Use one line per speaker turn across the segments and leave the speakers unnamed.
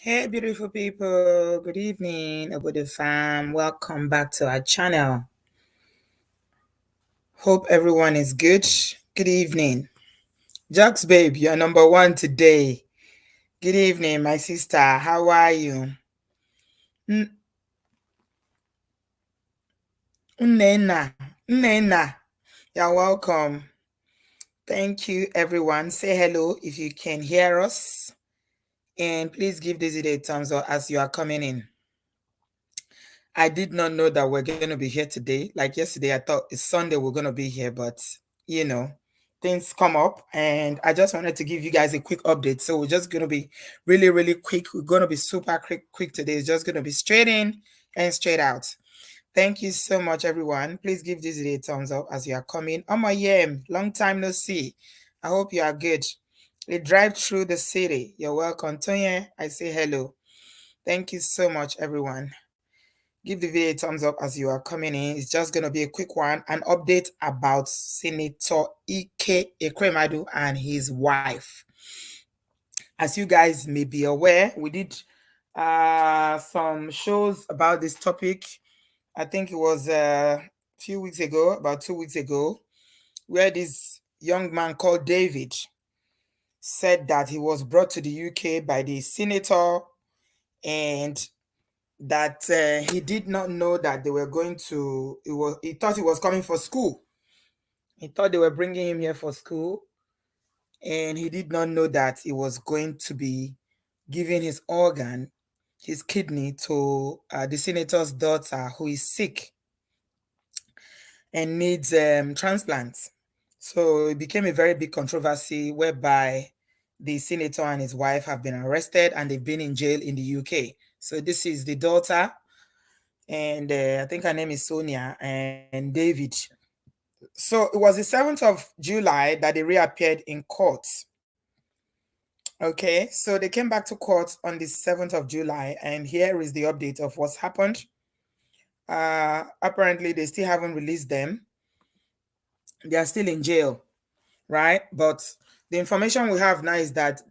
Hey, beautiful people. Good evening, Obodo fam. Welcome back to our channel. Hope everyone is good. Good evening. Jax, babe, you're number one today. Good evening, my sister. How are you? Nnenna. You're welcome. Thank you, everyone. Say hello if you can hear us. And please give this video a thumbs up as you are coming in. I did not know that we're going to be here today. Like yesterday, I thought it's Sunday we're going to be here, but you know, things come up and I just wanted to give you guys a quick update. So we're just going to be really, really quick. We're going to be super quick today. It's just going to be straight in and straight out. Thank you so much, everyone. Please give this video a thumbs up as you are coming. Yem, long time no see. I hope you are good. We drive through the city. You're welcome. Tonya, I say hello. Thank you so much, everyone. Give the video a thumbs up as you are coming in. It's just going to be a quick one. An update about Senator Ike Ekwemadu and his wife. As you guys may be aware, we did some shows about this topic. I think it was a few weeks ago, about 2 weeks ago, where this young man called David said that he was brought to the UK by the senator and that he did not know that they were going to, he thought he was coming for school. He thought they were bringing him here for school. And he did not know that he was going to be giving his organ, his kidney, to the senator's daughter who is sick and needs transplants. So it became a very big controversy whereby the senator and his wife have been arrested and they've been in jail in the UK. So this is the daughter, and I think her name is Sonia, and David. So it was the 7th of July that they reappeared in court. Okay, so they came back to court on the 7th of July, and here is the update of what's happened. Apparently, they still haven't released them. They are still in jail, right? But the information we have now is that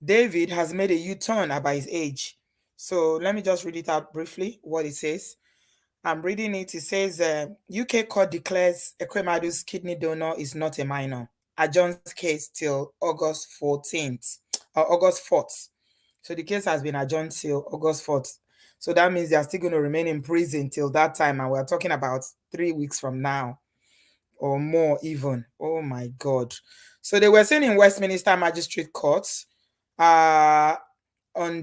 David has made a U-turn about his age. So let me just read it out briefly, what it says. I'm reading it. It says, UK court declares Ekwemadu's kidney donor is not a minor. Adjourns case till August 14th or August 4th. So the case has been adjourned till August 4th. So that means they are still going to remain in prison till that time. And we're talking about 3 weeks from now or more even. Oh my God. So they were seen in Westminster Magistrate Court on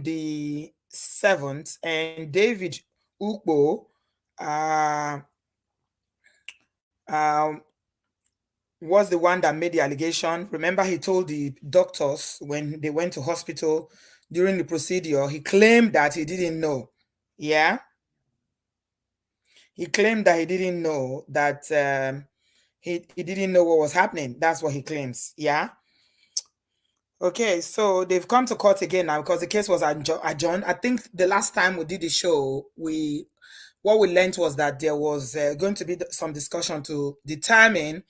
the 7th, and David Ukbo was the one that made the allegation. Remember, he told the doctors when they went to hospital during the procedure, he claimed that he didn't know. Yeah. He claimed that he didn't know that he didn't know what was happening. That's what he claims. Yeah. Okay, so they've come to court again now because the case was adjourned. I think the last time we did the show, what we learned was that there was going to be some discussion to determine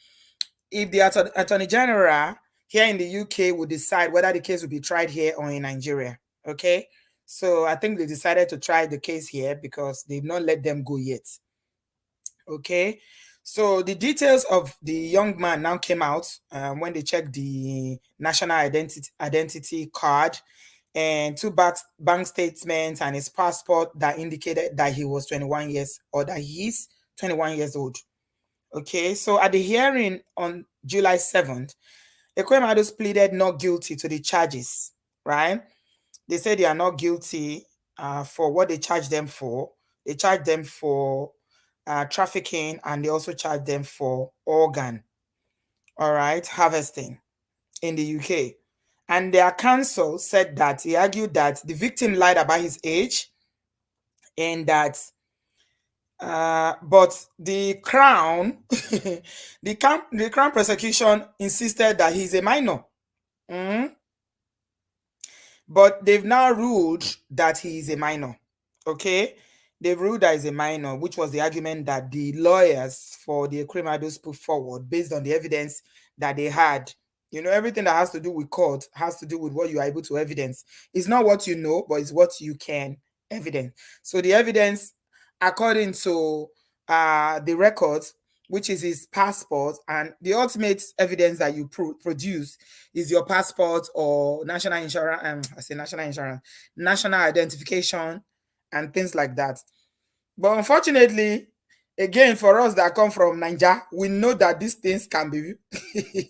if the Attorney General here in the UK would decide whether the case will be tried here or in Nigeria. Okay, so I think they decided to try the case here because they've not let them go yet. Okay, so the details of the young man now came out when they checked the national identity card and 2 bank statements and his passport that indicated that he was 21 years or that he is 21 years old. Okay, so at the hearing on July 7th, Ekwemadu pleaded not guilty to the charges, right? They said they are not guilty for what they charged them for. They charged them for trafficking, and they also charged them for organ, all right, harvesting in the UK. And their counsel said that he argued that the victim lied about his age and that but the crown the crown prosecution insisted that he's a minor. But they've now ruled that he is a minor. Okay, they've ruled that he's a minor, which was the argument that the lawyers for the Ekwemadu's put forward based on the evidence that they had You know, everything that has to do with court has to do with what you are able to evidence. It's not what you know, but it's what you can evidence. So the evidence, according to the records, which is his passport, and the ultimate evidence that you produce is your passport or national insurance, I say national insurance, national identification, and things like that. But unfortunately, again, for us that come from Nigeria, we know that these things can be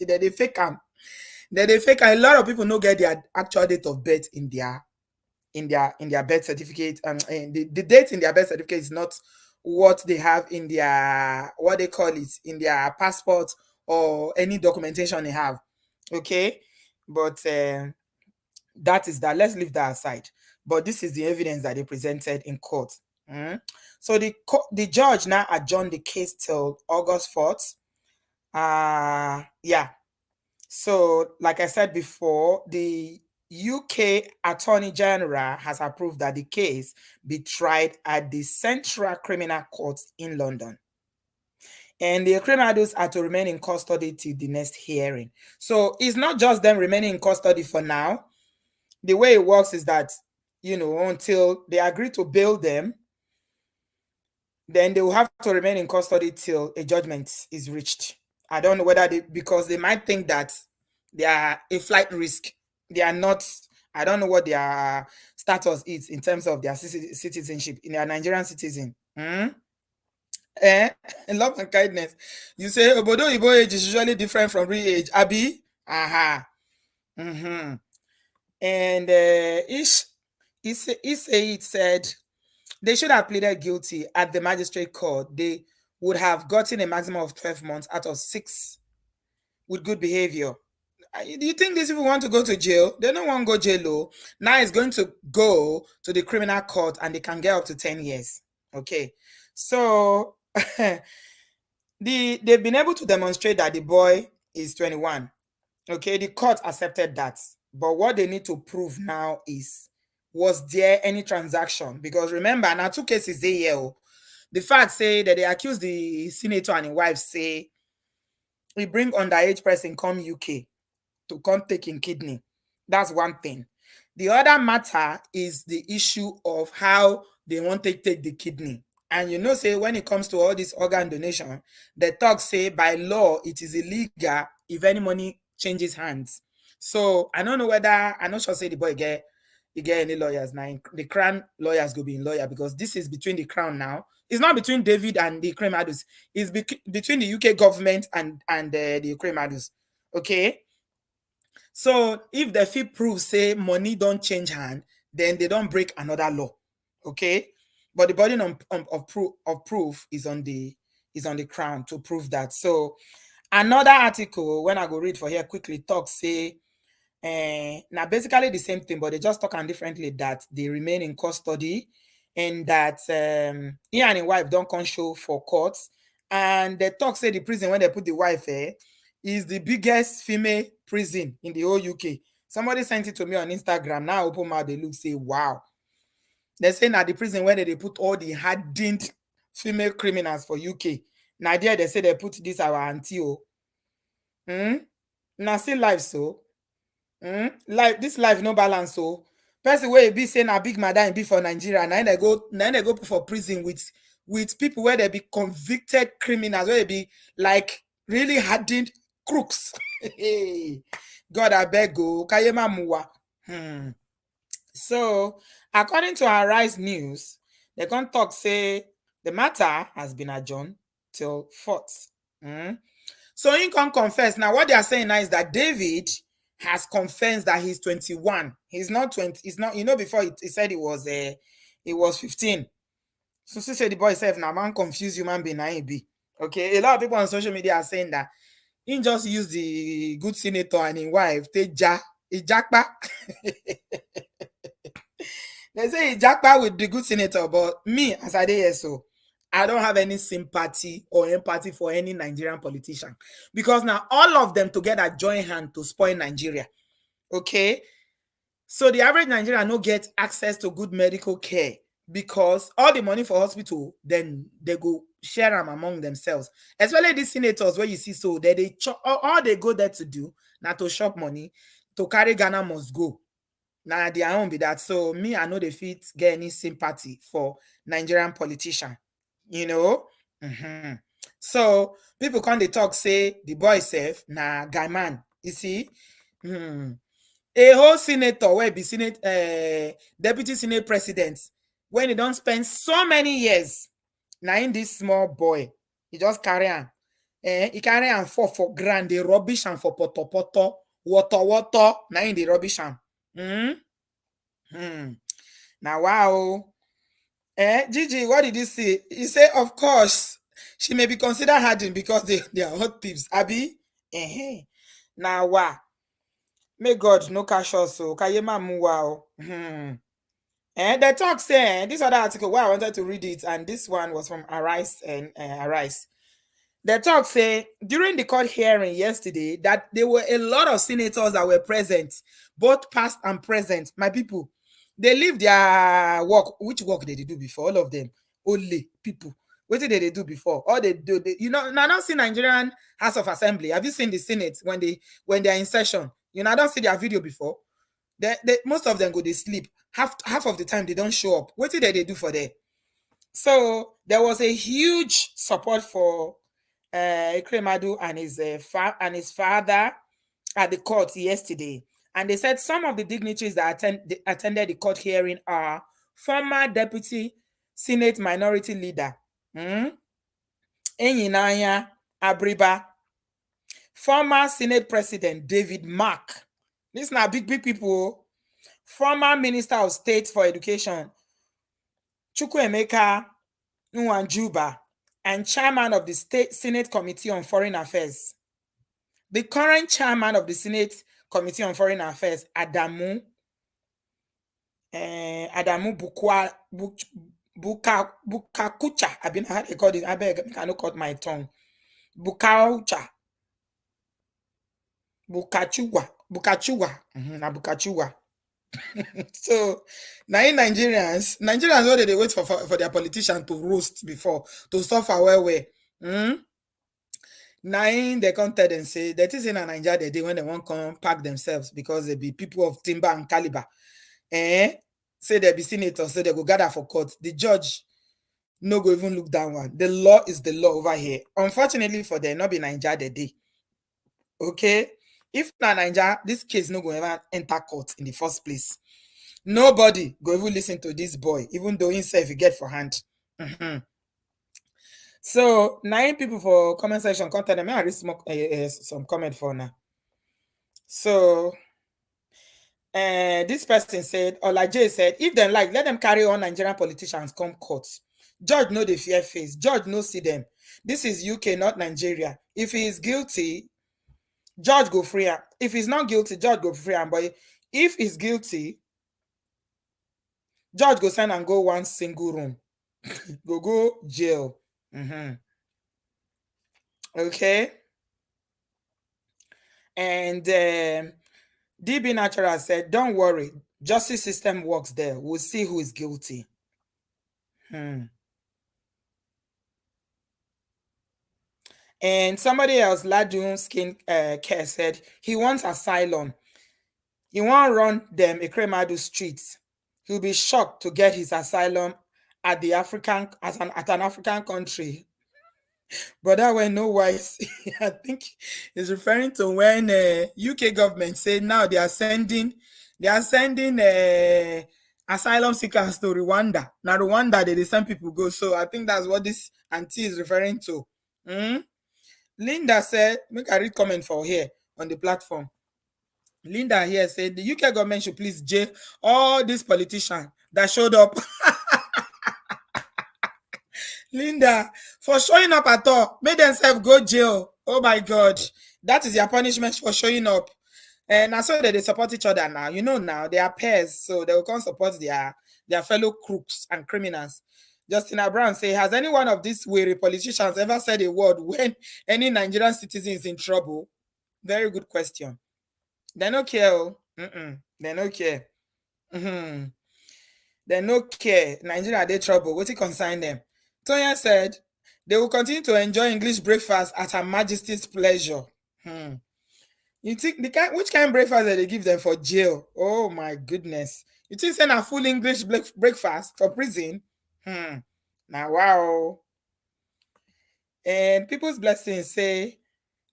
that they fake them. That they fake a lot of people no get their actual date of birth in their birth certificate. The date in their birth certificate is not what they have in their what they call it in their passport or any documentation they have. Okay, but that is that. Let's leave that aside. But this is the evidence that they presented in court. So the judge now adjourned the case till August 4th. Yeah. So, like I said before, the UK Attorney General has approved that the case be tried at the Central Criminal Court in London. And the criminals are to remain in custody till the next hearing. So it's not just them remaining in custody for now. The way it works is that, you know, until they agree to bail them, then they will have to remain in custody till a judgment is reached. I don't know whether because they might think that they are a flight risk. They are not. I don't know what their status is in terms of their citizenship. In their Nigerian citizen. Love and kindness. You say obodooyinbo age is usually different from real age. Abi? Aha. And it said they should have pleaded guilty at the magistrate court. They would have gotten a maximum of 12 months out of 6 with good behavior. Do you think these people want to go to jail? They don't want to go jail. Though. Now it's going to go to the criminal court and they can get up to 10 years. Okay. So they've been able to demonstrate that the boy is 21. Okay. The court accepted that. But what they need to prove now is, was there any transaction? Because remember, now 2 cases they here. The fact say that they accuse the senator and his wife say we bring underage person come UK to come take in kidney. That's one thing. The other matter is the issue of how they want to take the kidney. And you know, say when it comes to all this organ donation, the talk say by law it is illegal if any money changes hands. So I don't know whether I'm not sure say the boy get any lawyers now. The crown lawyers go be in lawyer because this is between the crown now. It's not between David and the criminals. It's between the UK government and the criminals. Okay. So if the fee prove say money don't change hand, then they don't break another law. Okay. But the burden of proof is on the crown to prove that. So another article when I go read for here quickly talk say now basically the same thing, but they just talk on differently that they remain in custody and that he and his wife don't come show for courts. And they talk say the prison when they put the wife is the biggest female prison in the whole UK. Somebody sent it to me on Instagram. Now I open mouth, they look, say, wow. They say now the prison where they put all the hardened female criminals for UK. Now there they say they put this our auntie. Now still life so. Life this life no balance so. Person where be saying a big madam be for Nigeria. Now they go put for prison with people where they be convicted criminals, where they be like really hardened crooks. God I beg go. Kayema muwa. So according to Arise News, they can talk say the matter has been adjourned till 4th. So he can confess. Now what they are saying now is that David has confessed that he's 21. He's not 20. He's not, before he said he was 15. So say the boy said now man confused human being now he be. Okay. A lot of people on social media are saying that he just used the good senator and his wife, they jackpa. They say he jackpa with the good senator, but me, as I did so, I don't have any sympathy or empathy for any Nigerian politician because now all of them together join hand to spoil Nigeria. Okay, so the average Nigerian no get access to good medical care because all the money for hospital, then they go share them among themselves. Especially these senators where you see, so that they all they go there to do, not to shop money, to carry Ghana must go. Now their own be that. So me, I know they fit get any sympathy for Nigerian politician, you know. Mhm. So people come they talk say the boy self na guy man. You see, a whole senator where be senate deputy senate president when he don't spend so many years. Now in this small boy, he just carry on. He carry on for grand, the rubbish and for poto poto, water. Now in the rubbish and. Hmm. Now, wow. Gigi, what did you say? He say, of course, she may be considered hardened because they are hot thieves. Abi? Now, wow. May God no cash us. So, Kayema Muwa. And the talk say, this other article, why I wanted to read it, and this one was from Arise and Arise. The talk say during the court hearing yesterday that there were a lot of senators that were present, both past and present. My people, they leave their work. Which work did they do before? All of them, only people. What did they do before? All they do, now don't see Nigerian House of Assembly. Have you seen the Senate when they are in session? I don't see their video before. Most of them go they sleep. Half of the time they don't show up. What did they do for them? So there was a huge support for Ekremadu and his father at the court yesterday, and they said some of the dignitaries that attended the court hearing are former deputy Senate minority leader Enyinanya Abriba, former Senate President David Mark. These are big people. Former Minister of State for Education Chukwuemeka Nwanjuba, and chairman of the State Senate Committee on Foreign Affairs. The current chairman of the Senate Committee on Foreign Affairs, Adamu Bukakucha. I've been had it. I beg, I cannot cut my tongue. Bukaucha. Bukachua. Bukachua. So now in Nigerians what they wait for their politician to roast before to suffer well. Now in the content and say that is in a Nigeria the day when they won't come pack themselves because they be people of timber and caliber. Say they be senators, so they go gather for court. The judge no go even look down one. The law is the law over here. Unfortunately for them, not be Nigeria the day. Okay, if not Nigeria, this case no go ever enter court in the first place. Nobody go even listen to this boy, even though himself he get for hand. So 9 people for comment section content. May I read some comment for now? So this person said, or like Jay said, if they like, let them carry on Nigerian politicians come court. Judge know the fear face. Judge no see them. This is UK, not Nigeria. If he is guilty, judge go free him. If he's not guilty, judge go free him. But if he's guilty, judge go send and go one single room. go jail. Okay. And DB Natural said, don't worry. Justice system works there. We'll see who is guilty. And somebody else, Ladun Skin Care, said he wants asylum. He won't run them Ekremadu streets. He'll be shocked to get his asylum at an African country. But that way, no wise. I think he's referring to when UK government said now they are sending asylum seekers to Rwanda. Now Rwanda they send people go. So I think that's what this auntie is referring to. Linda said, make a read comment for here on the platform. Linda here said the UK government should please jail all these politicians that showed up. Linda, for showing up at all, made themselves go jail. Oh my God. That is their punishment for showing up. And I saw that they support each other now. Now they are pairs, so they will come support their fellow crooks and criminals. Justina Brown say, has any one of these weary politicians ever said a word when any Nigerian citizen is in trouble? Very good question. They don't care. They don't care. They no care. Nigeria dey trouble. What it concern them? Tonya said they will continue to enjoy English breakfast at Her Majesty's pleasure. You think which kind of breakfast that they give them for jail? Oh my goodness. You think send a full English breakfast for prison? Now wow. And People's Blessings say,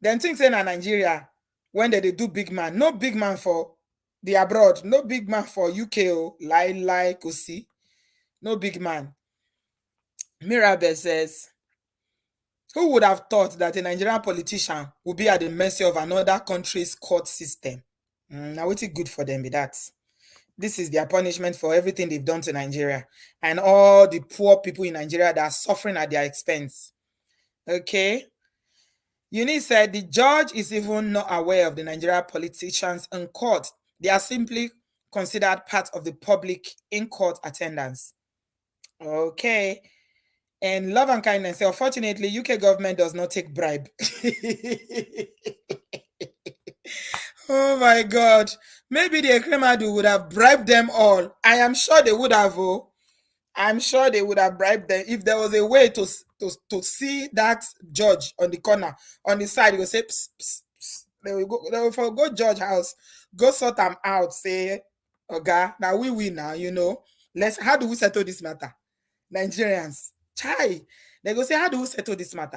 then things say na Nigeria when they do big man. No big man for the abroad. No big man for UK. Lie, Kosi. No big man. Mirabel says, who would have thought that a Nigerian politician would be at the mercy of another country's court system? Now, what's it good for them with that? This is their punishment for everything they've done to Nigeria and all the poor people in Nigeria that are suffering at their expense. Okay. Eunice said the judge is even not aware of the Nigerian politicians in court. They are simply considered part of the public in court attendance. Okay. And Love and Kindness say, unfortunately, UK government does not take bribe. Oh my God. Maybe the Ekremadu would have bribed them all. I am sure they would have. Oh. I'm sure they would have bribed them if there was a way to see that judge on the corner, on the side. He will say, psst, psst, psst. They will go judge house, go sort them out, say, okay, now we now, how do we settle this matter? Nigerians, chai. They go say, how do we settle this matter?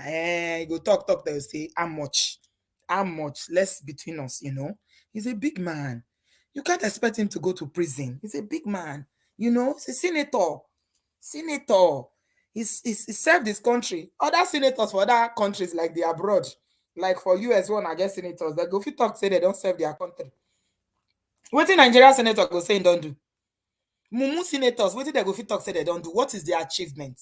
You go talk, they will say, how much? Less between us, He's a big man. You can't expect him to go to prison. He's a big man. He's a senator. He served his country. Other senators for other countries, like the abroad, like for US one, I guess senators, they go fit talk say they don't serve their country. What in Nigerian senator go say don't do? Mumu senators, what did they go fit talk say they don't do? What is their achievement?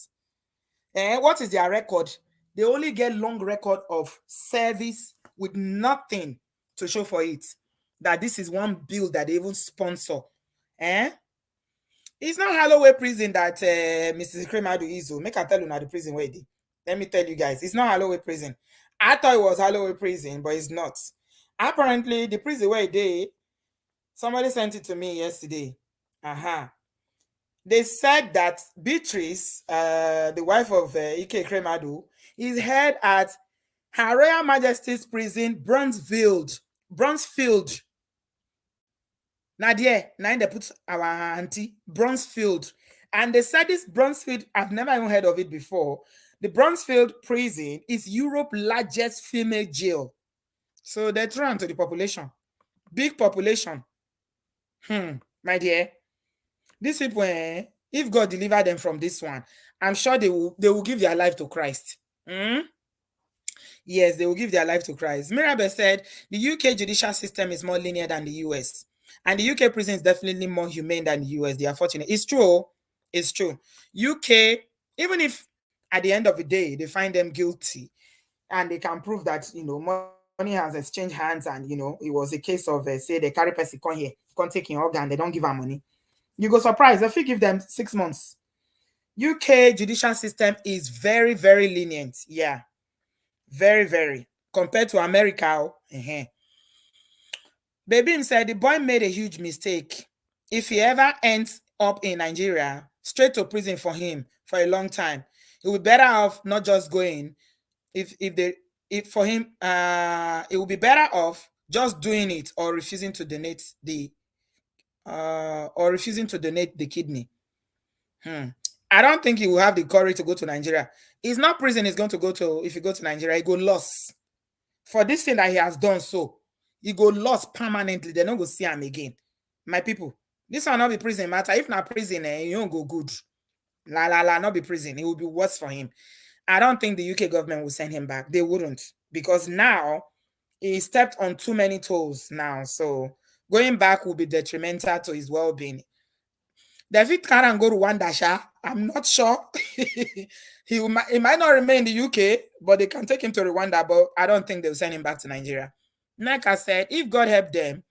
What is their record? They only get long record of service with nothing to show for it. That this is one bill that they even sponsor. It's not Holloway prison that Mrs. Kremadu is. Make I tell you now the prison where it is. Let me tell you guys, it's not Holloway prison. I thought it was Holloway prison, but it's not. Apparently, the prison where it is, somebody sent it to me yesterday. They said that Beatrice, the wife of Ike Kremadu, is held at Her Royal Majesty's Prison, Bronzefield. Nadia, now they put our auntie Bronzefield. And they said this Bronzefield, I've never even heard of it before. The Bronzefield prison is Europe's largest female jail. So they're trying to the population. Big population. My dear. These people, if God deliver them from this one, I'm sure they will give their life to Christ. Yes, they will give their life to Christ. Mirabel said the UK judicial system is more linear than the US. And the UK prison is definitely more humane than the US. They are fortunate. It's true. It's true. UK, even if at the end of the day they find them guilty and they can prove that, money has exchanged hands and, it was a case of, say, they carry person come here, come take in organ, they don't give her money. You go surprised if you give them 6 months. UK judicial system is very, very lenient. Yeah. Very, very. Compared to America. Baby said the boy made a huge mistake. If he ever ends up in Nigeria, straight to prison for him for a long time. It would be better off not just going. If for him, it would be better off just doing it or refusing to donate the kidney. I don't think he will have the courage to go to Nigeria. It's not prison he's going to go to. If you go to Nigeria, he go lost. For this thing that he has done, so he go lost permanently. They don't go see him again. My people, this will not be prison matter. If not prison, you don't go good. Not be prison. It will be worse for him. I don't think the UK government will send him back. They wouldn't. Because now, he stepped on too many toes now. So, going back will be detrimental to his well-being. David can go to Rwanda. I'm not sure. he might not remain in the UK, but they can take him to Rwanda. But I don't think they'll send him back to Nigeria. Like I said, if God help them,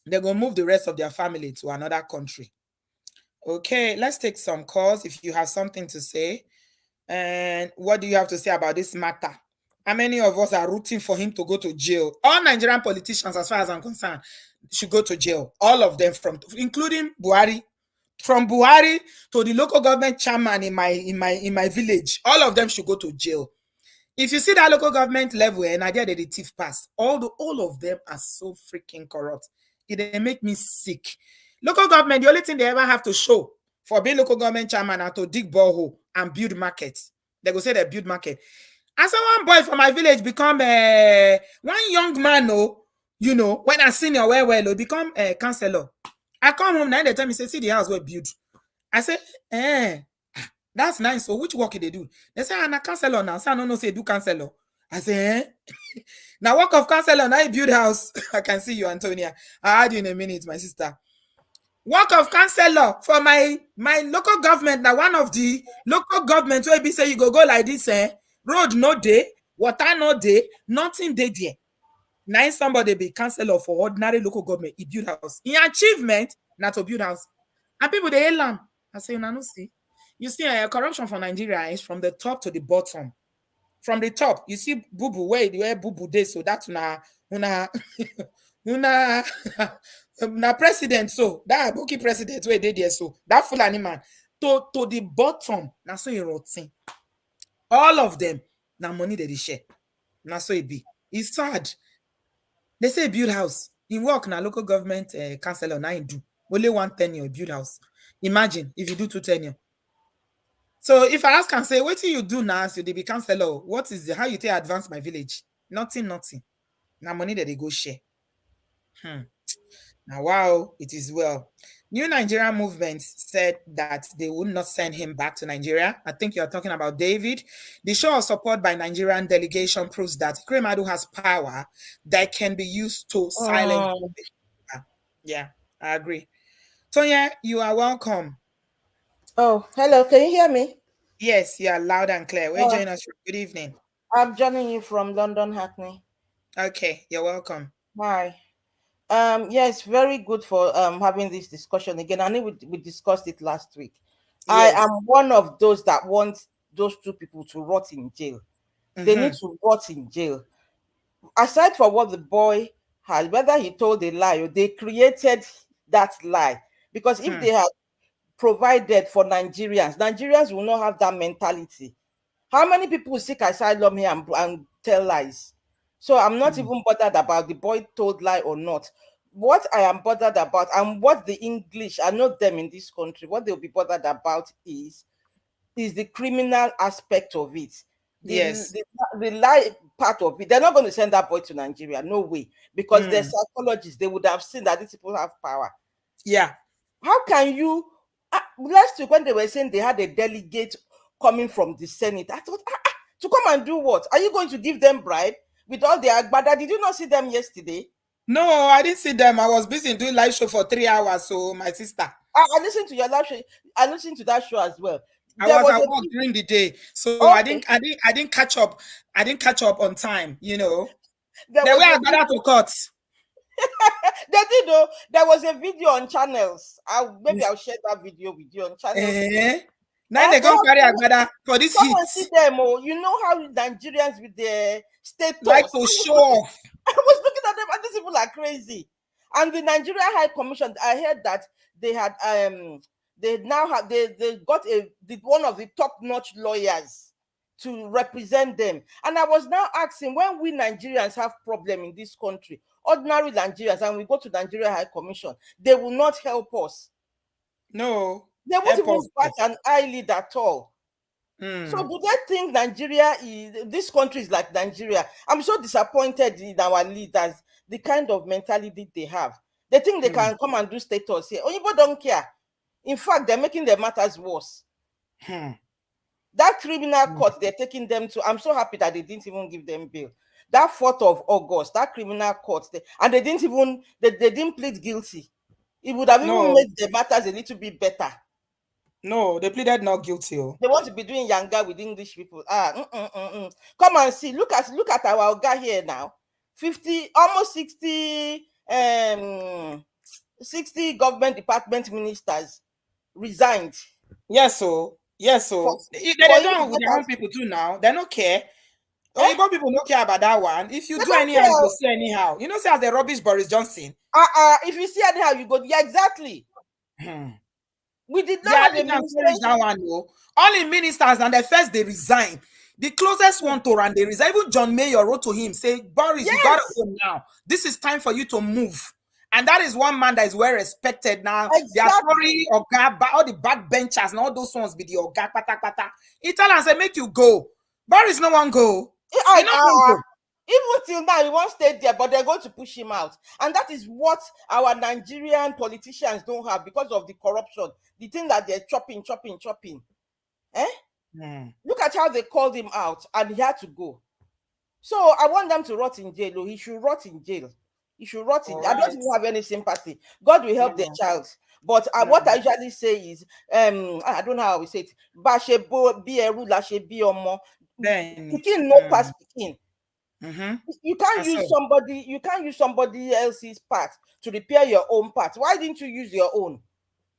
they're going to move the rest of their family to another country. Okay, let's take some calls if you have something to say. And what do you have to say about this matter? How many of us are rooting for him to go to jail? All Nigerian politicians, as far as I'm concerned, should go to jail. All of them, including Buhari. From Buhari to the local government chairman in my village, all of them should go to jail. If you see that local government level, and I did the thief pass, all of them are so freaking corrupt. They make me sick. Local government, the only thing they ever have to show for being local government chairman are to dig borehole and build markets. They go say they build market. And so one boy from my village become one young man, when I senior well, become a counselor. I come home now, they tell me, say, see the house we build. I say, that's nice. So which work they do? They say, I'm a counselor now. So I don't know, say do counselor. I say, now work of counselor, now you build house. I can see you, Antonia. I'll add you in a minute, my sister. Work of counselor for my local government. Now one of the local government where be say you go like this, road no day, water no day, nothing day there. Now somebody be counselor for ordinary local government, he build house. In achievement, not to build house. And people they hail them. I say, no, see. You see, corruption for Nigeria is from the top to the bottom. From the top, you see bubu where bubu dey, so that's una president, so that Abuki president where they there, so that Fulani man to the bottom. Now so you rotten. All of them now money they share. Now so it be. It's sad. They say build house. In work now local government councillor now do only 1 tenure build house. Imagine if you do 2 tenure. So if I ask and say, what do you do now? So they be counselor. What is how you take advance my village? Nothing. Now money that they go share. Now wow, it is well. New Nigerian movement said that they would not send him back to Nigeria. I think you're talking about David. The show of support by Nigerian delegation proves that Kremadu has power that can be used to silence. Yeah, I agree. Tonya, you are welcome.
Oh, hello. Can you hear me?
Yes, you are loud and clear. Where join us? Good evening.
I'm joining you from London, Hackney.
Okay, you're welcome.
Hi. Yes, very good for having this discussion again. I know we discussed it last week. Yes. I am one of those that want those 2 people to rot in jail. They need to rot in jail. Aside from what the boy had, whether he told a lie or they created that lie, because if they had provided for Nigerians will not have that mentality. How many people seek asylum here and tell lies? So I'm not even bothered about the boy told lie or not. What I am bothered about, and what the English, I know them in this country, what they'll be bothered about is the criminal aspect of it. The lie part of it. They're not going to send that boy to Nigeria. No way. Because they're psychologists. They would have seen that these people have power.
Yeah.
How can you... last week when they were saying they had a delegate coming from the Senate, I thought, to come and do what? Are you going to give them bribe with all the agbada? Did you not see them yesterday?
No, I didn't see them. I was busy doing live show for 3 hours. So my sister,
I listened to your live show. I listened to that show as well.
I was at work during the day, so okay. I didn't catch up. I didn't catch up on time. You know, they were agbada to cut.
They did though. There was a video on channels. Maybe I'll share that video with you on channels.
Now they come carry agbada for this heat.
See them, you know how Nigerians with their status
like to show off.
I was looking at them and these people are crazy. And the Nigeria High Commission, I heard that they had they got one of the top-notch lawyers to represent them. And I was now asking, when we Nigerians have problem in this country, ordinary Nigerians, and we go to Nigeria High Commission, they will not help us.
No.
They won't even bat an eyelid at all. So do they think this country is like Nigeria? I'm so disappointed in our leaders, the kind of mentality they have. They think they can come and do status here. Oyibo don't care. In fact, they're making their matters worse. That criminal court they're taking them to, I'm so happy that they didn't even give them bail. That 4th of August, that criminal court, and they didn't plead guilty. It would have even made the matters a little bit better.
No, they pleaded not guilty.
They want to be doing yanga with English people. Come and see. Look at our guy here now. 50, almost 60 government department ministers resigned.
Yes, so. They don't with their own people too now. They don't care. Igbo people don't care about that one. If you do anyhow, you go see anyhow. You know, say as the rubbish Boris Johnson.
If you see anyhow, you go. Yeah, exactly. We did
Their
not have a
elegance no reach that
ministerial.
one o. All im ministers and the first they resign. The closest one to am dey resign. Even John Mayor wrote to him say, Boris, you gotta
Yes,
go now. This is time for you to move. And that is one man that is well respected now. The
exactly.
Tory oga, all the backbenchers and all those ones be the oga pata pata. He tell am say make you go. Boris no wan go. He no wan go.
Even till now, he won't stay there, but they're going to push him out. And that is what our Nigerian politicians don't have because of the corruption. The thing that they're chopping. Eh?
Hmm.
Look at how they called him out and he had to go. So I want them to rot in jail. Oh, he should rot in jail. He should rot in.
All
I don't
right.
even have any sympathy. God will help the
No,
child. But what I usually say is, I don't know how we say it. Bashebo be a ruler, she be omo.
then.
Pikin no pass pikin.
Mm-hmm.
You can't use somebody else's part to repair your own part. Why didn't you use your own?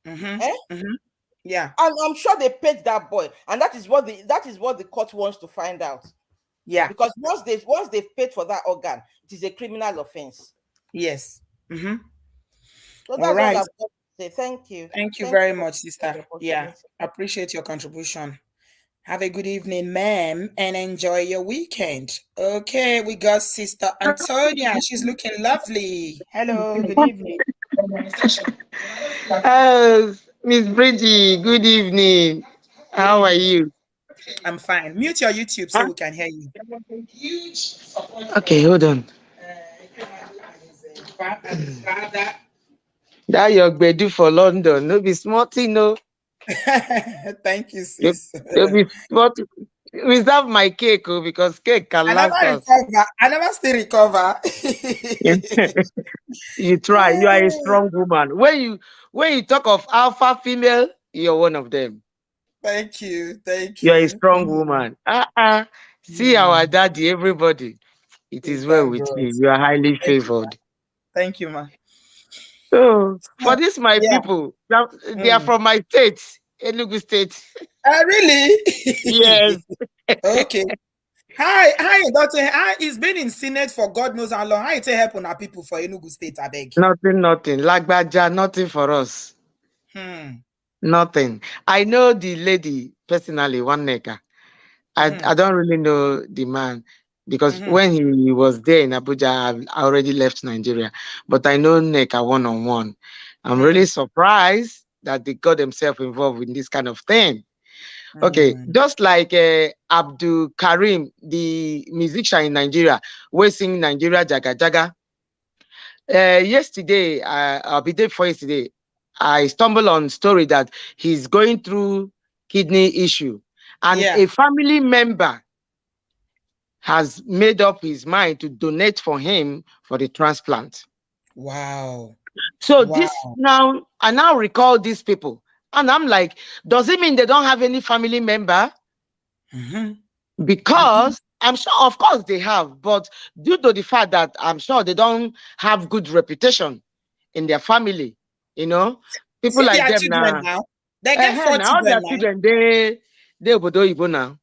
Mm-hmm.
Eh?
Mm-hmm. Yeah.
And I'm sure they paid that boy, and that is what the court wants to find out.
Yeah.
Because once they've paid for that organ, it is a criminal offense.
Yes. Mm-hmm.
So
All
that's all I've
right.
got to say. Thank you.
Thank you
Thank
very
you
much,
for the
sister. Yeah.
opportunity.
Appreciate your contribution. Have a good evening, ma'am, and enjoy your weekend. Okay, we got Sister Antonia. She's looking lovely. Hello, good evening.
Miss Bridgie, good evening.
Good
How are
evening.
you?
I'm fine. Mute your YouTube so
Huh?
we can hear you.
Okay, hold on. That your gbedu for London. No be small thing, no.
Thank you,
No
sis.
no be small thing. Reserve my cake, oh, because cake can
I never
last us.
recover. I never still recover.
You try. You are a strong woman. When you talk of alpha female, you're one of them.
Thank you. Thank
You are a
you.
strong woman. See our
Hmm.
daddy, everybody. It
We
is well
thank
with
God.
you. You are highly
Thank you, ma.
favored.
Thank you, ma.
So for
So,
this, my
yeah.
people, they are
Mm.
from my state, Enugu State.
Really?
Yes,
Okay. Hi, Doctor. Hi, he's been in Senate for God knows how long. How it help on our people for Enugu State, I beg.
nothing. Lagbaja, nothing for us.
Hmm.
Nothing. I know the lady personally, one nigga. I
Mm-hmm.
don't really know the man because
Mm-hmm.
when he was there in Abuja, I already left Nigeria. But I know Neka one on one. I'm really
Mm.
surprised that they got themselves involved in this kind of thing. Okay,
Mm.
just like Abdul Karim, the musician in Nigeria, we sing Nigeria Jaga Jaga. Yesterday, I'll be there for yesterday. I stumbled on story that he's going through kidney issue, and
Yeah.
a family member has made up his mind to donate for him for the transplant.
Wow.
So this
Wow.
now, I now recall these people, and I'm like, does it mean they don't have any family member?
Mm-hmm. Mm-hmm.
Because I'm sure, of course, they have, but due to the fact that I'm sure they don't have good reputation in their family, you know, people
See
like
their
them
children
now.
now. They get four
Now all
children
their
now.
children they obodo now.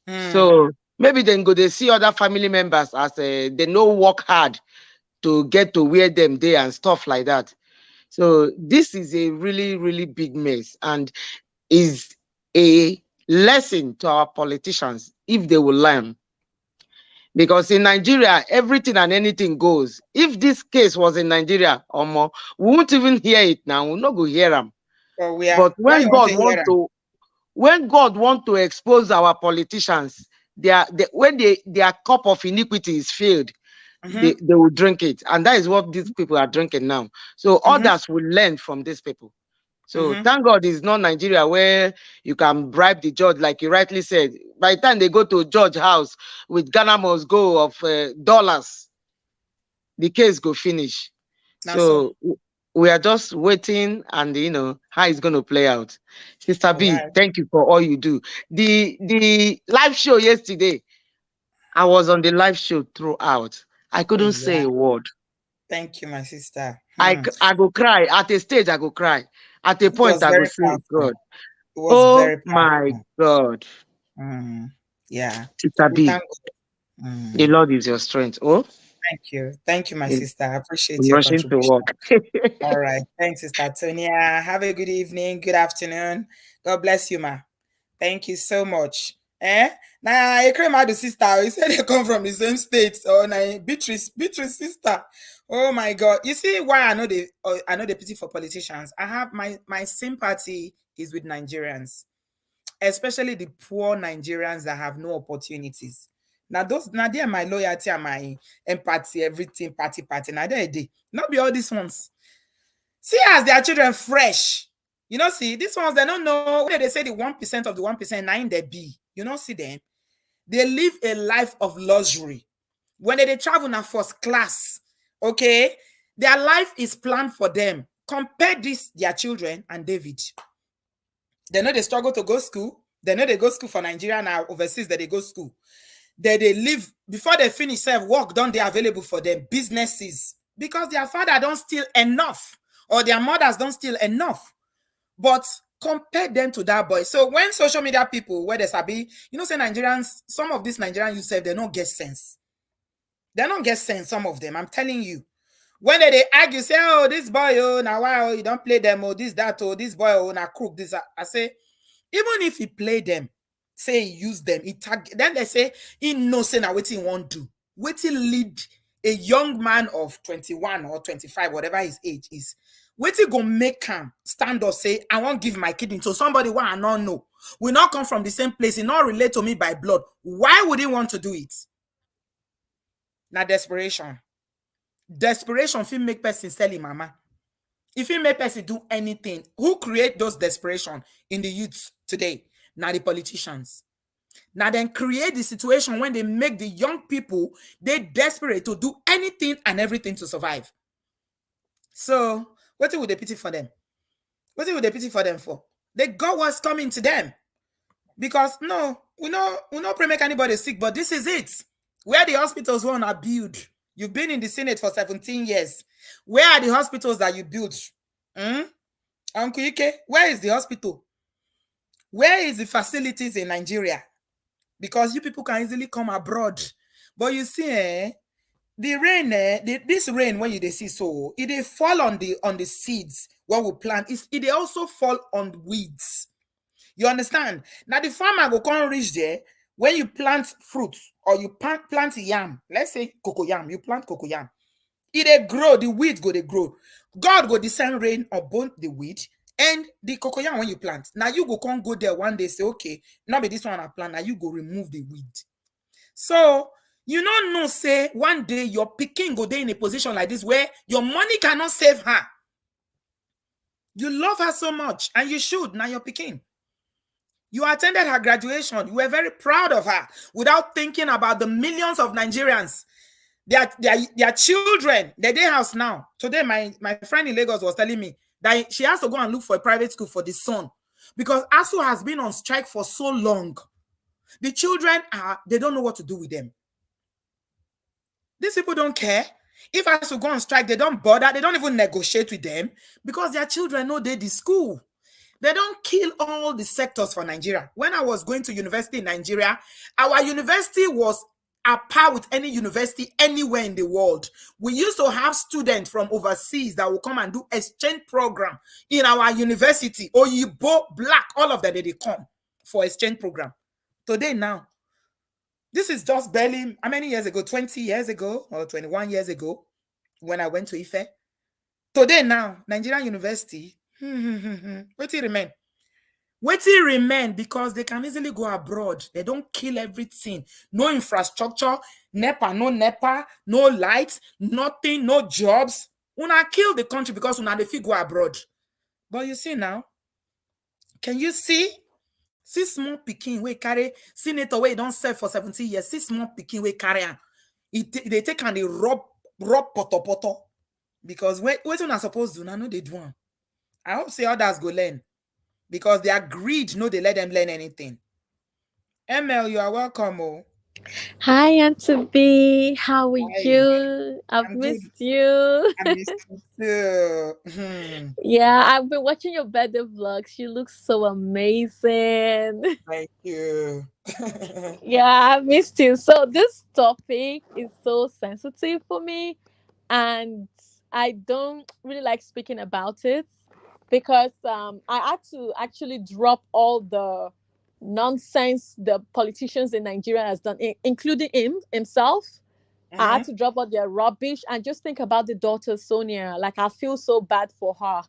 Hmm.
So maybe then go they see other family members as they know work hard to get to where them they and stuff like that. So this is a really really big mess and is a lesson to our politicians if they will learn. Because in Nigeria, everything and anything goes. If this case was in Nigeria, Omo, we won't even hear it now. We'll not go hear them.
So
But
where you want to hear them?
when God want to expose our politicians, when their cup of iniquity is filled,
Mm-hmm.
they will drink it. And that is what these people are drinking now. So
Mm-hmm.
others will learn from these people. So
Mm-hmm.
thank God it's not Nigeria where you can bribe the judge, like you rightly said. By the time they go to judge house with Ghana must go of dollars, the case go finish.
Now so.
So we are just waiting and how it's going to play out. Sister
All
B,
right.
thank you for all you do. The live show yesterday, I was on the live show throughout. I couldn't say
Yeah.
a word.
Thank you, my sister.
I go cry. At a stage, I go cry. At a
It
point,
was
I go
very
say,
powerful.
God.
It was
Oh
very
my
powerful.
God.
Yeah.
Sister
We
B,
thank God.
the Lord is your strength. Oh,
Thank you, my
in,
sister. I appreciate
in
your
rushing to
contribution.
work.
All right. Thanks, Sister Tonia. Have a good evening, good afternoon. God bless you, ma. Thank you so much. Now I came out the sister. You said they come from the same state. Oh, now Beatrice sister. Oh my God. You see why I know the pity for politicians. I have my sympathy is with Nigerians, especially the poor Nigerians that have no opportunities. Now they are my loyalty and my empathy, everything, party. Now they not be all these ones. See as their children fresh. You know, see, these ones, they don't know. When they say the 1% of the 1%, nine they be. You know, see them. They live a life of luxury. When they travel na first class, okay, their life is planned for them. Compare this, their children and David. They know they struggle to go school. They know they go school for Nigeria now, overseas that they go school. They live, before they finish work done, they available for them, businesses. Because their father don't steal enough, or their mothers don't steal enough. But compare them to that boy. So when social media people, where they sabi, you know, say Nigerians, some of these Nigerians you say they don't get sense. They don't get sense, some of them. I'm telling you. When they argue, say, oh, this boy, oh, now why, oh, you don't play them, oh, this, that, oh, this boy, oh, now crook, this. I say, even if he play them, say he use them, he tag, then they say, he knows say now what he want to do. What he lead a young man of 21 or 25, whatever his age is. What he go make him stand up, say, I won't give my kidney to somebody who I not know. We not come from the same place, he not relate to me by blood. Why would he want to do it? Now desperation. Desperation feel make person sell him mama. If he make person do anything, who create those desperation in the youths today? Now the politicians. Now then create the situation when they make the young people, they desperate to do anything and everything to survive. So what would they pity for them? What would they pity for them for? The God was coming to them. Because no, we not pray make anybody sick, but this is it. Where the hospitals want to build. You've been in the Senate for 17 years. Where are the hospitals that you built? Uncle Ike, where is the hospital? Where is the facilities in Nigeria? Because you people can easily come abroad. But you see, the rain, this rain when you see so, it fall on the seeds what we plant. It also fall on weeds. You understand? Now the farmer go come reach there when you plant fruits or you plant yam. Let's say cocoa yam. You plant cocoa yam. It grow, the weed go they grow. God go descend rain upon the weed and the cocoa yam when you plant. Now you go there one day say, okay, now be this one I plant. Now you go remove the weed. So you don't know, say one day your pikin go there in a position like this where your money cannot save her. You love her so much, and you should. Now your pikin. You attended her graduation. You were very proud of her without thinking about the millions of Nigerians. Their children, their day house now. Today, my friend in Lagos was telling me that she has to go and look for a private school for the son because ASU has been on strike for so long. The children they don't know what to do with them. These people don't care. If ASU go on strike, they don't bother. They don't even negotiate with them because their children know they're the school. They don't kill all the sectors for Nigeria. When I was going to university in Nigeria, our university was at par with any university anywhere in the world. We used to have students from overseas that will come and do exchange program in our university. Oyibo, black, all of them, they come for exchange program. Today now, this is just barely, how many years ago? 20 years ago or 21 years ago when I went to Ife. Today now, Nigerian University, what do you remain? Waiting remain because they can easily go abroad. They don't kill everything. No infrastructure, NEPA, no lights, nothing, no jobs. Una kill the country because una dey go abroad. But you see now, can you see? See small pikin wey carry senator wey don't serve for 70 years. See small pikin wey carry am. They take and they rub poto because what una supposed to do, now no they do am. I hope say others go learn. Because their greed, no, they let them learn anything. ML, you are welcome. Oh.
Hi, Auntie B. How are
Hi,
you? I've
I'm good.
missed you.
I missed you too. Hmm.
Yeah, I've been watching your birthday vlogs. You look so amazing.
Thank you.
Yeah, I missed you. So this topic is so sensitive for me, and I don't really like speaking about it because I had to actually drop all the nonsense the politicians in Nigeria has done, including himself. I had
Hmm.
to drop out their rubbish and just think about the daughter Sonia. Like I feel so bad for her.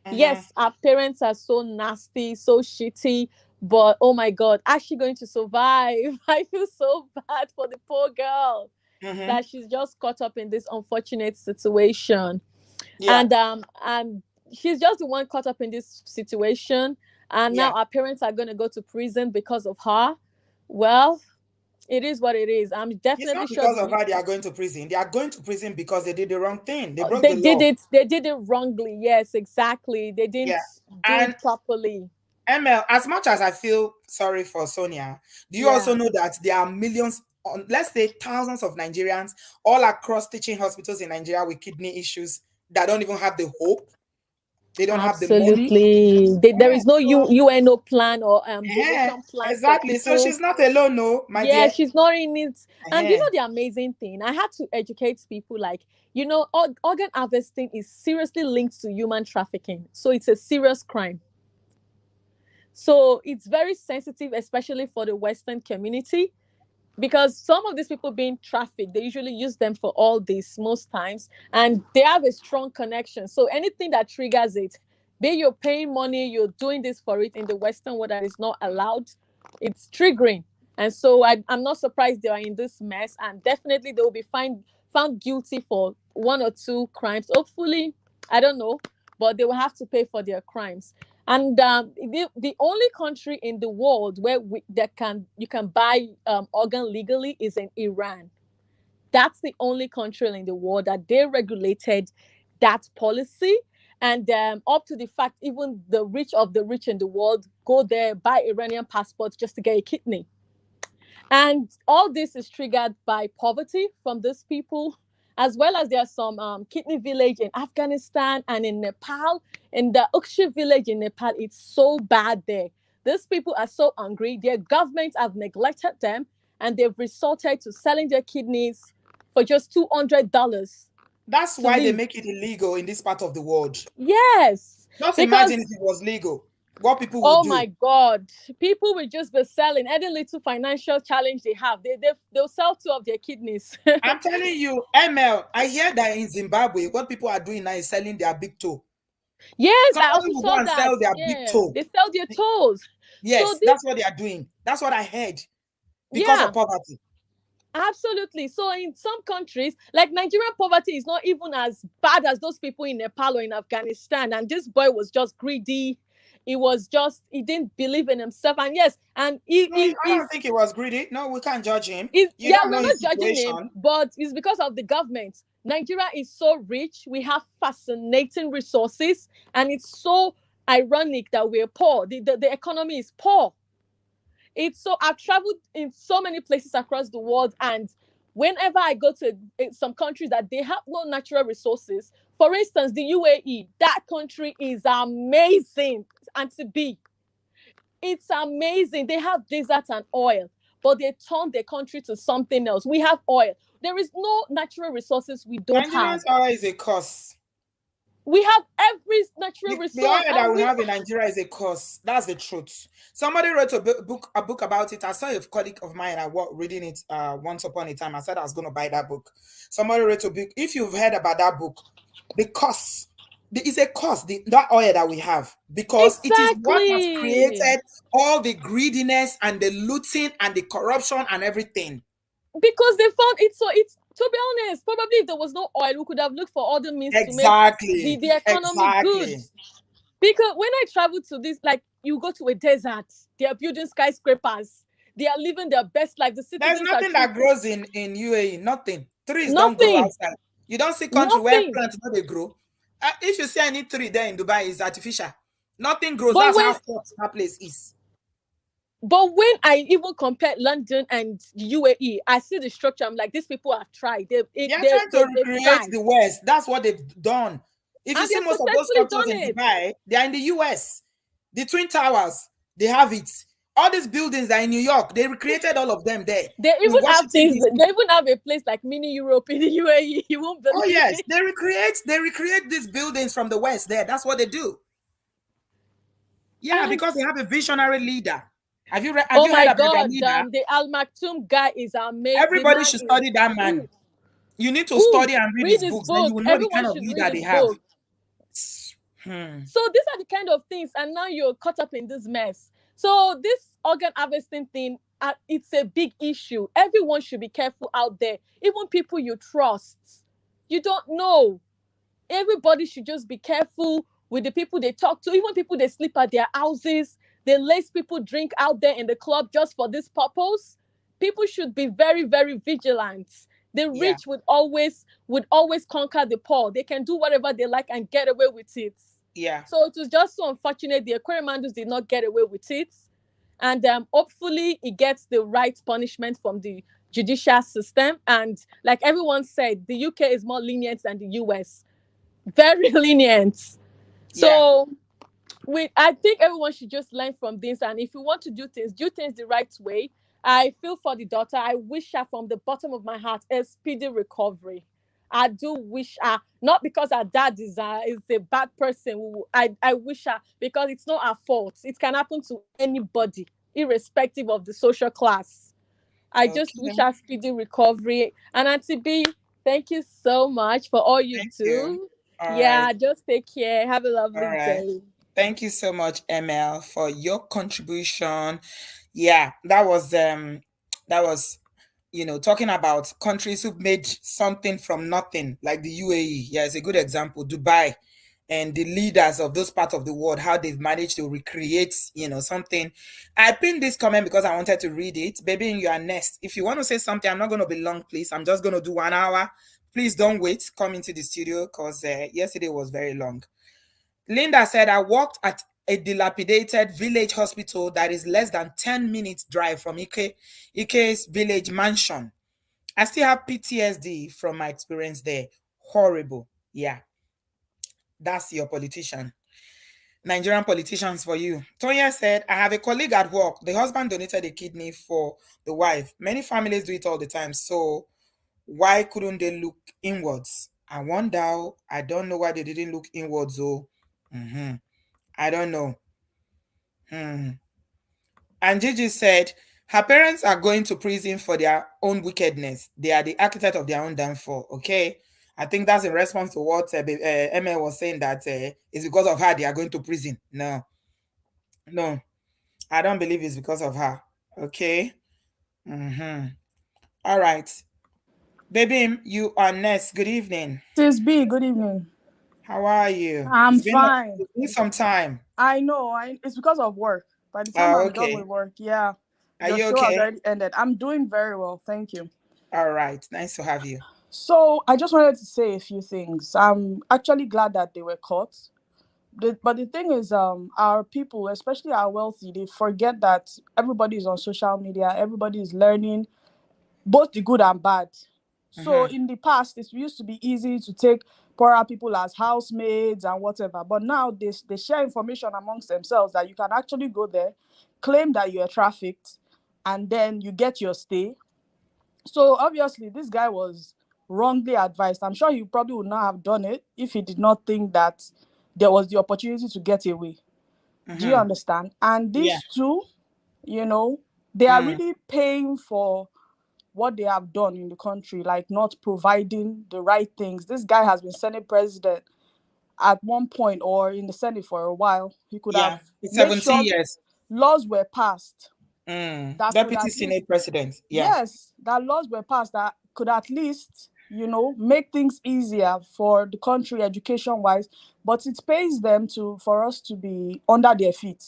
Hmm.
Yes, our parents are so nasty, so shitty, but oh my god, is she going to survive? I feel so bad for the poor girl
Hmm.
that she's just caught up in this unfortunate situation.
Yeah.
And she's just the one caught up in this situation. And now
Yeah.
our parents are gonna go to prison because of her. Well, it is what it is. I'm
It's
definitely
not
sure
because of how they are going to prison. They are going to prison because they did the wrong thing. They broke
they
the
did
law.
it. They did it wrongly. Yes, exactly. They didn't
Yeah.
do
And
it properly.
ML, as much as I feel sorry for Sonia, do you
Yeah,
also know that there are millions, let's say thousands of Nigerians all across teaching hospitals in Nigeria with kidney issues that don't even have the hope? They don't have the money.
absolutely. There
Yeah,
is no
so
UNO plan or
uh
donation plan for
exactly. So
people.
she's not alone, no, my
Yeah,
dear.
she's not in it. And you
Uh-huh.
know the amazing thing, I had to educate people like, organ harvesting is seriously linked to human trafficking. So it's a serious crime. So it's very sensitive, especially for the Western community, because some of these people being trafficked, they usually use them for all this most times, and they have a strong connection. So anything that triggers it, be you're paying money, you're doing this for it in the Western world that is not allowed, it's triggering. And so I'm not surprised they are in this mess, and definitely they will be found guilty for one or two crimes. Hopefully, I don't know, but they will have to pay for their crimes. And the only country in the world where that can you can buy organ legally is in Iran. That's the only country in the world that they regulated that policy. And up to the fact, even the rich of the rich in the world go there, buy Iranian passports just to get a kidney. And all this is triggered by poverty from these people, as well as there's some kidney village in Afghanistan and in Nepal. In the Ukshi village in Nepal, it's so bad there. These people are so hungry. Their governments have neglected them, and they've resorted to selling their kidneys for just $200
That's
to
why they
live.
make it illegal in this part of the world.
Yes,
Just imagine if
because
it was legal, what people would
oh
do.
my God, people will just be selling any little financial challenge they have. They'll sell two of their kidneys.
I'm telling you, ML, I hear that in Zimbabwe, what people are doing now is selling their big toe.
Yes, I
Somebody
also
will go
saw
and
that.
sell their big
Yeah,
toe.
they sell their toes. So
Yes,
this,
that's what they are doing. That's what I heard because of
yeah,
poverty.
absolutely. So in some countries, like Nigerian poverty is not even as bad as those people in Nepal or in Afghanistan. And this boy was just greedy. He didn't believe in himself. And yes, and
No, I don't think he was greedy. No, we can't judge him. You
yeah,
don't
we're
know
not
his
judging him,
situation.
but it's because of the government. Nigeria is so rich. We have fascinating resources. And it's so ironic that we're poor. The economy is poor. It's so I've traveled in so many places across the world, and whenever I go to some countries that they have no natural resources, for instance, the UAE, that country is amazing. And to be, it's amazing. They have desert and oil, but they turned their country to something else. We have oil. There is no natural resources we don't have.
Nigerians oil is a curse.
We have every natural
The
resource,
oil that
and
we
we
have in Nigeria is a curse. That's the truth. Somebody wrote a book about it. I saw a colleague of mine. I was reading it once upon a time. I said I was going to buy that book. Somebody wrote a book. If you've heard about that book, the cost. It's a cost, that oil that we have, because it is what has
exactly.
created all the greediness and the looting and the corruption and everything.
Because they found it, so it's, to be honest, probably if there was no oil we could have looked for other means to make the,
Exactly.
the economy good.
Exactly.
Because when I travel to this, like, you go to a desert, they are building skyscrapers, they are living their best life, the
There's
citizens are
nothing that
treated
grows in UAE. Nothing. Trees don't grow
nothing,
outside. You don't see country where
nothing.
plants don't they grow. If you see any tree there in Dubai, it's artificial. Nothing grows.
But
That's
when
how hot that place is.
But when I even compare London and the UAE, I see the structure. I'm like, these people have tried.
They are trying to
They've
recreate
tried.
the West. That's what they've done. If you
And
see
they've
most of those
successfully
structures
done
in
it.
Dubai, they are in the US. The Twin Towers, they have it. All these buildings are in New York. They recreated all of them there.
They
In
even have
Washington,
things.
D.C.
They even have a place like mini Europe in the UAE. You won't
Oh
believe
yes,
it.
they recreate these buildings from the West there. That's what they do. Yeah,
And
because they have a visionary leader. Have you
oh
heard
my
about their
God,
leader?
the Al Maktoum guy is amazing. The
Everybody
man
should
is
study that
ooh,
man. You need to
ooh,
study and read
read
his
his
books, then you
book.
will know the kind
Everyone
of
should read
leader they
his
have.
book.
Hmm.
So these are the kind of things, and now you're caught up in this mess. So this organ harvesting thing, it's a big issue. Everyone should be careful out there. Even people you trust, you don't know. Everybody should just be careful with the people they talk to. Even people they sleep at their houses, they lace people drink out there in the club just for this purpose. People should be very, very vigilant. The
Yeah,
rich would always conquer the poor. They can do whatever they like and get away with it.
yeah,
So it was just so unfortunate the Aquariumandus did not get away with it. And hopefully it gets the right punishment from the judicial system. And like everyone said, the UK is more lenient than the US. Very lenient.
yeah.
So I think everyone should just learn from this. And if you want to do things the right way. I feel for the daughter. I wish her from the bottom of my heart a speedy recovery. I do wish her, not because her dad is a bad person. I wish her because it's not her fault. It can happen to anybody, irrespective of the social class. I just wish
Okay.
her speedy recovery. And Auntie B, thank you so much for all you
Thank you.
do.
All right.
Yeah, just take care. Have a
All
lovely
right.
day.
Thank you so much, ML, for your contribution. Yeah, that was talking about countries who've made something from nothing, like the UAE. Yeah, it's a good example. Dubai and the leaders of those parts of the world, how they've managed to recreate, something. I pinned this comment because I wanted to read it. Baby, you are next. If you want to say something, I'm not going to be long, please. I'm just going to do 1 hour. Please don't wait. Come into the studio because yesterday was very long. Linda said, I worked at a dilapidated village hospital that is less than 10 minutes drive from Ike's village mansion. I still have PTSD from my experience there. Horrible. Yeah, that's your politician. Nigerian politicians for you. Tonya said, I have a colleague at work. The husband donated a kidney for the wife. Many families do it all the time. So why couldn't they look inwards? I wonder. I don't know why they didn't look inwards. Oh, I don't know. And Gigi said, her parents are going to prison for their own wickedness. They are the architect of their own downfall. Okay. I think that's in response to what Emma was saying, that it's because of her they are going to prison. No, no, I don't believe it's because of her. Okay. All right. Baby, you are next. Good evening.
Sis B, good evening.
How are you?
I'm
It's
fine.
been some time.
I know. It's because of work. By the time
Oh,
I'm done
okay.
with work, yeah,
Are
your
you
show has
okay?
already ended. I'm doing very well, thank you.
All right. Nice to have you.
So I just wanted to say a few things. I'm actually glad that they were caught. But the thing is, our people, especially our wealthy, they forget that everybody is on social media. Everybody is learning both the good and bad. So in the past, it used to be easy to take poorer people as housemaids and whatever. But now they share information amongst themselves that you can actually go there, claim that you are trafficked, and then you get your stay. So obviously, this guy was wrongly advised. I'm sure he probably would not have done it if he did not think that there was the opportunity to get away. Do you understand? And
Yeah.
these two, they are really paying for what they have done in the country, like not providing the right things. This guy has been Senate president at one point or in the Senate for a while. He could have
Yeah. It's
made
17
sure
years.
laws were passed that could
Deputy
at least,
Senate President. Yeah.
yes, that laws were passed that could at least, make things easier for the country education wise. But it pays them for us to be under their feet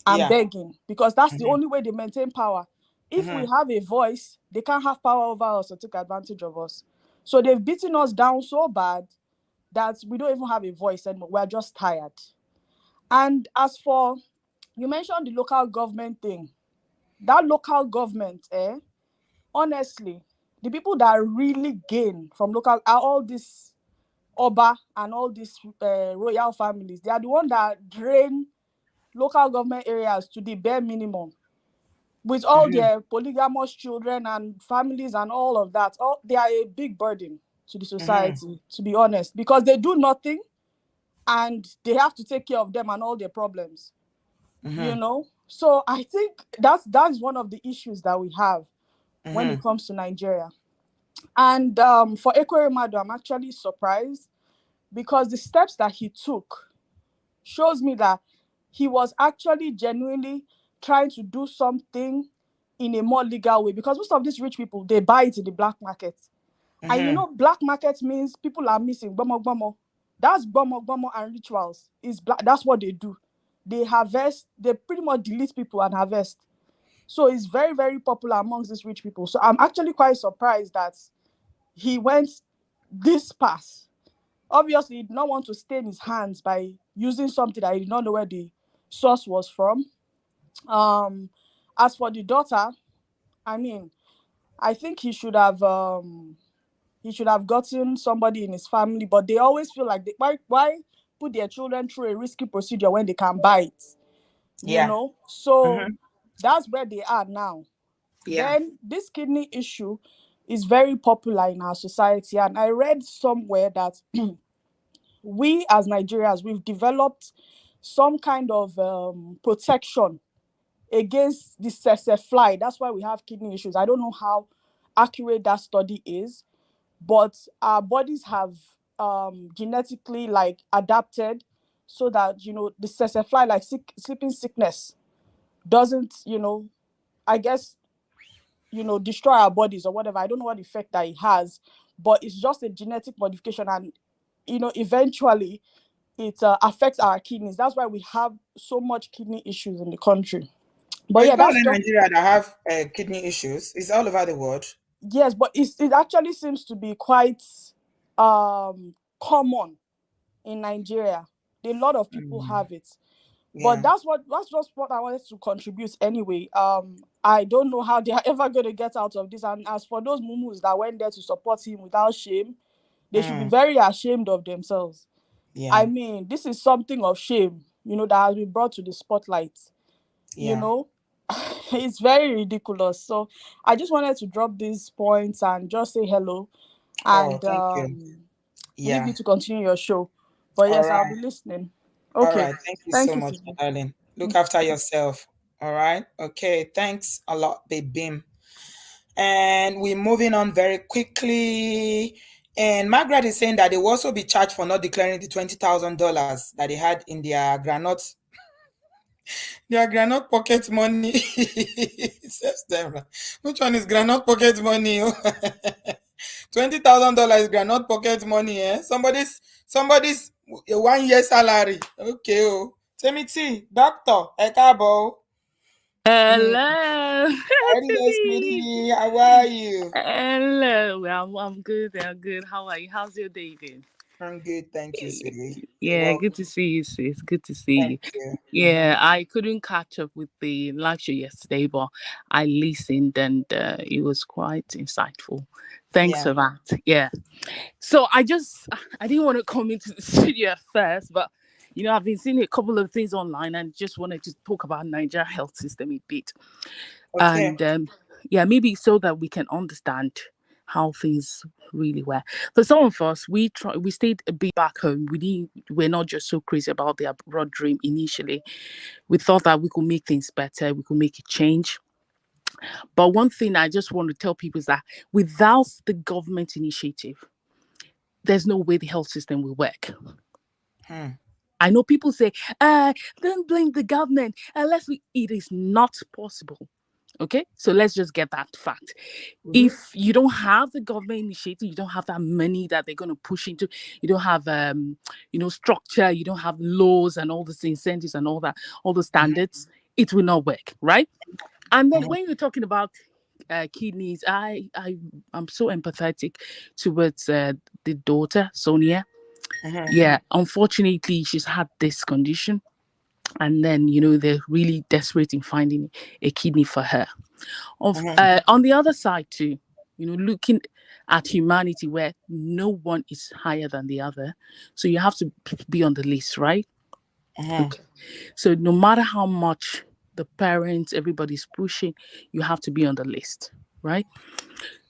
and
Yeah.
begging, because that's the only way they maintain power. If we have a voice, they can't have power over us or take advantage of us. So they've beaten us down so bad that we don't even have a voice anymore. We're just tired. And as for, you mentioned the local government thing, I think it's very important. But the thing is, our people, especially our wealthy, they forget that everybody is on social media. Everybody is learning both the good and bad. So in the past, it used to be easy to take poorer people as housemaids and whatever. But now they share information amongst themselves that you can actually go there, claim that you are trafficked, and then you get your stay. And that local government, honestly, the people that really gain from local are all these Oba and all these royal families. They are the ones that drain local government areas to the bare minimum, with all their polygamous children and families and all of that. They are a big burden to the society, to be honest, because they do nothing and they have to take care of them and all their problems, you know. So I think that's one of the issues that we have when it comes to Nigeria. And for Ekweremadu, I'm actually surprised because the steps that he took shows me that he was actually genuinely trying to do something in a more legal way, because most of these rich people, they buy it in the black market. And you know, black market means people are missing bomo. That's bomo and rituals. Is black. That's what they do. They harvest. They pretty much delete people and harvest. So it's very, very popular amongst these rich people. So I'm actually quite surprised that he went this path. Obviously, he did not want to stain his hands by using something that he did not know where the source was from. As for the daughter, I mean, I think he should have gotten somebody in his family, but they always feel like why put their children through a risky procedure when they can buy it, you know? So that's where they are now. Then this kidney issue is very popular in our society, and I read somewhere that we as Nigerians, we've developed some kind of protection against the fly. That's why we have kidney issues. I don't know how accurate that study is, but our bodies have genetically like adapted so that, you know, the fly, like sleeping sickness, doesn't, you know, I guess, you know, destroy our bodies or whatever. I don't know what effect that it has, but it's just a genetic modification, and, you know, eventually it affects our kidneys. That's why we have so much kidney issues in the country. But yeah,
it's not
that's
only
just
Nigeria that have kidney issues. It's all over the world.
yes, but it actually seems to be quite common in Nigeria. A lot of people have it. But that's just what I wanted to contribute anyway. I don't know how they are ever going to get out of this. And as for those mumus that went there to support him without shame, they should be very ashamed of themselves. I mean, this is something of shame, you know, that has been brought to the spotlight. You know, it's very ridiculous. So I just wanted to drop these points and just say hello and leave you to continue your show. But yes, I'll be listening. Okay.
All right. Thank you so much, darling. Look after yourself. All right. Okay. Thanks a lot, Babe Bim. And we're moving on very quickly. And Margaret is saying that they will also be charged for not declaring the $20,000 that they had in their granite pocket money. Says them. Which one is granite pocket money? $20,000 is granite pocket money. Somebody's 1 year salary. Okay. Oh, Timothy, doctor, ekabo.
Hello.
Hello, sweetie. How are you?
Hello. I'm good. I'm good. How are you? How's your day been?
I'm good, thank you, sweetie.
Yeah, good to see you, sis. Good to see you.
Thank you.
Yeah, I couldn't catch up with the lecture yesterday, but I listened and it was quite insightful. Thanks for that. Yeah. So I didn't want to come into the studio at first, but you know, I've been seeing a couple of things online and just wanted to talk about Nigeria health system a bit.
Okay.
And maybe so that we can understand how things really were. For some of us, we stayed a bit back home. We're not just so crazy about the abroad dream initially. We thought that we could make things better, we could make a change. But one thing I just want to tell people is that without the government initiative, there's no way the health system will work. I know people say, don't blame the government. It is not possible. Okay, so let's just get that fact. If you don't have the government initiative, you don't have that money that they're going to push into, you don't have, structure, you don't have laws and all the incentives and all that, all the standards, it will not work, right? And then when you're talking about kidneys, I'm so empathetic towards the daughter, Sonia. Yeah, unfortunately, she's had this condition. and then they're really desperate in finding a kidney for her.
Mm-hmm.
On the other side too, looking at humanity where no one is higher than the other, so you have to be on the list, right?
Mm-hmm.
Okay. So no matter how much the parents, everybody's pushing, you have to be on the list, right?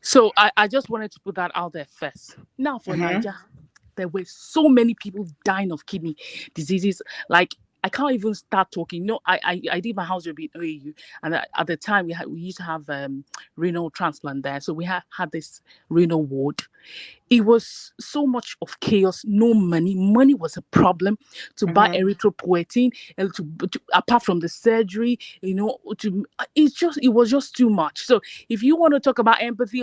So I just wanted to put that out there first. Now for
Mm-hmm.
Nigeria, there were so many people dying of kidney diseases. Like, I can't even start talking. I did my house job in OAU, and at the time we used to have renal transplant there. So we had this renal ward. It was so much of chaos. No money. Money was a problem to buy
Mm-hmm.
erythropoietin, and apart from the surgery, it was just too much. So if you want to talk about empathy,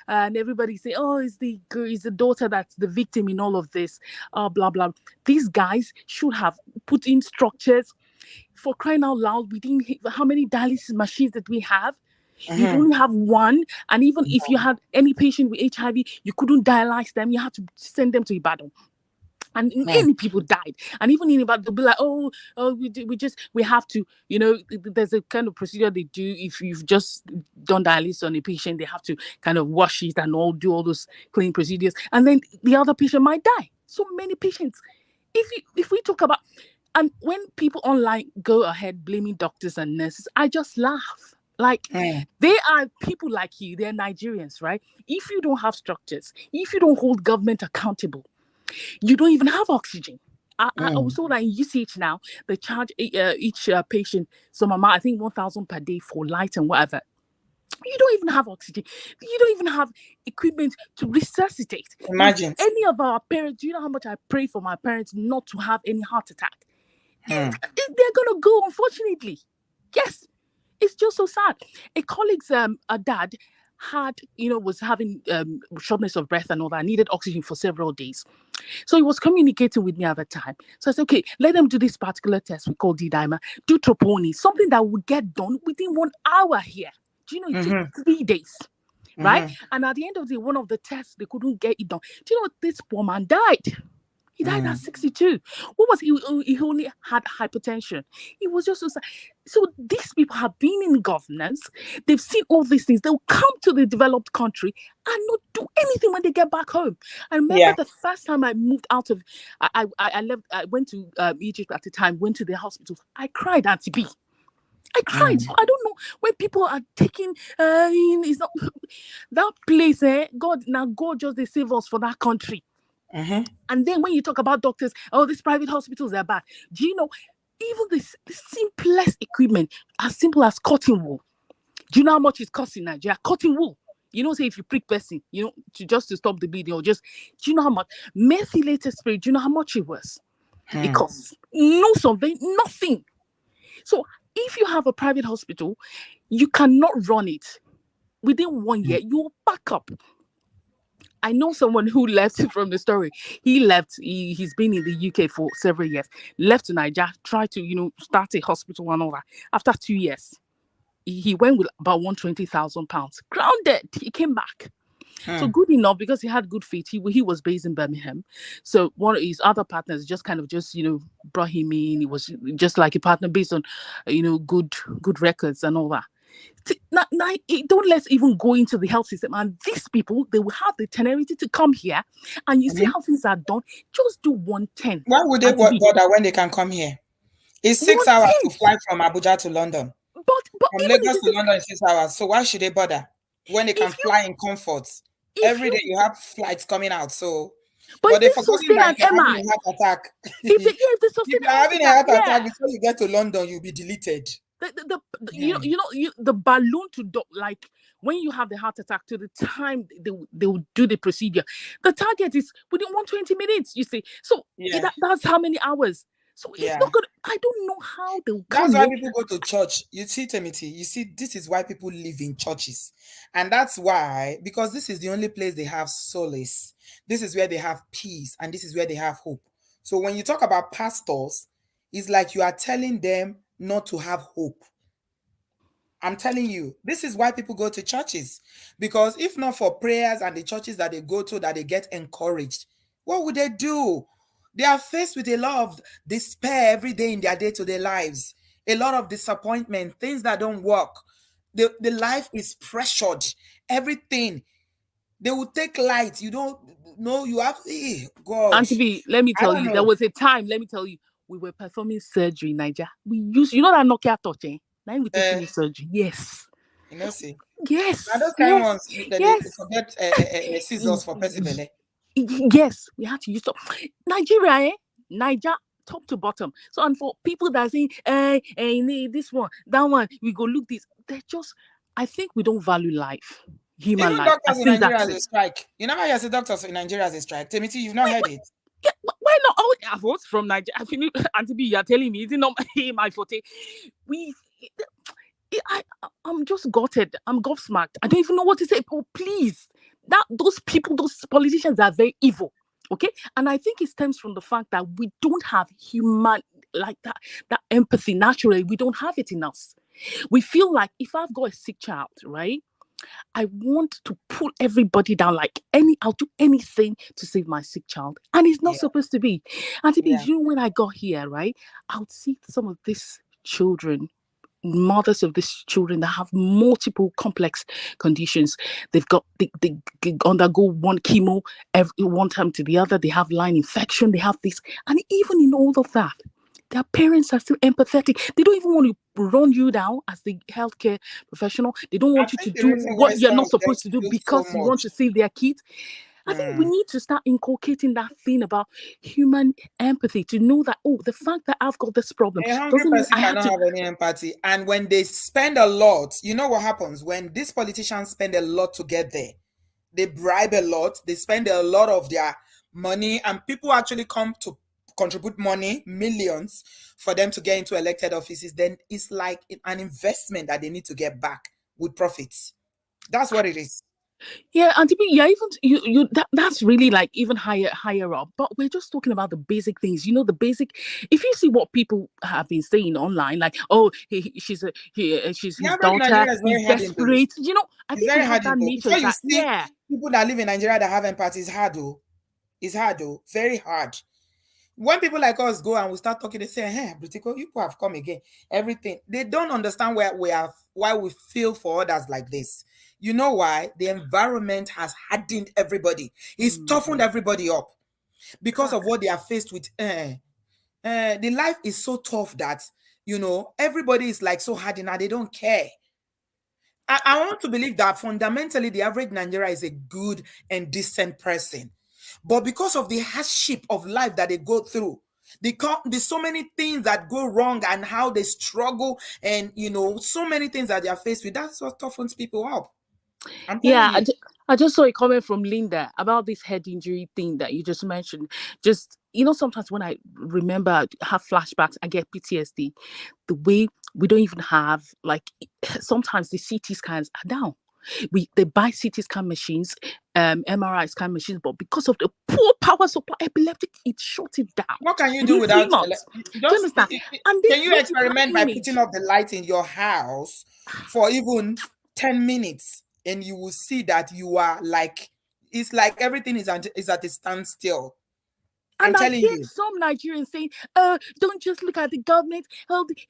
and everybody say, it's the daughter that's the victim in all of this, blah blah. These guys should have put in structures. For crying out loud, we didn't. How many dialysis machines did we have? You'd
Mm-hmm.
only have one, and even if you had any patient with HIV, you couldn't dialyze them. You had to send them to Ibadan. And many people died. And even in Ibadan, they'll be like, we have to, there's a kind of procedure they do. If you've just done dialysis on a patient, they have to kind of wash it and do all those clean procedures. And then the other patient might die. So many patients. If we talk about, and when people online go ahead blaming doctors and nurses, I just laugh. Like, they are people like you. They're Nigerians, right? If you don't have structures, if you don't hold government accountable, you don't even have oxygen. I was told that in UCH now, they charge each patient some amount, I think 1,000 per day for light and whatever. You don't even have oxygen. You don't even have equipment to resuscitate.
Imagine.
If any of our parents, do you know how much I pray for my parents not to have any heart attack? They're going to go, unfortunately. Yes. It's just so sad. A colleague's dad was having shortness of breath and all that, needed oxygen for several days. So he was communicating with me at the time. So I said, okay, let them do this particular test we call D-dimer, do troponin, something that would get done within 1 hour here. Do you know, it took 3 days, right? And at the end of the day, one of the tests, they couldn't get it done. Do you know, this poor man died. He died at 62. What was he? He only had hypertension. It was just so these people have been in governance. They've seen all these things. They'll come to the developed country and not do anything when they get back home. I remember the first time I moved out of, I left. I went to Egypt at the time. Went to the hospital. I cried, Auntie B. I cried. So I don't know when people are taking. It's not that place. God just they save us for that country. And then when you talk about doctors, these private hospitals are bad. Do you know, even the simplest equipment, as simple as cotton wool. Do you know how much it costs in Nigeria? Cotton wool. Say if you prick person, to stop the bleeding, or do you know how much? Methylated spray, do you know how much it was? It costs no survey, nothing. So if you have a private hospital, you cannot run it. Within 1 year, you'll back up. I know someone who left from the story. He left. He's been in the UK for several years. Left to Nigeria, tried to, start a hospital and all that. After 2 years, he went with about £120,000. Grounded. He came back. So good enough, because he had good feet. He was based in Birmingham. So one of his other partners just brought him in. He was just like a partner based on, good records and all that. Now, don't let's even go into the health system. And these people, they will have the temerity to come here, and you see how things are done. Just do 110.
Why would they bother when they can come here? It's 6 hours to fly from Abuja to London.
But
from Lagos to London is 6 hours. So why should they bother when they can fly in comfort? Every day you have flights coming out. So, but they're forgetting that if you're having a heart attack, if you're having a heart attack before you get to London, you'll be deleted.
The balloon like when you have the heart attack to the time they will do the procedure, the target is within 120 minutes. You see, so that's how many hours. So it's not good. I don't know how they will come.
That's why people go to church. You see, Timothy, this is why people live in churches. And that's why, because this is the only place they have solace. This is where they have peace, and this is where they have hope. So when you talk about pastors, it's like you are telling them not to have hope. I'm telling you, this is why people go to churches. Because if not for prayers and the churches that they go to, that they get encouraged, what would they do? They are faced with a lot of despair every day in their day-to-day lives, a lot of disappointment, things that don't work. The life is pressured. Everything. They will take light. You don't know. You have, God.
Auntie B, let me
I
tell
don't
you,
know.
there was a time, let me tell you, we were performing surgery in Nigeria. We used, you know that Nokia touch, eh? Now we taking the surgery. Yes.
You know, see.
Yes.
Now those kind
Yes.
ones, they
Yes.
forget scissors for person.
Yes, we had to use some Nigeria, Niger, top to bottom. So, and for people that say, need this one, that one, we go look this. They're just, I think we don't value life, human
Even
life. I
doctors in
think
Nigeria
that's
has a
it.
strike. You never hear doctors in Nigeria has a strike. Timothy, you've not heard it.
Yeah, why not? Oh, I've heard from Nigeria. I feel Auntie B, you're telling me, is it not my forte? I'm just gutted. I'm gobsmacked. I don't even know what to say. Oh, please. Those people, those politicians are very evil. Okay. And I think it stems from the fact that we don't have human like that empathy naturally. We don't have it in us. We feel like if I've got a sick child, right? I want to pull everybody down. I'll do anything to save my sick child. And it's not supposed to be. And to be, you know, when I got here, right? I would see some of these children, mothers of these children that have multiple complex conditions. They've got they undergo one chemo one time to the other. They have line infection. They have this, and even in all of that, their parents are still empathetic. They don't even want to run you down as the healthcare professional. They don't want you to do what you're not supposed to do because you want to save their kids. I think we need to start inculcating that thing about human empathy to know that, the fact that I've got this problem doesn't mean I
cannot have any empathy. And when they spend a lot, you know what happens? When these politicians spend a lot to get there, they bribe a lot, they spend a lot of their money, and people actually come to contribute money, millions, for them to get into elected offices, then it's like an investment that they need to get back with profits. That's what it is.
Yeah, and to be even that's really like even higher up. But we're just talking about the basic things. You know, the basic. If you see what people have been saying online, like, she's his daughter, he's desperate. You know, I think we have that nature.
Before you see people that live in Nigeria that have empathy, it's hard though. It's hard though, very hard. When people like us go and we start talking, they say, "Hey, Britico, you people have come again." Everything. They don't understand why we feel for others like this. You know why? The environment has hardened everybody. It's toughened everybody up because of what they are faced with. The life is so tough that, you know, everybody is like so hardened and they don't care. I want to believe that fundamentally the average Nigerian is a good and decent person. But because of the hardship of life that they go through, there's so many things that go wrong and how they struggle, and, you know, so many things that they are faced with. That's what toughens people up.
Yeah, I just saw a comment from Linda about this head injury thing that you just mentioned. Just, you know, sometimes when I remember, I have flashbacks, I get PTSD. The way we don't even have, like, sometimes the CT scans are down. They buy CT scan machines, MRI scan machines, but because of the poor power supply, epileptic, it shut it down.
What can you do without?
Do you understand?
Can you experiment by putting up the light in your house for even 10 minutes, and you will see that you are like, it's like everything is at a standstill.
And I hear some Nigerians saying, don't just look at the government.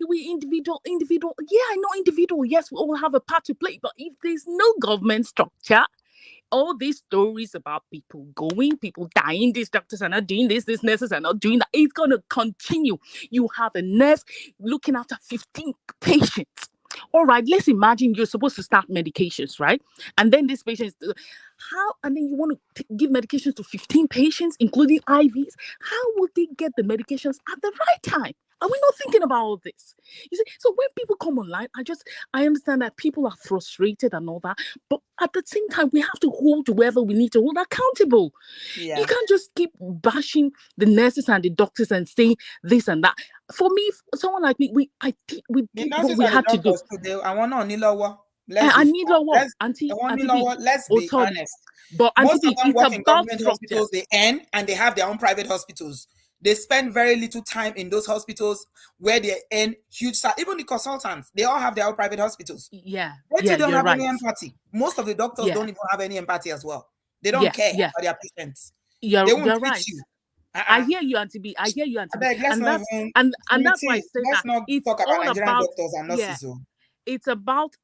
We individual. Yeah, I know individual. Yes, we all have a part to play. But if there's no government structure, all these stories about people going, people dying, these doctors are not doing this, these nurses are not doing that, it's going to continue. You have a nurse looking after 15 patients. All right, let's imagine you're supposed to start medications, right? And then these patients, and then you want to give medications to 15 patients, including IVs. How would they get the medications at the right time? Are we not thinking about all this? You see, so when people come online, I understand that people are frustrated and all that, but at the same time, we have to hold whoever we need to hold accountable. Yeah. You can't just keep bashing the nurses and the doctors and saying this and that. For me, someone like me, we did what we had to do.
Let's be honest.
But
most of them work in government hospitals. They earn and they have their own private hospitals. They spend very little time in those hospitals where they earn huge salary. Even the consultants, they all have their own private hospitals.
Yeah.
They don't have any empathy. Most of the doctors don't even have any empathy as well. They don't care for their patients.
You're right. You. I hear you, Auntie B. I hear you, Auntie B.
Abeg, let's
And
not
that's
even,
and that's why I say
let's
that
not
it's
talk about
all
Nigerian
about,
doctors and
yeah,
nurses. Oh.
it's about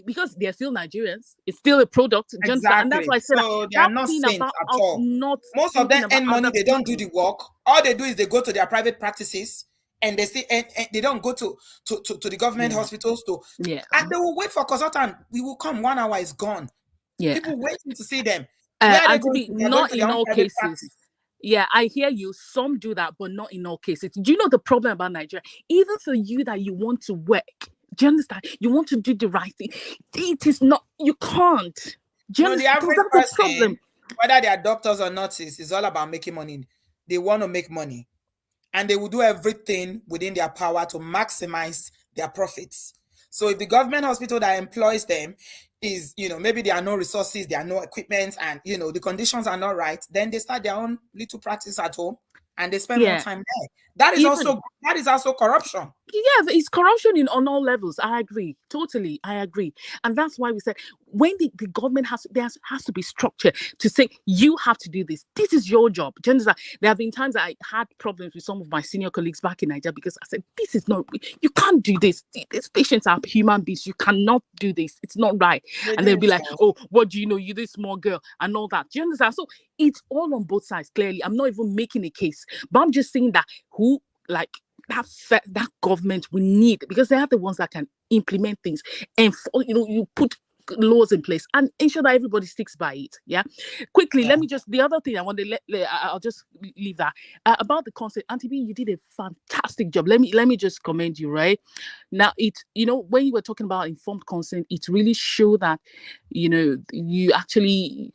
because they're still Nigerians. It's still a product. Do you understand? And that's
Exactly.
why I said that,
So they are
that
not
thing
saints
about
at
us
all.
not
Most of them
thinking about
earn money,
other
they don't do
people.
the work. All they do is they go to their private practices and they say, and they don't go to the government
Yeah.
hospitals
Yeah.
and they will wait for consultant. We will come, 1 hour is gone.
Yeah.
People waiting to see them. Where are they
And to
going
be
to? They're going
not
to
in
their own
all
private
cases.
practice.
Yeah, I hear you. Some do that, but not in all cases. Do you know the problem about Nigeria? Even for you that you want to work, do you understand? You want to do the right thing. It is not, you can't. Do you
No, the
understand?
average
That's the
person,
problem.
whether they are doctors or nurses, is all about making money. They want to make money. And they will do everything within their power to maximize their profits. So if the government hospital that employs them is, maybe there are no resources, there are no equipment, and, the conditions are not right, then they start their own little practice at home and they spend more
Yeah.
time there. That is also corruption.
Yeah, it's corruption on all levels. I agree. Totally. I agree. And that's why we said when the government has to be structured to say, you have to do this. This is your job. Do you understand? There have been times I had problems with some of my senior colleagues back in Nigeria because I said, this is not, you can't do this. These patients are human beings. You cannot do this. It's not right. And they'll be like, oh, what do you know? You're this small girl and all that. Do you understand? So it's all on both sides, clearly. I'm not even making a case, but I'm just saying that that government we need, because they are the ones that can implement things and you put laws in place and ensure that everybody sticks by it. Yeah. Quickly, let me just, the other thing I want to I'll just leave that about the concept. Auntie B, you did a fantastic job. Let me just commend you. Right now, when you were talking about informed consent, it really showed that you actually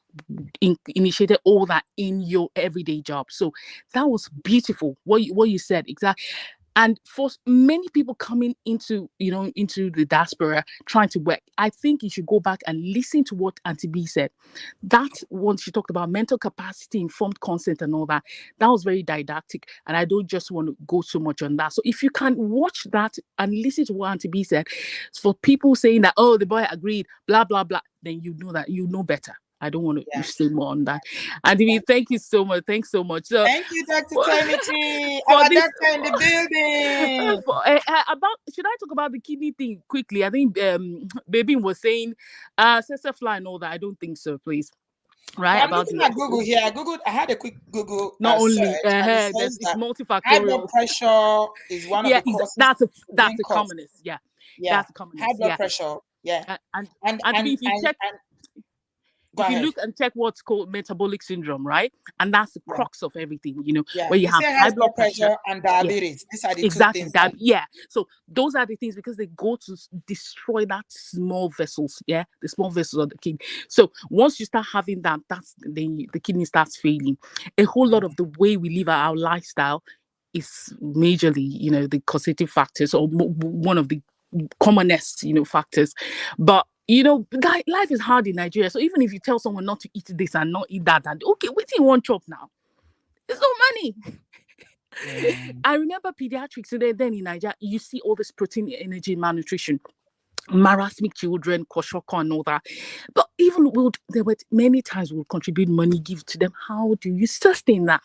initiated all that in your everyday job. So that was beautiful. What you said exactly. And for many people coming into the diaspora trying to work, I think you should go back and listen to what Auntie B said. That when she talked about mental capacity, informed consent and all that, that was very didactic. And I don't just want to go so much on that. So if you can watch that and listen to what Auntie B said, for people saying that, oh, the boy agreed, blah, blah, blah, then you know that you know better. I don't want to say more on that. And thank you so much. Thanks so much. So,
thank you, Dr. Timothy. Our doctor in the building.
Should I talk about the kidney thing quickly? I think Baby was saying fly and all that. I don't think so, please. Right?
I'm looking at Google here. I had a quick Google
not only
search, and
it's
high
multifactorial.
blood pressure is one of the causes.
That's the commonest. Yeah. That's the commonest.
High blood pressure. Yeah.
And if you check. If you look and check what's called metabolic syndrome, right? And that's the crux of everything, where you have high blood pressure
and diabetes. These are the
exactly.
two things.
So those are the things because they go to destroy that small vessels, the small vessels of the kidney. So once you start having that, that's then the kidney starts failing. A whole lot of the way we live our lifestyle is majorly, the causative factors or one of the commonest, factors. But life is hard in Nigeria. So even if you tell someone not to eat this and not eat that, and okay, wait till you want chop now. There's no money. I remember pediatrics then in Nigeria, you see all this protein, energy, malnutrition, marasmic children, kwashiorkor and all that. But even there were many times we'll contribute money, give to them. How do you sustain that?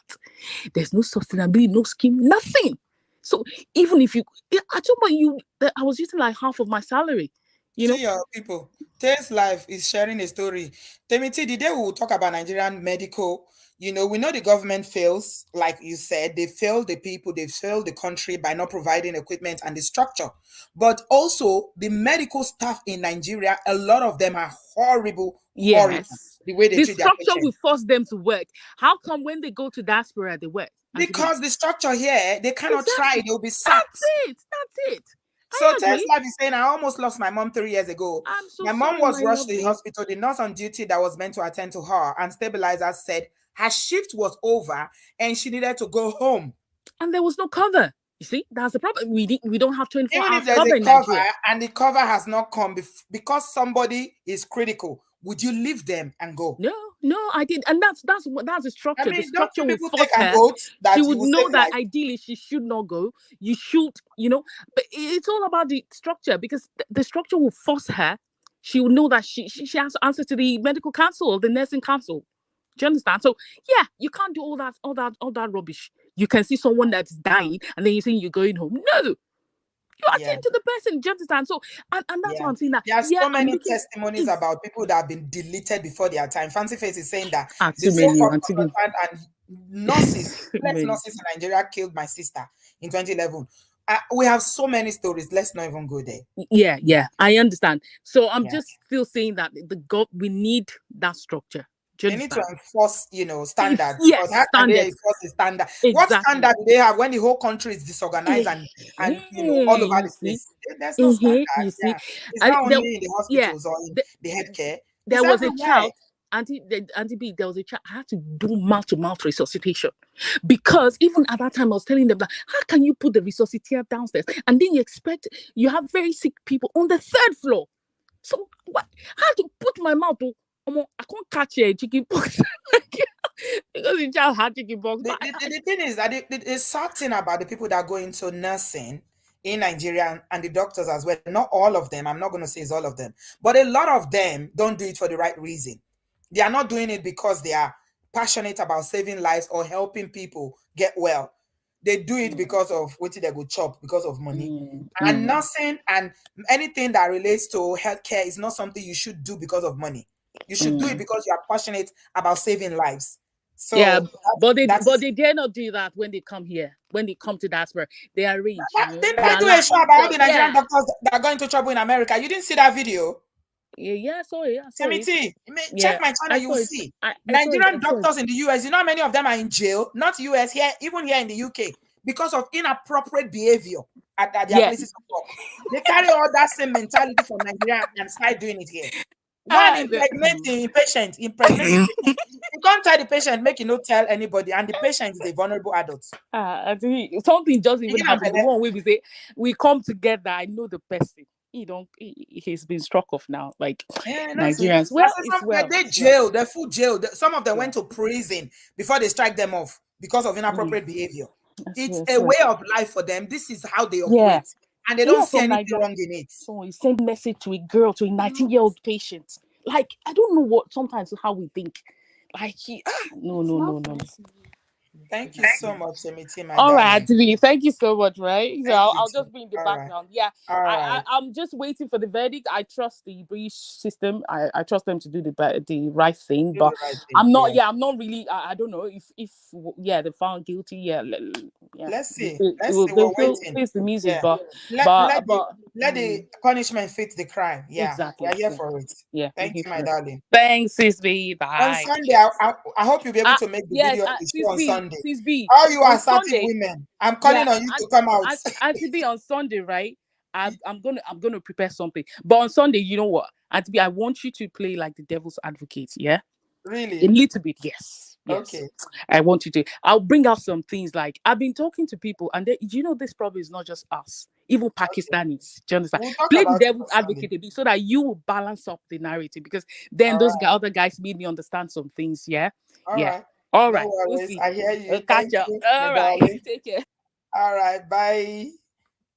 There's no sustainability, no scheme, nothing. So even if I told you I was using like half of my salary.
See your people. Today's life is sharing a story. Timothy, the day we will talk about Nigerian medical, we know the government fails, like you said, they fail the people, they fail the country by not providing equipment and the structure. But also the medical staff in Nigeria, a lot of them are horrible.
Yes.
The way they treat their
structure
patients.
will force them to work. How come when they go to diaspora they work?
Because the structure here, they cannot try, they'll be sacked.
That's it.
So today's life is saying I almost lost my mom 3 years ago. My mom was rushed to the hospital. The nurse on duty that was meant to attend to her and stabilizer said her shift was over and she needed to go home.
And there was no cover. You see, that's the problem. We don't have 24
Even
hours
if there's
cover
a cover and the cover has not come because somebody is critical, would you leave them and go?
No, I did, and that's the structure.
I mean,
the structure will force
take an
her.
oath that
She would know that
life.
Ideally she should not go. You should, but it's all about the structure because the structure will force her. She will know that she has to answer to the medical council, the nursing council. Do you understand? So yeah, you can't do all that rubbish. You can see someone that's dying, and then you think you're going home. No, you
Yeah.
attend to the person. Do you understand? So, and that's
Yeah.
what I'm saying. That
There are
yeah,
so
I'm
many
looking.
testimonies about people that have been deleted before their time. Fancy Face is saying that the
Too many,
so-called
Auntie B.
consultant and nurses,
Too
less
many.
nurses in Nigeria killed my sister in 2011. We have so many stories. Let's not even go there.
Yeah, I understand. So I'm
Yeah.
just still saying that we need that structure. Do you
They need to
understand?
enforce, standards.
Yes,
But how can they
standards.
enforce the standard? What
Exactly.
standard do they have when the whole country is disorganized and all over
You
the
see,
place? There's no standard.
you see,
Yeah, it's not only in the
yeah,
hospitals or in the healthcare.
there
It's
was a
everywhere.
child, Auntie B, there was a child. I had to do mouth-to-mouth resuscitation because even at that time I was telling them that how can you put the resuscitator downstairs and then you have very sick people on the 3rd floor? So what? I had to put my mouth to. I can't catch a chicken pox because the child had chicken pox.
The thing is that the sad thing about the people that go into nursing in Nigeria and the doctors as well, not all of them, I'm not going to say it's all of them, but a lot of them don't do it for the right reason. They are not doing it because they are passionate about saving lives or helping people get well. They do it because of what they go chop, because of money. And nursing and anything that relates to healthcare is not something you should do because of money. You should do it because you are passionate about saving lives. So
yeah, but they dare not do that when they come here. When they come to diaspora, they arrange.
Didn't I do a show about all the Nigerian doctors that are going to trouble in America? You didn't see that video?
Yeah, I saw it.
Check my channel, you will see. Nigerian doctors in the US, you know how many of them are in jail? Not US, here, even here in the UK, because of inappropriate behavior at their places of work. They carry all that same mentality from Nigeria and start doing it here. Go and impregnate the patient. You can't tell the patient, make you not tell anybody, and the patient is a vulnerable adult.
I think something just even happened. The one way we say we come together. I know the person. He's been struck off now. Like Nigerians.
They jailed. They're full jail. Some of them went to prison before they strike them off because of inappropriate behavior. It's a way of life for them. This is how they operate. And they don't see anything wrong in it.
So he sent message to a girl, to a 19-year-old patient. Like, I don't know what sometimes how we think. Like no.
Thank you so much, Emiti, my
all right,
darling.
thank you so much, right? So I'll just be in the background. Right. Yeah.
Right.
I'm just waiting for the verdict. I trust the British system. I trust them to do the right thing. But I'm not really I don't know if they found guilty.
Let's see.
They'll face the music, but
let the punishment fit the crime. Yeah,
exactly.
We're here for it.
Yeah.
Thank you, my darling.
Thanks, Sis B. Bye.
On Sunday, I hope you'll be able to make the video on Sunday.
Sis B.
All you assertive women, I'm calling on you to come out.
Auntie B, on Sunday, right? I'm gonna prepare something. But on Sunday, you know what? Auntie B, I want you to play like the devil's advocate. Yeah.
Really?
A little bit, yes.
Okay.
I want you to. I'll bring out some things like I've been talking to people, and this problem is not just us, even Pakistanis. Do you understand? Play the devil's advocate a bit so that you will balance up the narrative, because then other guys made me understand some things. Yeah. All right.
We'll see. I hear you.
Catch up. All right. Take care.
All right. Bye.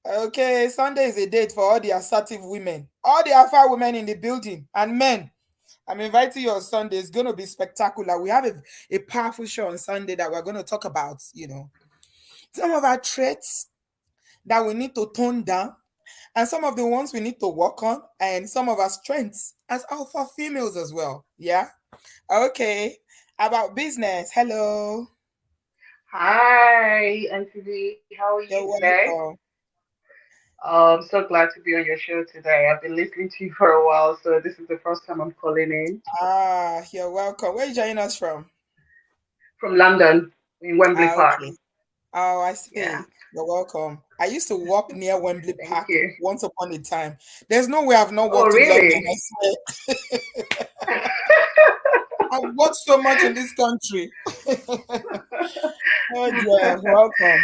Okay. Sunday is a date for all the assertive women, all the alpha women in the building, and men. I'm inviting you on Sunday. It's going to be spectacular. We have a powerful show on Sunday that we're going to talk about, some of our traits that we need to tone down, and some of the ones we need to work on, and some of our strengths as alpha females as well. Yeah? Okay. About business. Hello.
Hi, Auntie. How are you today? I'm so glad to be on your show today. I've been listening to you for a while, so this is the first time I'm calling in.
You're welcome. Where are you joining us from?
From London, in Wembley Park.
Okay. Oh, I see. Yeah. You're welcome. I used to walk near Wembley Park once upon a time. There's no way I've not walked in London, I swear. I've walked so much in this country. Oh dear, welcome.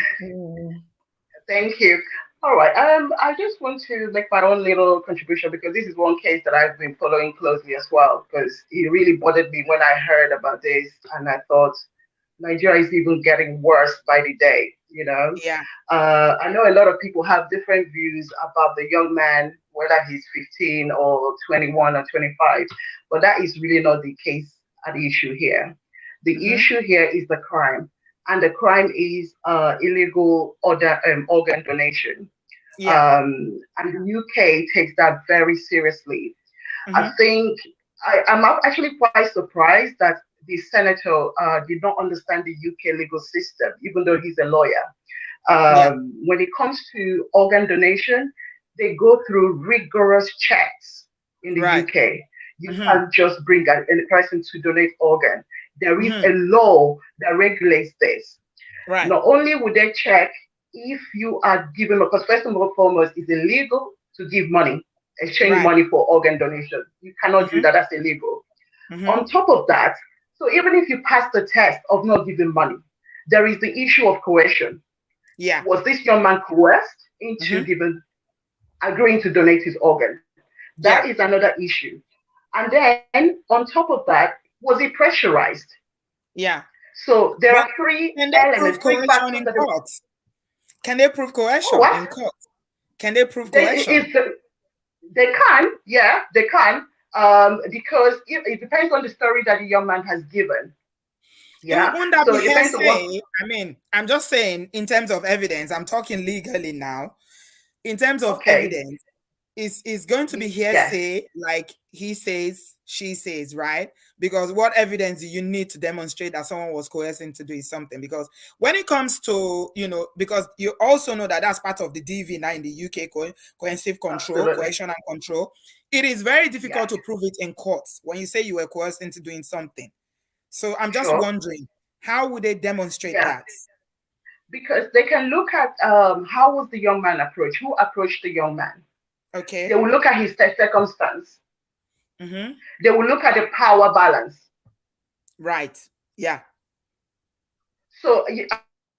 Thank you. All right. I just want to make my own little contribution, because this is one case that I've been following closely as well, because it really bothered me when I heard about this, and I thought Nigeria is even getting worse by the day.
Yeah.
I know a lot of people have different views about the young man, whether he's 15 or 21 or 25, but that is really not the case at the issue here. The issue here is the crime, and the crime is illegal organ donation. And the UK takes that very seriously. I think I'm actually quite surprised that the senator did not understand the UK legal system, even though he's a lawyer. When it comes to organ donation, they go through rigorous checks in the UK. You can't just bring a person to donate organ. There is a law that regulates this. Not only would they check if you are given, because first and foremost, it's illegal to give money, exchange money for organ donation. You cannot do that. That's illegal. On top of that, so even if you pass the test of not giving money, there is the issue of coercion. Was this young man coerced into agreeing to donate his organ? That is another issue. And then on top of that, was he pressurized? So there are three elements, three factors in court.
Can they prove coercion in court? Can they prove coercion?
They can, they can, because it depends on the story that the young man has given.
Won't that be hearsay? I mean, I'm just saying in terms of evidence, I'm talking legally now. In terms of evidence, is going to be hearsay, like he says, she says, right? Because what evidence do you need to demonstrate that someone was coercing to do something? Because when it comes to, because you also know that that's part of the DV now in the UK, coercive control, coercion and control. It is very difficult to prove it in courts when you say you were coerced into doing something. So I'm just wondering, how would they demonstrate that?
Because they can look at how was the young man approached? Who approached the young man?
Okay.
They will look at his circumstance. They will look at the power balance.
Right. Yeah.
So,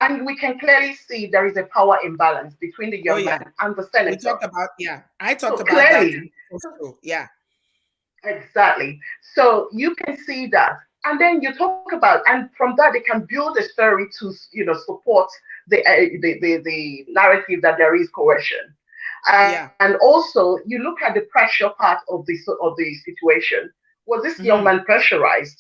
and we can clearly see there is a power imbalance between the young man and the senator.
We talked about, I talked about clearly, that. Yeah.
Exactly. So you can see that. And then you talk about, and from that they can build a story to, support the narrative that there is coercion. And also you look at the pressure part of the situation. Was this young man pressurized?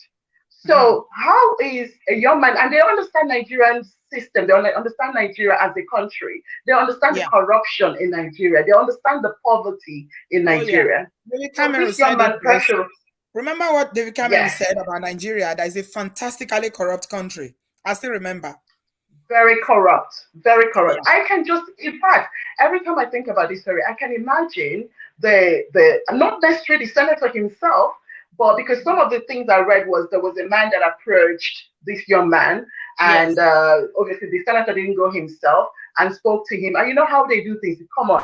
So how is a young man, and they understand Nigerian system, they understand Nigeria as a country, they understand the corruption in Nigeria, they understand the poverty in Nigeria.
So this young man pressure. Remember what David Cameron said about Nigeria? That is a fantastically corrupt country. I still remember.
Very corrupt, very corrupt. I can just, in fact, every time I think about this story, I can imagine the not necessarily the senator himself, but because some of the things I read was there was a man that approached this young man, and obviously the senator didn't go himself and spoke to him. And you know how they do things. Come on,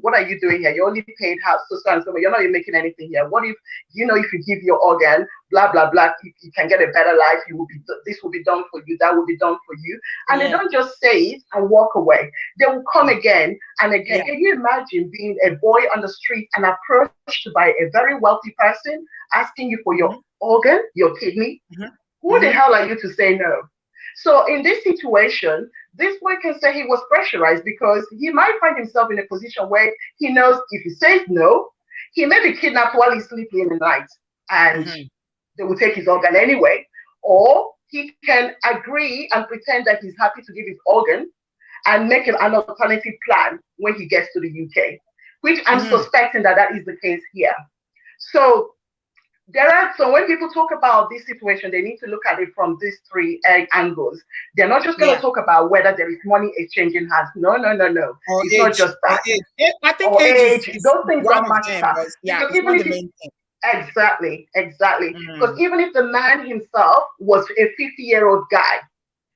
what are you doing here? You only paid half, so and so. You're not even making anything here. What if if you give your organ, blah blah blah, you can get a better life. This will be done for you. That will be done for you. And they don't just say it and walk away. They will come again and again. Can you imagine being a boy on the street and approached by a very wealthy person asking you for your organ, your kidney? Who the hell are you to say no? So in this situation, this boy can say he was pressurized because he might find himself in a position where he knows if he says no, he may be kidnapped while he's sleeping in the night and they will take his organ anyway. Or he can agree and pretend that he's happy to give his organ and make an alternative plan when he gets to the UK, which I'm suspecting that is the case here. So so when people talk about this situation, they need to look at it from these three angles. They're not just going to talk about whether there is money exchanging hands. No. It's not just that.
I think age
those things don't matter.
It's not the main thing.
Exactly. Because even if the man himself was a 50-year-old guy,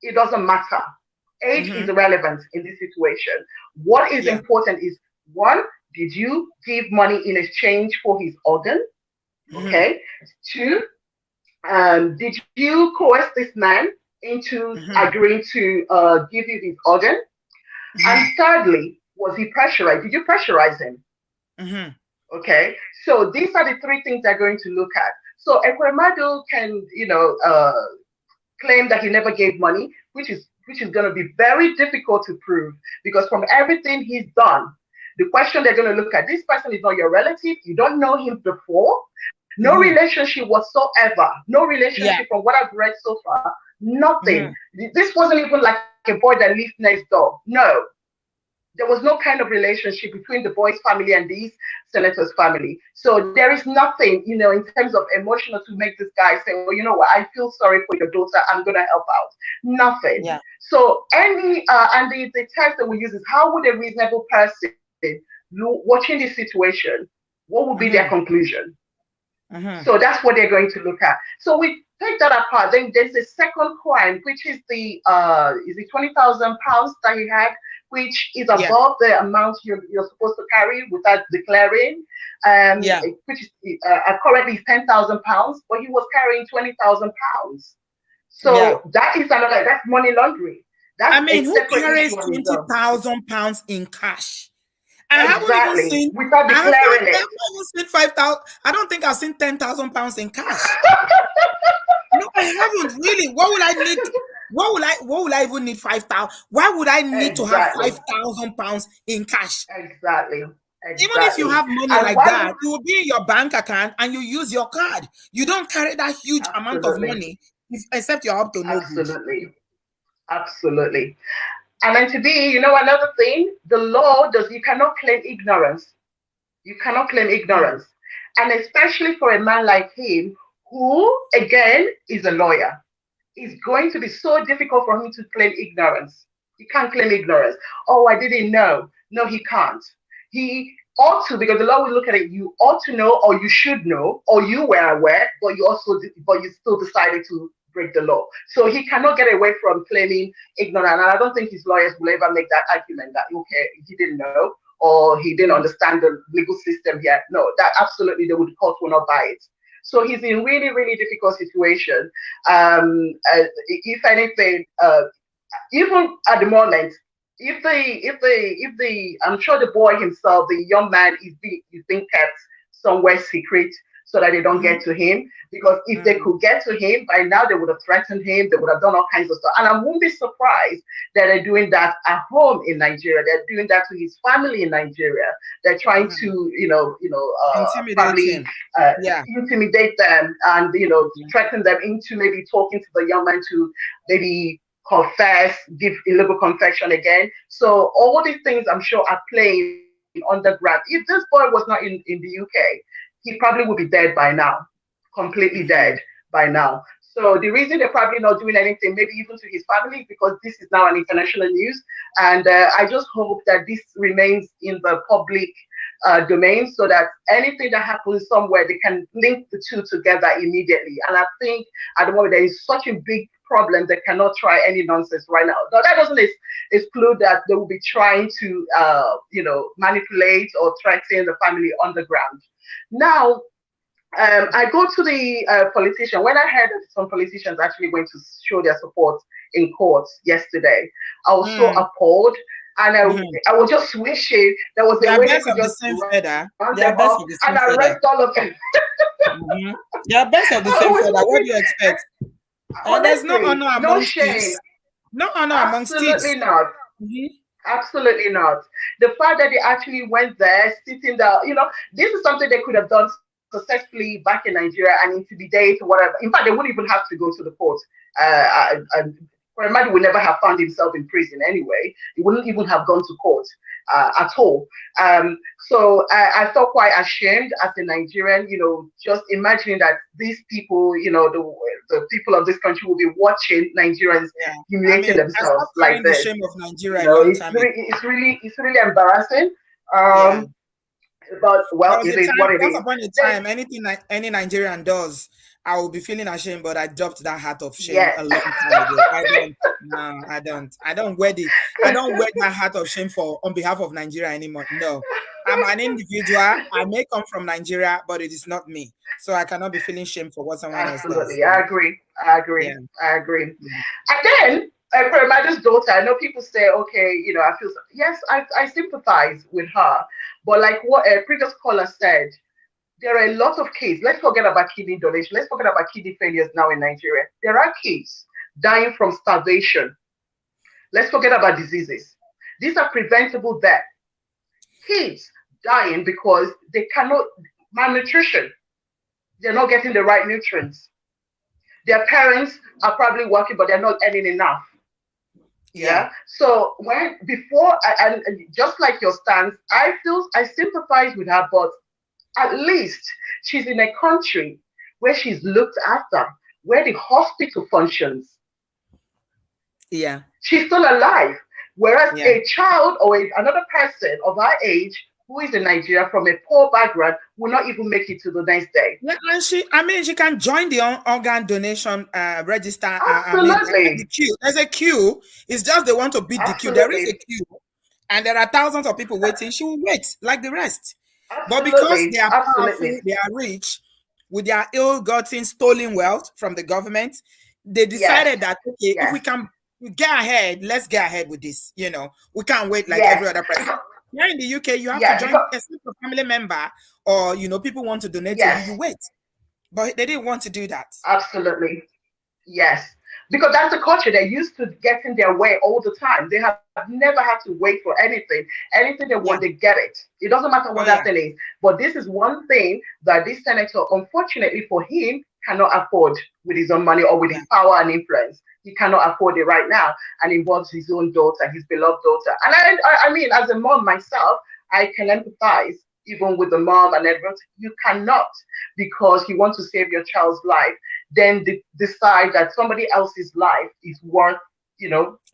it doesn't matter. Age is irrelevant in this situation. What is important is, one, did you give money in exchange for his organ? Okay. Two, did you coerce this man into agreeing to give you his organ? And thirdly, was he pressurized? Did you pressurize him? Okay. So these are the three things they're going to look at. So Ekweremadu can, claim that he never gave money, which is going to be very difficult to prove because from everything he's done, the question they're going to look at, this person is not your relative, you don't know him before, No relationship whatsoever. No relationship
Yeah.
from what I've read so far. Nothing. This wasn't even like a boy that lived next door. No. There was no kind of relationship between the boy's family and these senator's family. So there is nothing, in terms of emotional to make this guy say, well, you know what, I feel sorry for your daughter. I'm going to help out. Nothing.
Yeah.
So and the test that we use is, how would a reasonable person watching this situation, what would be their conclusion? So that's what they're going to look at. So we take that apart. Then there's a second crime, which is the is it 20,000 pounds that he had, which is above the amount you're supposed to carry without declaring. Which is currently is 10,000 pounds, but he was carrying 20,000 pounds. So that is that's money laundering. That's
who carries 20,000 pounds in cash? I haven't even seen,
without declaring it.
I haven't even seen 5,000. I don't think I've seen 10,000 pounds in cash. No, I haven't really. What would I need? What would I even need 5,000? Why would I need to have 5,000 pounds in cash?
Exactly.
Even if you have money like that, it will be in your bank account and you use your card. You don't carry that huge amount of money, except you're up to no good.
Absolutely. And then to be, another thing, the law you cannot claim ignorance. You cannot claim ignorance. And especially for a man like him, who, again, is a lawyer. It's going to be so difficult for him to claim ignorance. He can't claim ignorance. Oh, I didn't know. No, he can't. He ought to, because the law will look at it, you ought to know, or you should know, or you were aware, but you still decided to break the law. So he cannot get away from claiming ignorance. And I don't think his lawyers will ever make that argument that, okay, he didn't know or he didn't understand the legal system here. No, that absolutely the court will not buy it. So he's in really, really difficult situation. If anything, even at the moment, if I'm sure the boy himself, the young man, is being kept somewhere secret so that they don't get to him. Because if they could get to him, by now they would have threatened him, they would have done all kinds of stuff. And I won't be surprised that they're doing that at home in Nigeria. They're doing that to his family in Nigeria. They're trying to, probably intimidate them and, threaten them into maybe talking to the young man to maybe confess, give illegal confession again. So all these things I'm sure are playing underground. If this boy was not in the UK, he probably would be dead by now, completely dead by now. So the reason they're probably not doing anything, maybe even to his family, is because this is now an international news. And I just hope that this remains in the public domain so that anything that happens somewhere, they can link the two together immediately. And I think at the moment there is such a big problem they cannot try any nonsense right now. Now that doesn't exclude that they will be trying to manipulate or threaten the family on the ground. Now, I go to the politician. When I heard that some politicians actually went to show their support in court yesterday, I was so appalled. And I was just wishing there was a way they could just round them up and arrest all of them.
They're best of the same feather. What do you expect? There's no honor among thieves. No honor among thieves.
Absolutely not. Absolutely not. The fact that they actually went there, sitting down, this is something they could have done successfully back in Nigeria and intimidate or whatever. In fact, they wouldn't even have to go to the court. Preventable would never have found himself in prison anyway. He wouldn't even have gone to court at all. So I felt quite ashamed as a Nigerian, just imagining that these people, the people of this country will be watching Nigerians humiliating themselves like this.
The shame of Nigeria
it's really embarrassing. But it is what it is.
Upon a time, anything any Nigerian does, I will be feeling ashamed, but I dropped that hat of shame a long time ago. I don't wear that hat of shame on behalf of Nigeria anymore. No, I'm an individual. I may come from Nigeria, but it is not me. So I cannot be feeling shame for what someone else does.
Absolutely, I agree. Yeah. And then for Madam's daughter, I know people say, okay, I feel yes, I sympathize with her, but like what a previous caller said, there are a lot of kids. Let's forget about kidney donation. Let's forget about kidney failures now in Nigeria. There are kids dying from starvation. Let's forget about diseases. These are preventable deaths. Kids dying because they cannot malnutrition. They're not getting the right nutrients. Their parents are probably working, but they're not earning enough. Yeah. So before, and just like your stance, I sympathize with her, but at least she's in a country where she's looked after, where the hospital functions.
Yeah.
She's still alive. Whereas a child or another person of her age who is in Nigeria from a poor background will not even make it to the next day.
Yeah, and she can join the organ donation register.
Absolutely.
The queue. There's a queue. It's just they want to beat the queue. There is a queue, and there are thousands of people waiting. She will wait like the rest. But because they are powerful, they are rich, with their ill-gotten, stolen wealth from the government, they decided that, okay, if we can get ahead, let's get ahead with this. You know, we can't wait like every other person. Here in the UK, you have to join a family member, or people want to donate to you. You wait, but they didn't want to do that.
Absolutely, yes, because that's the culture. They're used to getting their way all the time. They have never had to wait for anything. Anything they want, they get it. It doesn't matter what that thing is. But this is one thing that this senator, unfortunately for him, cannot afford with his own money or with his power and influence. He cannot afford it right now, and involves his own daughter, his beloved daughter. And I mean, as a mom myself, I can empathize even with the mom and everyone. You cannot, because you want to save your child's life, then decide that somebody else's life is worth,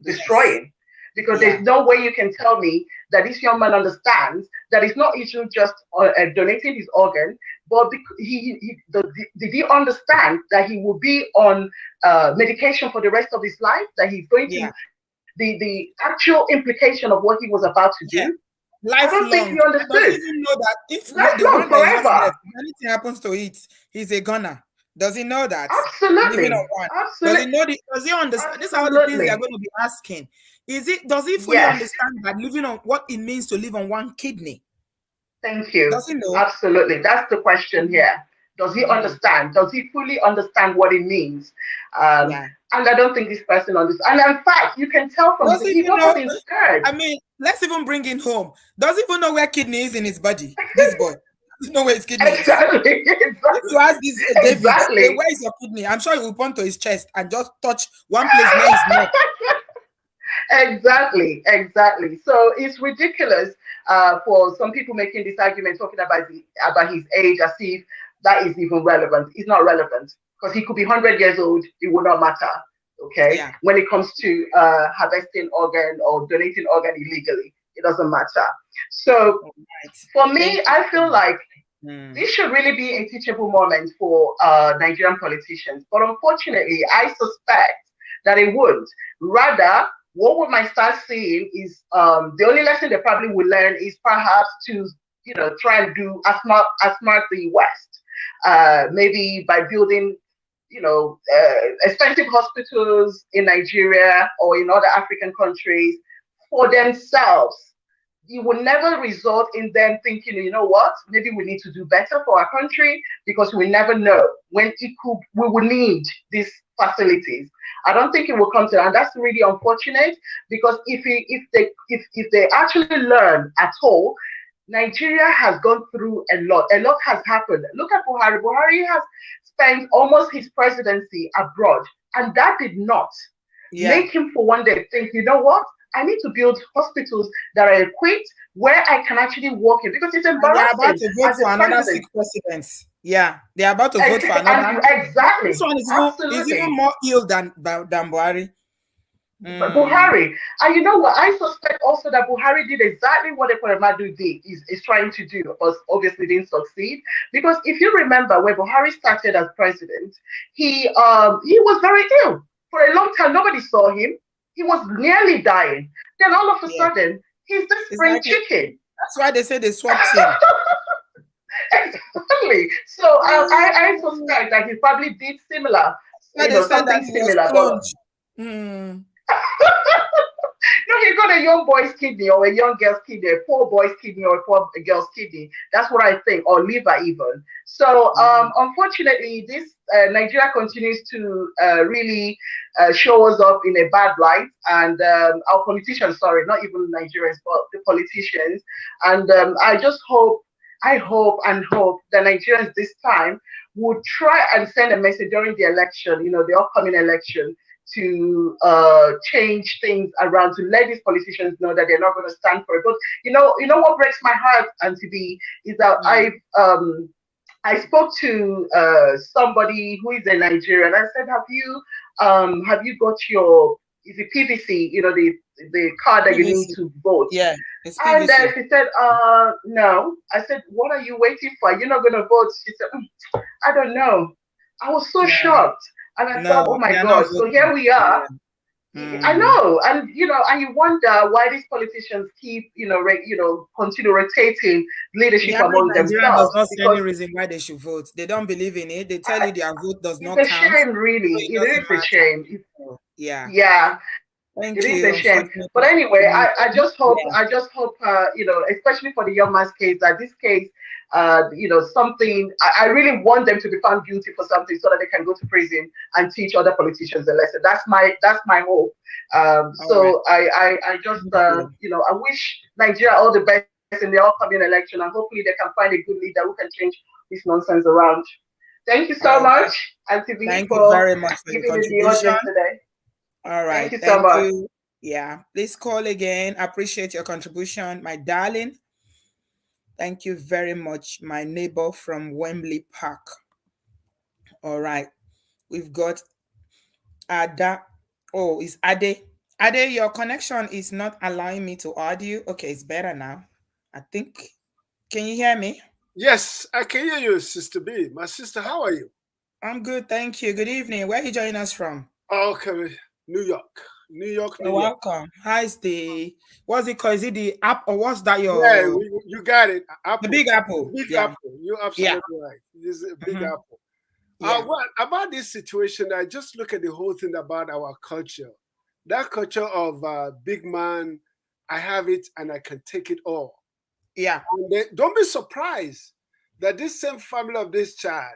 destroying. Because there's no way you can tell me that this young man understands that it's not issue just donating his organ, but did he understand that he will be on medication for the rest of his life, that he's going to, the actual implication of what he was about to do?
Lifelong.
I don't think he understood.
Does he even know that if
lifelong, forever,
if anything happens to it, he's a gunner? Does he know that?
Absolutely.
Does he know does he understand? This is how the things they are going to be asking. Does he fully understand that living on what it means to live on one kidney?
Thank you.
Does he know?
Absolutely. That's the question here. Does he understand? Does he fully understand what it means? And I don't think this person understands. And in fact, you can tell from he wasn't scared.
I mean, let's even bring him home. Does he even know where kidney is in his body? This boy. Doesn't know where his kidney is.
Exactly.
If you ask this David, hey, where is your kidney? I'm sure he will point to his chest and just touch one place near his neck.
Exactly. So it's ridiculous for some people making this argument, talking about his age as if that is even relevant. It's not relevant, because he could be 100 years old. It will not matter. Okay. When it comes to harvesting organ or donating organ illegally, it doesn't matter. So for me, I feel like this should really be a teachable moment for Nigerian politicians. But unfortunately, I suspect that it won't. Rather, what we might start seeing is the only lesson they probably will learn is perhaps to try and do as smart the West, maybe by building expensive hospitals in Nigeria or in other African countries for themselves. You will never result in them thinking, you know what, maybe we need to do better for our country, because we never know when we will need these facilities. I don't think it will come to that, and that's really unfortunate, because if they actually learn at all, Nigeria has gone through a lot. A lot has happened. Look at Buhari. Buhari has spent almost his presidency abroad, and that did not make him for one day think, you know what, I need to build hospitals that are equipped where I can actually walk in, because it's embarrassing.
They're about to vote for another 6 presidents. Yeah, they're about to vote for another.
Exactly.
This one is even more ill than Buhari.
Buhari. And you know what? I suspect also that Buhari did exactly what Ekweremadu did, is trying to do, but obviously didn't succeed. Because if you remember, when Buhari started as president, he was very ill. For a long time, nobody saw him. He was nearly dying. Then all of a sudden, he's this spring chicken.
That's why they say they swapped him.
Exactly. So I suspect that he probably did similar. Something similar. No, he got a young boy's kidney or a young girl's kidney, a poor boy's kidney or a poor girl's kidney. That's what I think, or liver even. So unfortunately, this Nigeria continues to really show us up in a bad light, and our politicians, sorry, not even Nigerians, but the politicians. And I hope that Nigerians this time would try and send a message during the election, the upcoming election, to change things around, to let these politicians know that they're not going to stand for it. But what breaks my heart, Auntie B, is that I spoke to somebody who is a Nigerian. I said, have you got your, is it PVC, the card that you need to vote?
Yeah, it's
And
PVC.
she said, no. I said, what are you waiting for? You're not going to vote. She said, I don't know. I was so shocked. And I thought, oh my God. So here we are. I know. And, and you wonder why these politicians keep, continue rotating leadership among
Nigerian
themselves.
does not see any reason why they should vote. They don't believe in it. They tell you their vote does not count.
It's a shame, really.
So
It is a shame.
Yeah.
Yeah.
Thank
It
you.
is a shame. But anyway, I just hope, especially for the young man's case, that this case, something, I really want them to be found guilty for something so that they can go to prison and teach other politicians a lesson. That's my hope. So right. I just, I wish Nigeria all the best in the upcoming election, and hopefully they can find a good leader who can change this nonsense around. Thank you so much, Auntie V,
Thank you very much for
giving
your
me the audience today.
All right.
Thank you so much.
Yeah. Please call again. I appreciate your contribution, my darling. Thank you very much, my neighbor from Wembley Park. All right. We've got Ada. Oh, it's Ade. Ade, your connection is not allowing me to add you. Okay, it's better now. I think. Can you hear me?
Yes, I can hear you, Sister B. My sister, how are you?
I'm good, thank you. Good evening. Where are you joining us from?
Okay, New York. New York.
Welcome. How's what's it called? Is it the app or what's that your?
Yeah, you got it. Apple.
The Big Apple.
Big Apple. You're absolutely right. This is a Big Apple. Well, about this situation, I just look at the whole thing about our culture. That culture of big man, I have it and I can take it all.
Yeah.
And don't be surprised that this same family of this child,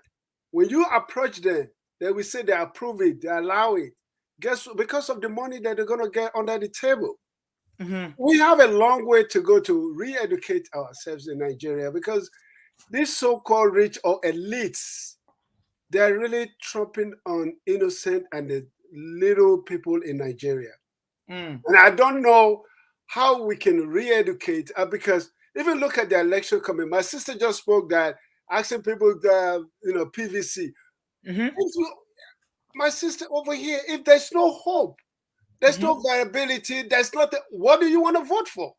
when you approach them, they will say they approve it, they allow it. Guess what? Because of the money that they're going to get under the table. We have a long way to go to re-educate ourselves in Nigeria, because these so-called rich or elites, they're really trampling on innocent and the little people in Nigeria. And I don't know how we can re-educate, because even look at the election coming. My sister just spoke that asking people, PVC. My sister over here, if there's no hope, there's no viability, there's nothing, what do you want to vote for?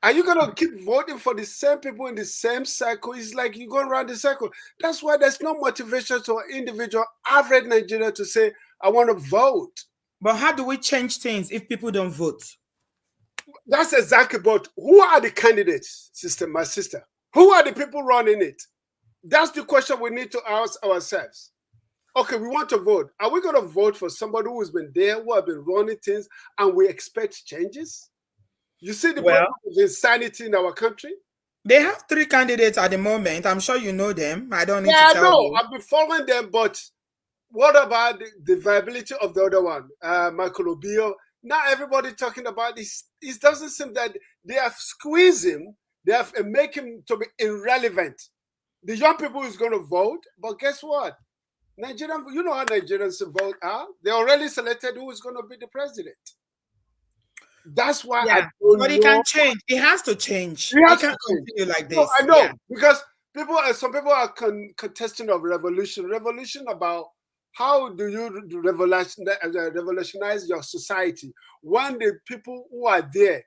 Are you going to keep voting for the same people in the same cycle? It's like you're going around the circle. That's why there's no motivation to an individual average Nigerian to say, I want to vote.
But how do we change things if people don't vote?
That's exactly, but who are the candidates, my sister? Who are the people running it? That's the question we need to ask ourselves. Okay, we want to vote. Are we going to vote for somebody who has been there, who have been running things, and we expect changes? You see the problem of insanity in our country?
They have 3 candidates at the moment. I'm sure you know them. I don't need to tell you.
I've been following them, but what about the viability of the other one? Michael Obio. Now everybody talking about this. It doesn't seem that they have squeezed him. They have make him to be irrelevant. The young people is going to vote, but guess what? Nigerian, you know how Nigerians vote are. They already selected who is going to be the president. That's why
but it can change. It has to change. It can't continue like this.
No, I know, because some people are contesting of revolution. Revolution about how do you revolutionize your society when the people who are there,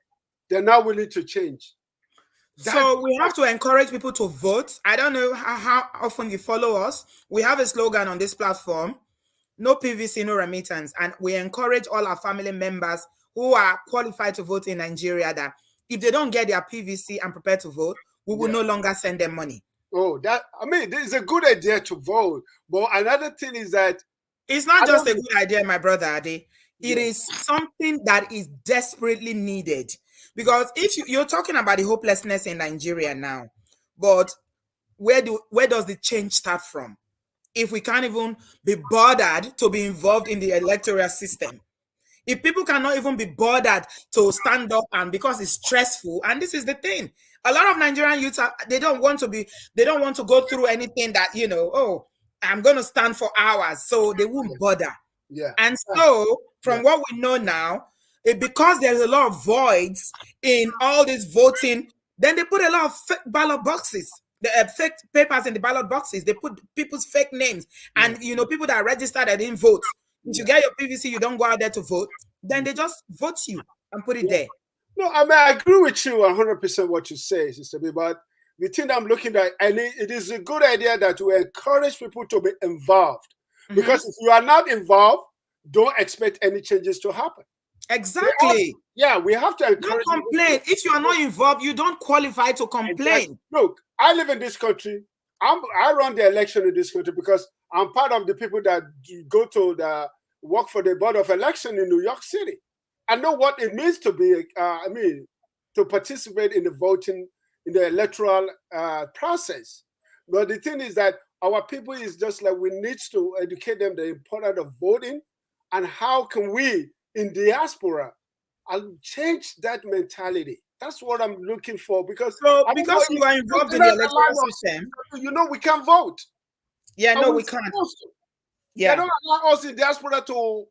they're not willing to change.
So we have to encourage people to vote. I don't know how often you follow us. We have a slogan on this platform: no PVC, no remittance. And we encourage all our family members who are qualified to vote in Nigeria that if they don't get their PVC and prepare to vote, we will no longer send them money.
It's a good idea to vote. But another thing is that
it's not just a good idea, my brother Ade. It is something that is desperately needed. Because if you're talking about the hopelessness in Nigeria now, but where does the change start from? If we can't even be bothered to be involved in the electoral system, if people cannot even be bothered to stand up, and because it's stressful, and this is the thing, a lot of Nigerian youths they don't want to go through anything that I'm going to stand for hours, so they won't bother.
Yeah.
And so, from
Yeah.
what we know now, because there's a lot of voids in all this voting, then they put a lot of fake ballot boxes, the fake papers in the ballot boxes. They put people's fake names, and people that are registered that didn't vote. If you get your PVC, you don't go out there to vote. Then they just vote you and put it there.
No, I mean, I agree with you 100% what you say, Sister B, but the thing I'm looking at, and it is a good idea that we encourage people to be involved. Because if you are not involved, don't expect any changes to happen.
Exactly.
We have to encourage.
Don't complain. If you are not involved, you don't qualify to complain.
Look, I live in this country. I run the election in this country because I'm part of the people that go to work for the Board of Election in New York City. I know what it means to be, to participate in the voting, in the electoral process. But the thing is that our people is just like, we need to educate them the importance of voting, and how can we in diaspora change that mentality. That's what I'm looking for, because
because you are involved in the electoral system,
we can vote.
Yeah, no, we can't.
Yeah, they don't allow us in diaspora to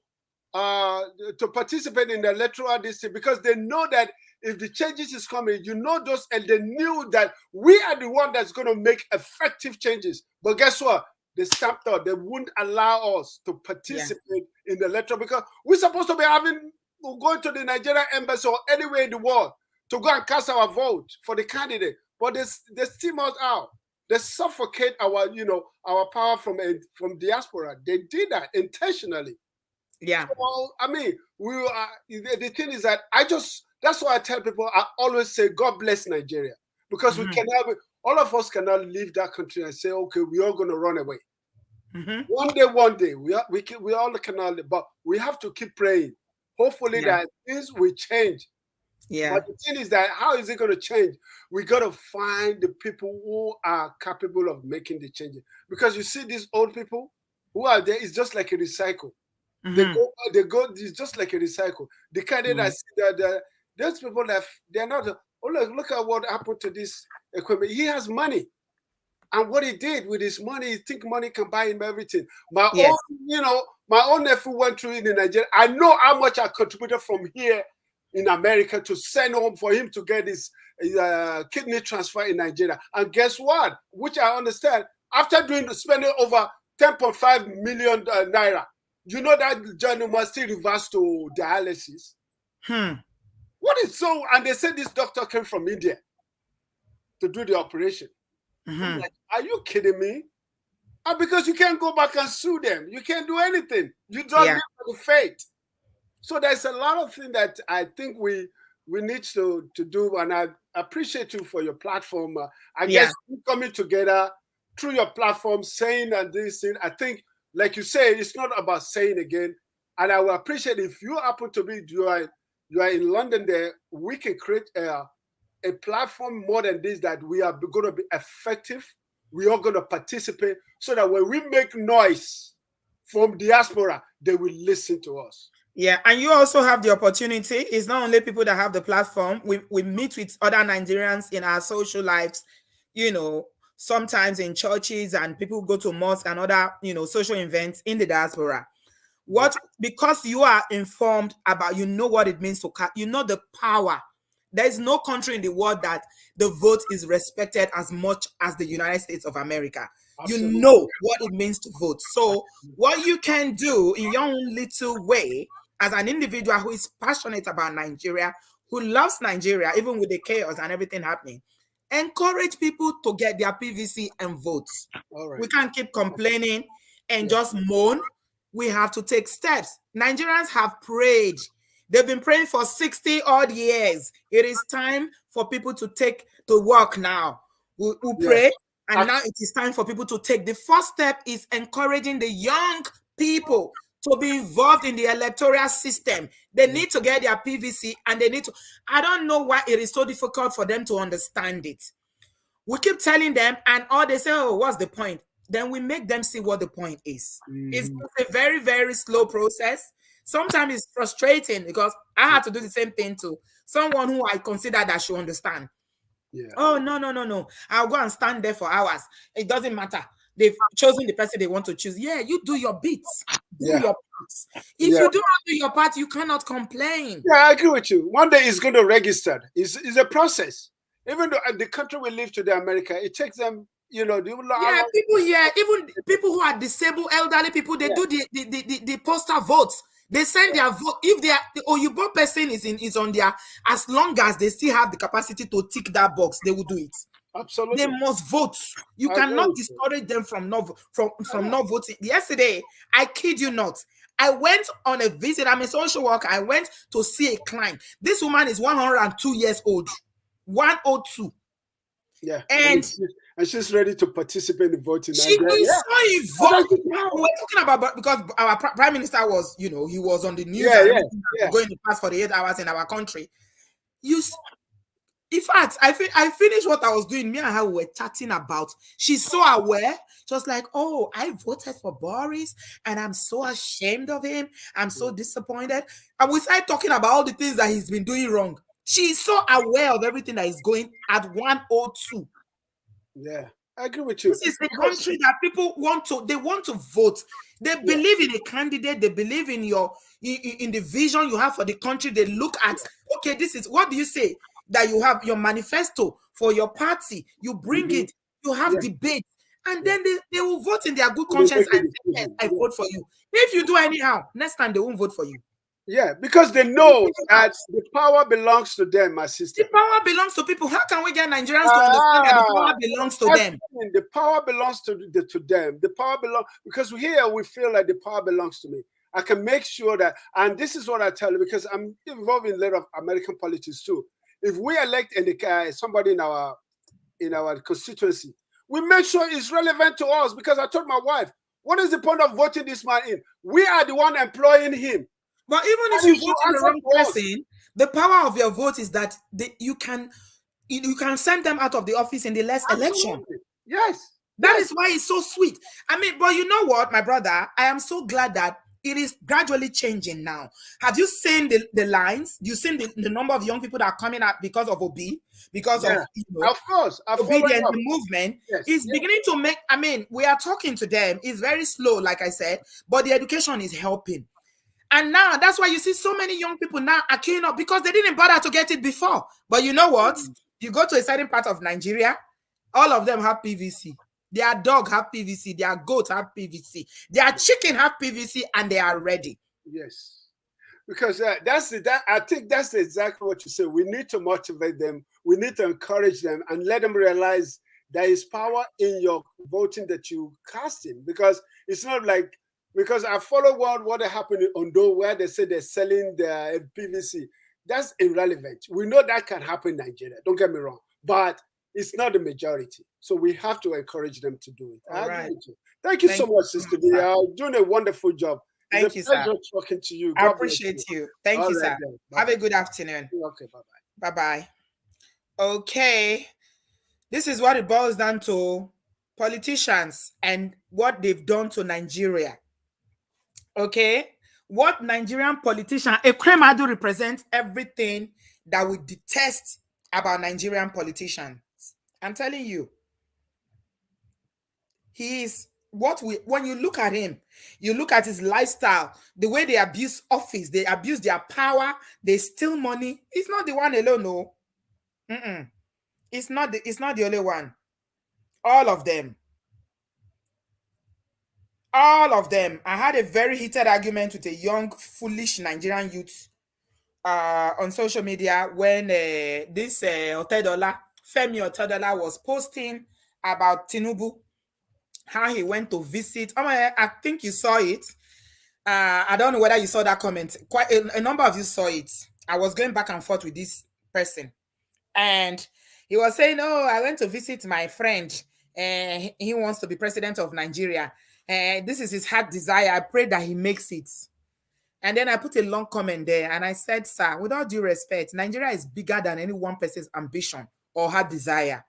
participate in the electoral district, because they know that if the changes is coming, those, and they knew that we are the one that's going to make effective changes. But guess what? They stopped out. They wouldn't allow us to participate in the electoral, because we're supposed to be going to the Nigerian embassy or anywhere in the world to go and cast our vote for the candidate. But they steam us out. They suffocate our power from diaspora. They did that intentionally.
Yeah.
Well, I mean, the thing is that that's why I tell people, I always say, God bless Nigeria, because we cannot, all of us cannot leave that country and say, okay, we are going to run away. One day, we all cannot, but we have to keep praying. Hopefully that things will change.
Yeah.
But the thing is that, how is it going to change? We got to find the people who are capable of making the changes. Because you see these old people who are there, it's just like a recycle. They go, it's just like a recycle. The kind that see that those people that they're not, look at what happened to this equipment. He has money. And what he did with his money, he think money can buy him everything. My own nephew went through it in Nigeria. I know how much I contributed from here in America to send home for him to get his kidney transfer in Nigeria. And guess what? Which I understand. After spending over 10.5 million naira, that journey must still reverse to dialysis. What is so? And they said this doctor came from India to do the operation. I'm like, are you kidding me? And because you can't go back and sue them. You can't do anything. You don't live for the fate. So there's a lot of things that I think we need to do. And I appreciate you for your platform. I guess coming together through your platform, saying and this thing, I think, like you say, it's not about saying again. And I will appreciate if you happen to be, you are in London there, we can create a platform more than this, that we are going to be effective. We are going to participate, so that when we make noise from diaspora, they will listen to us.
Yeah, and you also have the opportunity. It's not only people that have the platform. We meet with other Nigerians in our social lives, sometimes in churches, and people go to mosques and other, social events in the diaspora. Because you are informed about, what it means to cast, the power. There is no country in the world that the vote is respected as much as the United States of America. Absolutely. You know what it means to vote. So what you can do in your own little way, as an individual who is passionate about Nigeria, who loves Nigeria, even with the chaos and everything happening, encourage people to get their PVC and vote. We can't keep complaining and just moan. We have to take steps. Nigerians have prayed. They've been praying for 60 odd years. It is time for people to work now. We pray, and now it is time for people to take. The first step is encouraging the young people to be involved in the electoral system. They need to get their PVC, and they need to. I don't know why it is so difficult for them to understand it. We keep telling them, and all they say, oh, what's the point? Then we make them see what the point is. It's a very, very slow process. Sometimes it's frustrating, because I had to do the same thing to someone who I consider that should understand. Oh, no. I'll go and stand there for hours. It doesn't matter. they've chosen the person they want to choose. Yeah, you do your bits, do
Yeah.
your parts. If
Yeah.
you do not do your part, you cannot complain.
Yeah, I agree with you. One day it's going to register. It's a process. Even though the country we live today, America, it takes them,
Yeah, people here, even people who are disabled, elderly people, they
Yeah.
do the postal votes. They send their vote. If they are the Oyubo person is on there, as long as they still have the capacity to tick that box, they will do it.
Absolutely.
They must vote. You
I agree
cannot
with you.
discourage them from not voting. Yesterday, I kid you not, I went on a visit. I'm a social worker. I went to see a client. This woman is 102 years old. 102.
Yeah.
And
she's ready to participate in voting.
she is so involved. We're talking about, because our prime minister was, he was on the news and everything going to pass for the 8 hours in our country. In fact, I finished what I was doing. Me and her were chatting about. She's so aware. Just like, oh, I voted for Boris and I'm so ashamed of him. I'm so disappointed. And we started talking about all the things that he's been doing wrong. She's so aware of everything that is going at 102.
Yeah, I agree with you.
This is a country that people want to vote. They believe in a candidate. They believe in in the vision you have for the country. They look at, okay, this is, what do you say? That you have your manifesto for your party. You bring it. You have debate. And then they will vote in their good conscience and say, yes, I vote for you. If you do anyhow, next time they won't vote for you.
Yeah, because they know that the power belongs to them, my sister.
The power belongs to people. How can we get Nigerians to understand that the power belongs to them?
The power belongs to them. The power belongs, because here we feel like the power belongs to me. I can make sure that, and this is what I tell you, because I'm involved in a lot of American politics too. If we elect somebody in our constituency, we make sure it's relevant to us, because I told my wife, what is the point of voting this man in? We are the one employing him.
But even if you vote for the wrong person, the power of your vote is that you can send them out of the office in the last election.
Yes.
That is why it's so sweet. I mean, but you know what, my brother? I am so glad that it is gradually changing now. Have you seen the lines? You've seen the number of young people that are coming out because of OB, because of
of course,
obedience, the movement is beginning to make. I mean, we are talking to them. It's very slow, like I said, but the education is helping. And now that's why you see so many young people now are queuing up, because they didn't bother to get it before. But you know what? You go to a certain part of Nigeria, all of them have PVC. Their dog have PVC. Their goat have PVC. Their chicken have PVC, and they are ready.
Yes, because I think that's exactly what you said. We need to motivate them. We need to encourage them and let them realize there is power in your voting that you casting. Because it's not like, because I follow what happened in Ondo, where they say they're selling their PVC. That's irrelevant. We know that can happen in Nigeria. Don't get me wrong, but it's not the majority. So we have to encourage them to do it. I agree with you. Thank you so much, Sister D. You're doing a wonderful job.
Thank you, sir.
Talking to you.
I appreciate you. Thank you, sir. Have a good afternoon.
Okay,
bye-bye. Bye-bye. Okay. This is what it boils down to: politicians and what they've done to Nigeria. Okay? What Nigerian politician, Ekremadu represents everything that we detest about Nigerian politicians. I'm telling you. He is when you look at him, you look at his lifestyle, the way they abuse office, they abuse their power, they steal money. He's not the one alone, no. It's not the only one. All of them. All of them. I had a very heated argument with a young, foolish Nigerian youth on social media when this Otedola, Femi Otedola, was posting about Tinubu, how he went to visit. I think you saw it. I don't know whether you saw that comment. Quite a number of you saw it. I was going back and forth with this person, and he was saying, "Oh, I went to visit my friend, and he wants to be president of Nigeria. This is his heart desire. I pray that he makes it." And then I put a long comment there, and I said, "Sir, with all due respect, Nigeria is bigger than any one person's ambition or heart desire.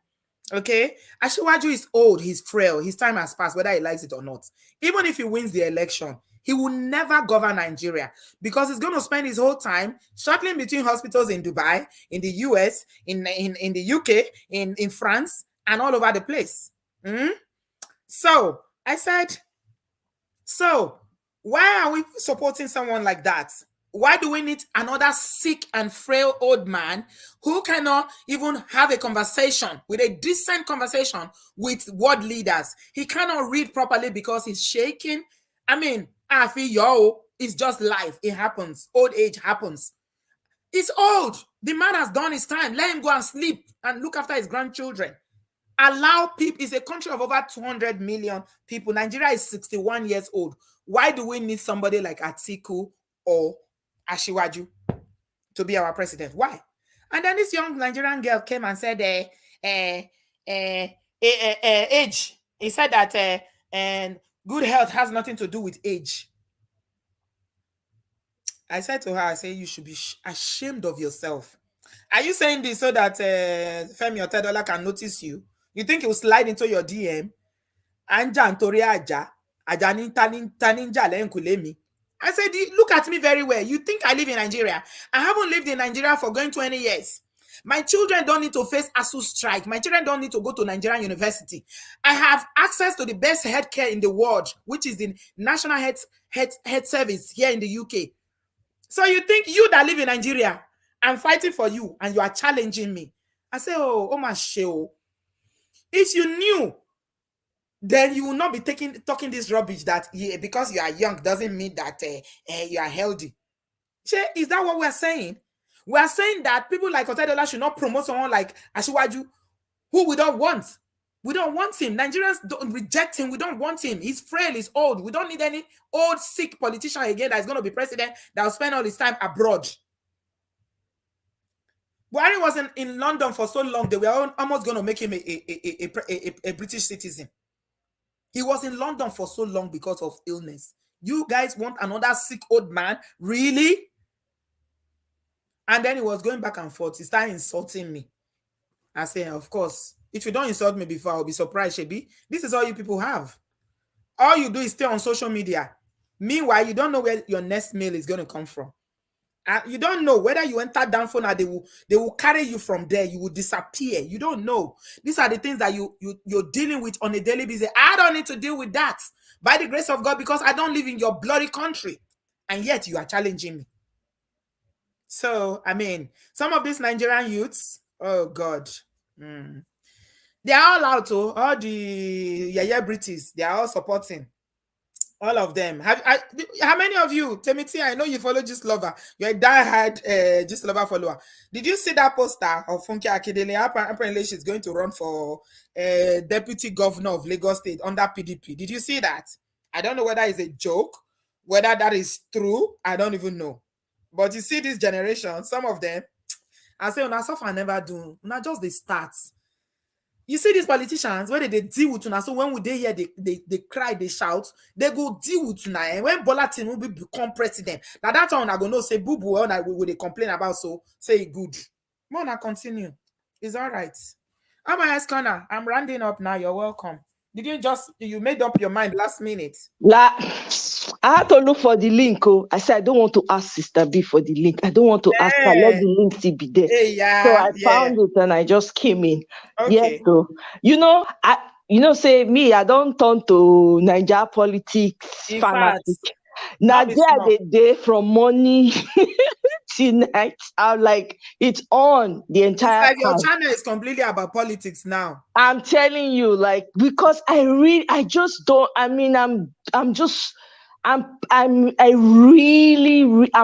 Okay, Asiwaju is old, he's frail, his time has passed, whether he likes it or not. Even if he wins the election, he will never govern Nigeria, because he's going to spend his whole time shuttling between hospitals in Dubai, in the US, in the UK, in France, and all over the place. So I said, so why are we supporting someone like that? Why do we need another sick and frail old man who cannot even have a conversation, with a decent conversation with world leaders? He cannot read properly because he's shaking. I mean, I feel it's just life. It happens. Old age happens. He's old. The man has done his time. Let him go and sleep and look after his grandchildren. Allow people. It's a country of over 200 million people. Nigeria is 61 years old. Why do we need somebody like Atiku or Ashiwaju to be our president? Why? And then this young Nigerian girl came and said, age. He said that and good health has nothing to do with age. I said to her, I say, you should be ashamed of yourself. Are you saying this so that Femi Otedola can notice you? You think he will slide into your DM? Anja Antori Aja, Ajani Taninja Lenkulemi. I said, look at me very well. You think I live in Nigeria? I haven't lived in Nigeria for going 20 years. My children don't need to face ASU strike. My children don't need to go to Nigerian university. I have access to the best healthcare in the world, which is the National Health Service here in the UK. So you think you that live in Nigeria, I'm fighting for you and you are challenging me? I say, oh my show. If you knew, then you will not be talking this rubbish that because you are young doesn't mean that you are healthy. Is that what we're saying? We are saying that people like Otedola should not promote someone like Ashiwaju, who we don't want. We don't want him. Nigerians don't reject him. We don't want him. He's frail, he's old. We don't need any old, sick politician again that's going to be president that will spend all his time abroad. Buhari wasn't in London for so long, they were almost going to make him a British citizen. He was in London for so long because of illness. You guys want another sick old man? Really? And then he was going back and forth. He started insulting me. I say, of course, if you don't insult me before, I'll be surprised, Shebi. This is all you people have. All you do is stay on social media. Meanwhile, you don't know where your next meal is going to come from. You don't know whether you enter down phone or they will carry you from there. You will disappear. You don't know. These are the things that you're dealing with on a daily basis. I don't need to deal with that by the grace of God because I don't live in your bloody country. And yet you are challenging me. So, I mean, some of these Nigerian youths, oh God, they are all out. All the British, they are all supporting. All of them. How many of you, Temiti, I know you follow Gist Lover. You're a diehard Gist Lover follower. Did you see that poster of Funke Akindele? Apparently, she's going to run for deputy governor of Lagos State under PDP. Did you see that? I don't know whether it's a joke, whether that is true. I don't even know. But you see this generation, some of them, I say, una suffer never do. Una just the starts. You see these politicians, when they deal with una, so when they hear, they cry, they shout, they go deal with una. And when Bola Tinubu become president, now that time I go no say boo-boo, when they complain about, so say good. Mona, continue. It's all right. I'm my corner. I'm rounding up now. You're welcome. Did you made up your mind last minute?
I had to look for the link. I said, I don't want to ask Sister B for the link. I don't want to ask her. Let the link still be there. So I found it and I just came in.
Okay.
Yeah, so, say me, I don't turn to Nigeria politics fanatic. Nigeria, they from morning till night. I'm like, it's on the entire
time. Your channel is completely about politics now.
I'm telling you, like, because I'm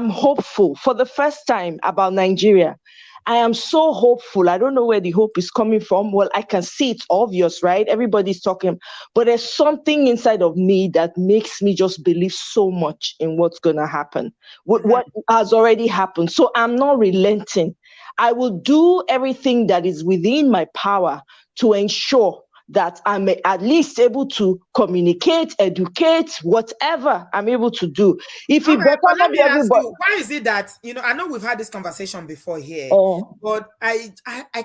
hopeful for the first time about Nigeria. I am so hopeful. I don't know where the hope is coming from. Well, I can see it's obvious, right? Everybody's talking, but there's something inside of me that makes me just believe so much in what's going to happen, what has already happened. So I'm not relenting. I will do everything that is within my power to ensure that I'm at least able to communicate, educate, whatever I'm able to do. If it better
let me ask you, why is it that, I know we've had this conversation before here, but I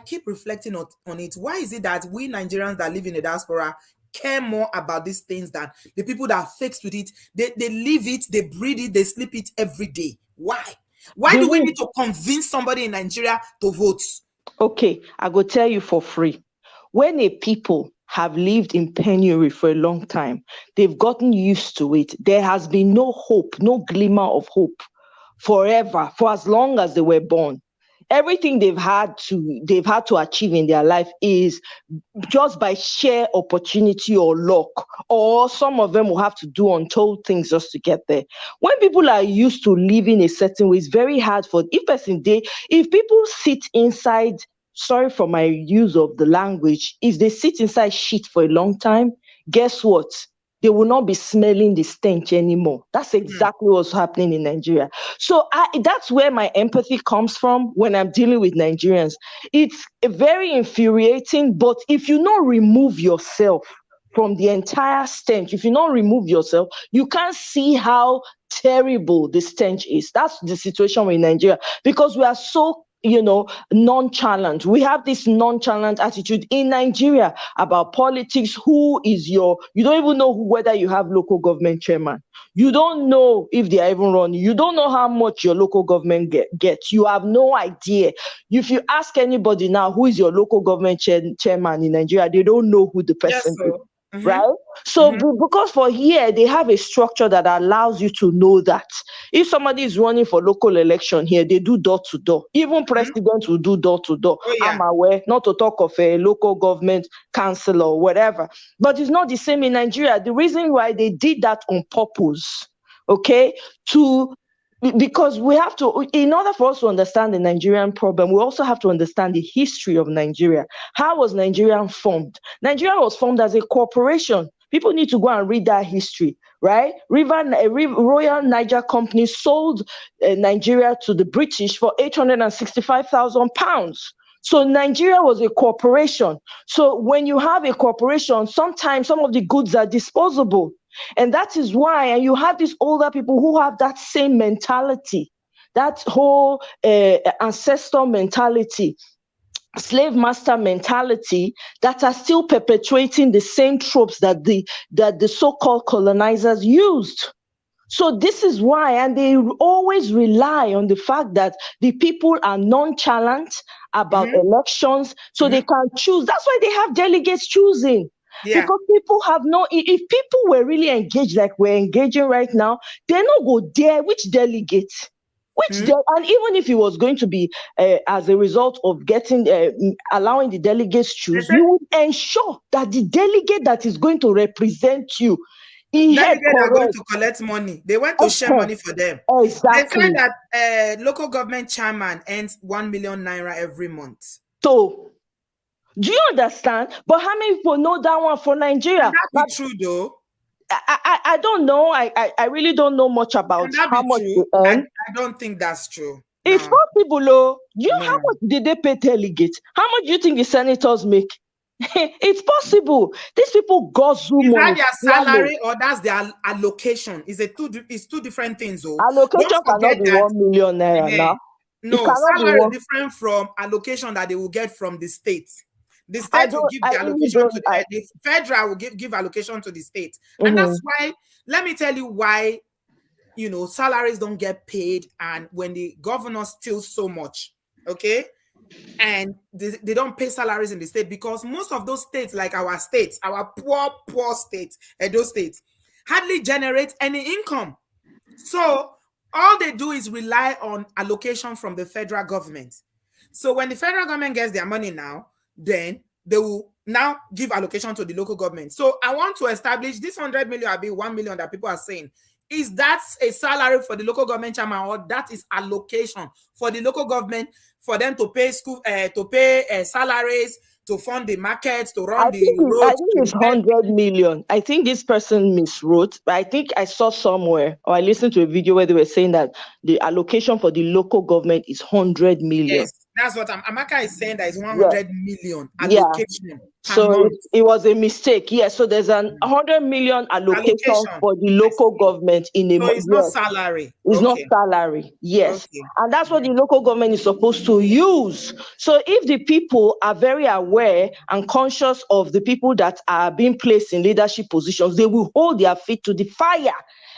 keep reflecting on it. Why is it that we Nigerians that live in the diaspora care more about these things than the people that are fixed with it? They live it, they breathe it, they sleep it every day. Why? Why do we need to convince somebody in Nigeria to vote?
Okay, I go tell you for free. When a people
have lived in penury for a long time. They've gotten used to it. There has been no hope, no glimmer of hope forever, for as long as they were born. Everything they've had to achieve in their life is just by sheer opportunity or luck, or some of them will have to do untold things just to get there. When people are used to living a certain way, it's very hard for if people sit inside, sorry for my use of the language, if they sit inside shit for a long time, guess what? They will not be smelling the stench anymore. That's exactly what's happening in Nigeria. So that's where my empathy comes from when I'm dealing with Nigerians. It's very infuriating, but if you not remove yourself from the entire stench, if you not remove yourself, you can't see how terrible the stench is. That's the situation in Nigeria, because we are so nonchalant. We have this nonchalant attitude in Nigeria about politics. You don't even know whether you have local government chairman. You don't know if they are even running. You don't know how much your local government gets. You have no idea. If you ask anybody now who is your local government chairman in Nigeria, they don't know who the person is. Right? So because for here, they have a structure that allows you to know that. If somebody is running for local election here, they do door to door. Even presidents will do door to door. I'm aware, not to talk of a local government council or whatever. But it's not the same in Nigeria. The reason why they did that on purpose, okay, because we have to, in order for us to understand the Nigerian problem, we also have to understand the history of Nigeria. How was Nigeria formed? Nigeria was formed as a corporation. People need to go and read that history, right? Royal Niger Company sold Nigeria to the British for £865,000. So Nigeria was a corporation. So when you have a corporation, sometimes some of the goods are disposable. And that is why, and you have these older people who have that same mentality, that whole ancestor mentality, slave master mentality, that are still perpetuating the same tropes that the so-called colonizers used. So this is why, and they always rely on the fact that the people are nonchalant about elections, so they can choose. That's why they have delegates choosing. Yeah. Because people have if people were really engaged like we're engaging right now, they're not go there. Which delegate? And even if it was going to be as a result of getting allowing the delegates choose, you would ensure that the delegate that is going to represent you,
delegate are going to collect money. They want to share money for them.
Exactly.
They say that local government chairman earns 1 million naira every month.
So, do you understand? But how many people know that one for Nigeria?
Can that be true though?
I don't know. I really don't know much about how much they earn.
I don't think that's true.
It's possible, though. How much did they pay delegates? How much do you think the senators make? It's possible. These people guzzle money.
Is that their salary or that's their allocation? It's two different things, though.
Allocation cannot be 1 million naira now.
No, salary is different from allocation that they will get from the state. The state will give the allocation to the federal will give allocation to the state. And that's why, let me tell you why, salaries don't get paid, and when the governor steals so much, okay? And they don't pay salaries in the state, because most of those states, like our states, our poor states, Edo State, hardly generate any income. So all they do is rely on allocation from the federal government. So when the federal government gets their money now, then they will now give allocation to the local government. So I want to establish this 100 million or be 1 million that people are saying. Is that a salary for the local government chairman, or that is allocation for the local government for them to pay salaries, to fund the markets, to run the roads?
I think it's 100 million. I think this person miswrote, but I think I saw somewhere, or I listened to a video where they were saying that the allocation for the local government is 100 million.
Yes, that's what Amaka is saying, that is 100 million allocation.
Yeah. So it was a mistake. Yes, so there's an 100 million allocation for the local government in a month.
So it's not salary.
It's not salary. Yes. Okay. And that's what the local government is supposed to use. So if the people are very aware and conscious of the people that are being placed in leadership positions, they will hold their feet to the fire.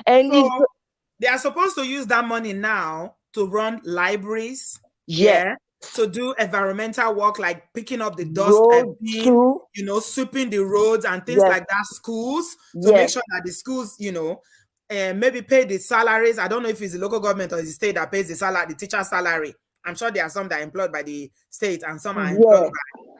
And
they are supposed to use that money now to run libraries.
Yeah.
to do environmental work like picking up the dust
Road
bin,
too.
you know, sweeping the roads and things
Yes.
like that. Schools, to make sure that the schools, you know, maybe pay the salaries. I don't know if it's the local government or the state that pays the salary, the teacher salary. I'm sure there are some that are employed by the state and some are employed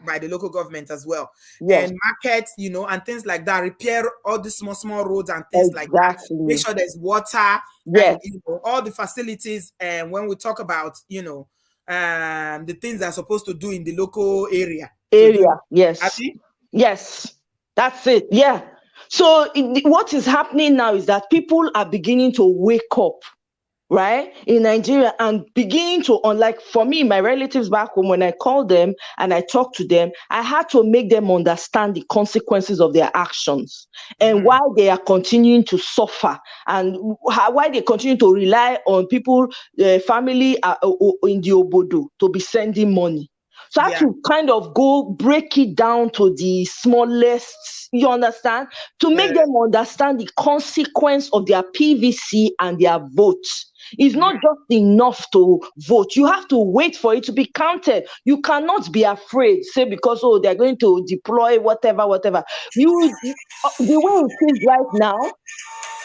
by the local government as well.
Yes.
And markets, you know, and things like that. Repair all the small roads and things like that. Make sure there's water and, you know, all the facilities. And when we talk about, you know, the things they're supposed to do in the local area.
Yes.
Happy?
Yes. That's it. Yeah. So what is happening now is that people are beginning to wake up, right, in Nigeria, and beginning to, unlike for me, my relatives back home, when I call them and I talk to them, I had to make them understand the consequences of their actions and why they are continuing to suffer and why they continue to rely on people, family in the obodo to be sending money. So I have to kind of go break it down to the smallest, you understand, to make them understand the consequence of their PVC and their votes. It's not just enough to vote. You have to wait for it to be counted. You cannot be afraid, say, because, oh, they're going to deploy whatever. The way it is right now,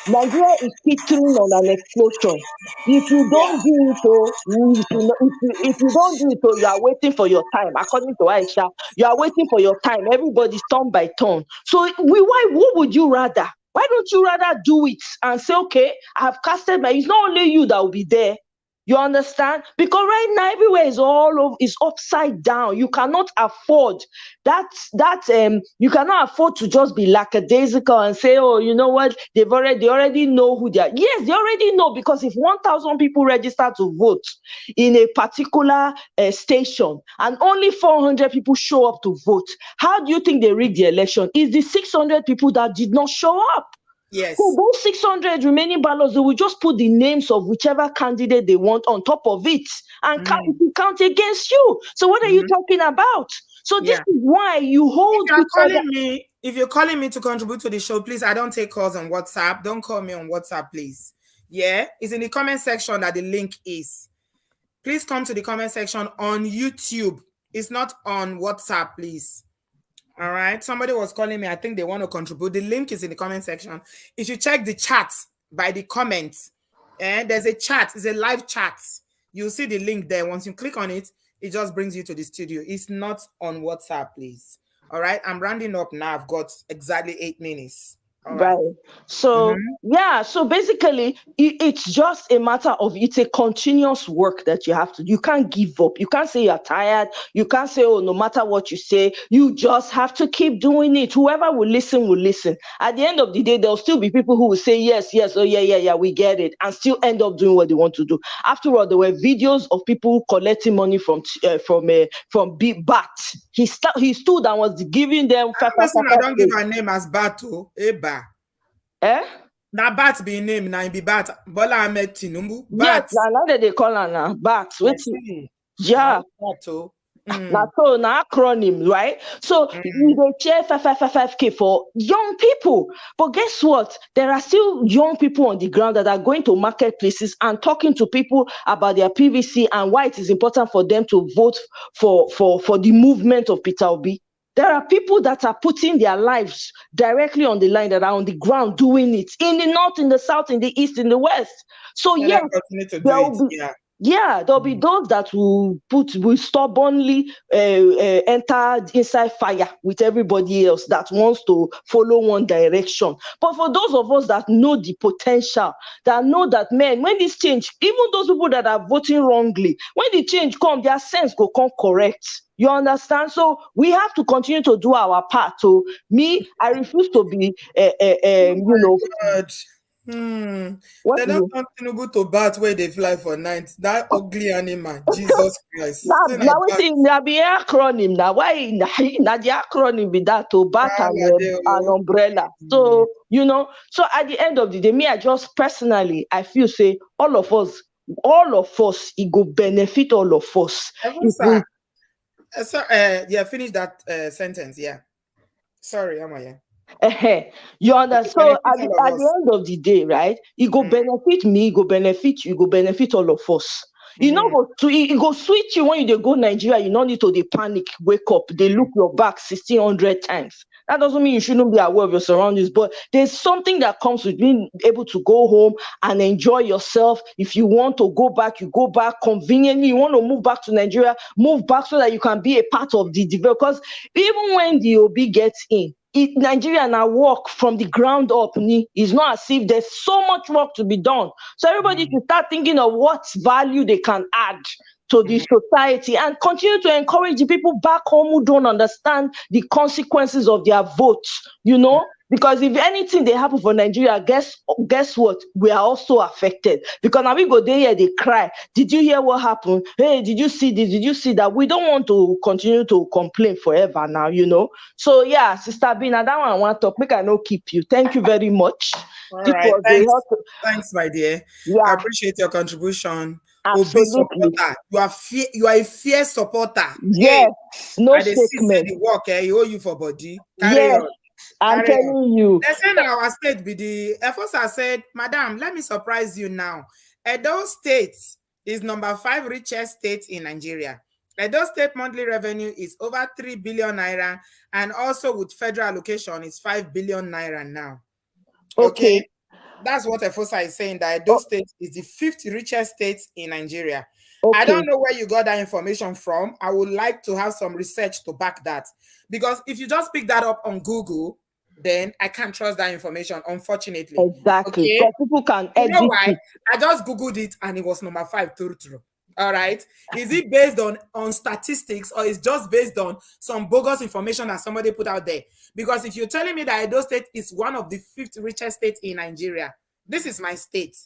Nigeria is teetering on an explosion. If you don't do it, if you don't do it, you are waiting for your time. According to Aisha, you are waiting for your time. Everybody's turn by turn. So what would you rather? Why don't you rather do it and say, okay, I have casted it's not only you that will be there. You understand? Because right now everywhere is upside down. You cannot afford you cannot afford to just be lackadaisical and say, oh, you know what? They already know who they are. Yes, they already know, because if 1,000 people register to vote in a particular station and only 400 people show up to vote, how do you think they rig the election? It's the 600 people that did not show up.
Yes.
So those 600 remaining ballots, they will just put the names of whichever candidate they want on top of it and count against you. So what are you talking about? So this is why you hold.
If you're calling me to contribute to the show, please, I don't take calls on WhatsApp. Don't call me on WhatsApp, please. Yeah, it's in the comment section that the link is. Please come to the comment section on YouTube. It's not on WhatsApp, please. All right. Somebody was calling me. I think they want to contribute. The link is in the comment section. If you check the chat by the comments, and there's a chat, it's a live chat. You'll see the link there. Once you click on it, it just brings you to the studio. It's not on WhatsApp, please. All right. I'm rounding up now. I've got exactly 8 minutes.
Right. So so basically it's just a matter of, it's a continuous work that you have to do. You can't give up. You can't say you're tired. You can't say, oh, no matter what you say, you just have to keep doing it. Whoever will listen. At the end of the day, there'll still be people who will say yes, oh yeah, we get it, and still end up doing what they want to do. After all, there were videos of people collecting money from Big Bat. He stood and was giving them.
I don't give her name as Bato, Eba. Now Bat be name, now be Bat. Bola Ahmed Tinubu.
Yes, now that they call her now Bat. Yeah.
Bato.
So now acronym, right? So they share 555K for young people. But guess what? There are still young people on the ground that are going to marketplaces and talking to people about their PVC and why it is important for them to vote for the movement of Peter Obi. There are people that are putting their lives directly on the line, that are on the ground doing it in the north, in the south, in the east, in the west. So there'll be those that will stubbornly enter inside fire with everybody else that wants to follow one direction. But for those of us that know the potential, that know that, man, when this change, even those people that are voting wrongly, when the change comes, their sense will come correct. You understand? So we have to continue to do our part. So I refuse to be,
They don't want Tinubu to bat where they fly for night. That ugly animal, Jesus Christ.
Now be acronym. Now why the acronym be that to bat an umbrella? So so at the end of the day, I just personally, I feel say all of us, it go benefit all of us.
Finish that sentence. Yeah. Sorry, Amaya.
You understand? So at the end of the day, right? It go benefit me, it go benefit you, it go benefit all of us. You know, it go switch you when you dey go Nigeria. You don't need to dey panic, wake up, they look your back 1,600 times. That doesn't mean you shouldn't be aware of your surroundings, but there's something that comes with being able to go home and enjoy yourself. If you want to go back, you go back conveniently. You want to move back to Nigeria, move back so that you can be a part of the development. Because even when the OB gets in, Nigeria now work from the ground up. It's not as if there's so much work to be done. So everybody should start thinking of what value they can add to the society and continue to encourage the people back home who don't understand the consequences of their votes, you know? Because if anything they happen for Nigeria, guess what? We are also affected. Because now we go there here, they cry. Did you hear what happened? Hey, did you see this? Did you see that? We don't want to continue to complain forever now, you know? So yeah, Sister Bina, that one I want to make I no keep you. Thank you very much.
All right, thanks, my dear. Yeah. I appreciate your contribution.
Absolutely.
You are a fierce supporter.
Yes, hey, no
statement. The work, you owe you for body.
Yes, I'm telling you.
They say now our state be the FOSA said, Madam, let me surprise you now. Edo State is number 5 richest state in Nigeria. Edo State monthly revenue is over 3 billion naira, and also with federal allocation is 5 billion naira now. Okay. That's what FOSA is saying, that Edo State is the 5th richest state in Nigeria. I don't know where you got that information from. I would like to have some research to back that. Because if you just pick that up on Google, then I can't trust that information, unfortunately.
Exactly.
Okay?
People can
edit. You know why? I just Googled it and it was number 5, true. All right. Is it based on statistics, or is just based on some bogus information that somebody put out there? Because if you're telling me that Edo State is one of the 5th richest states in Nigeria, this is my state.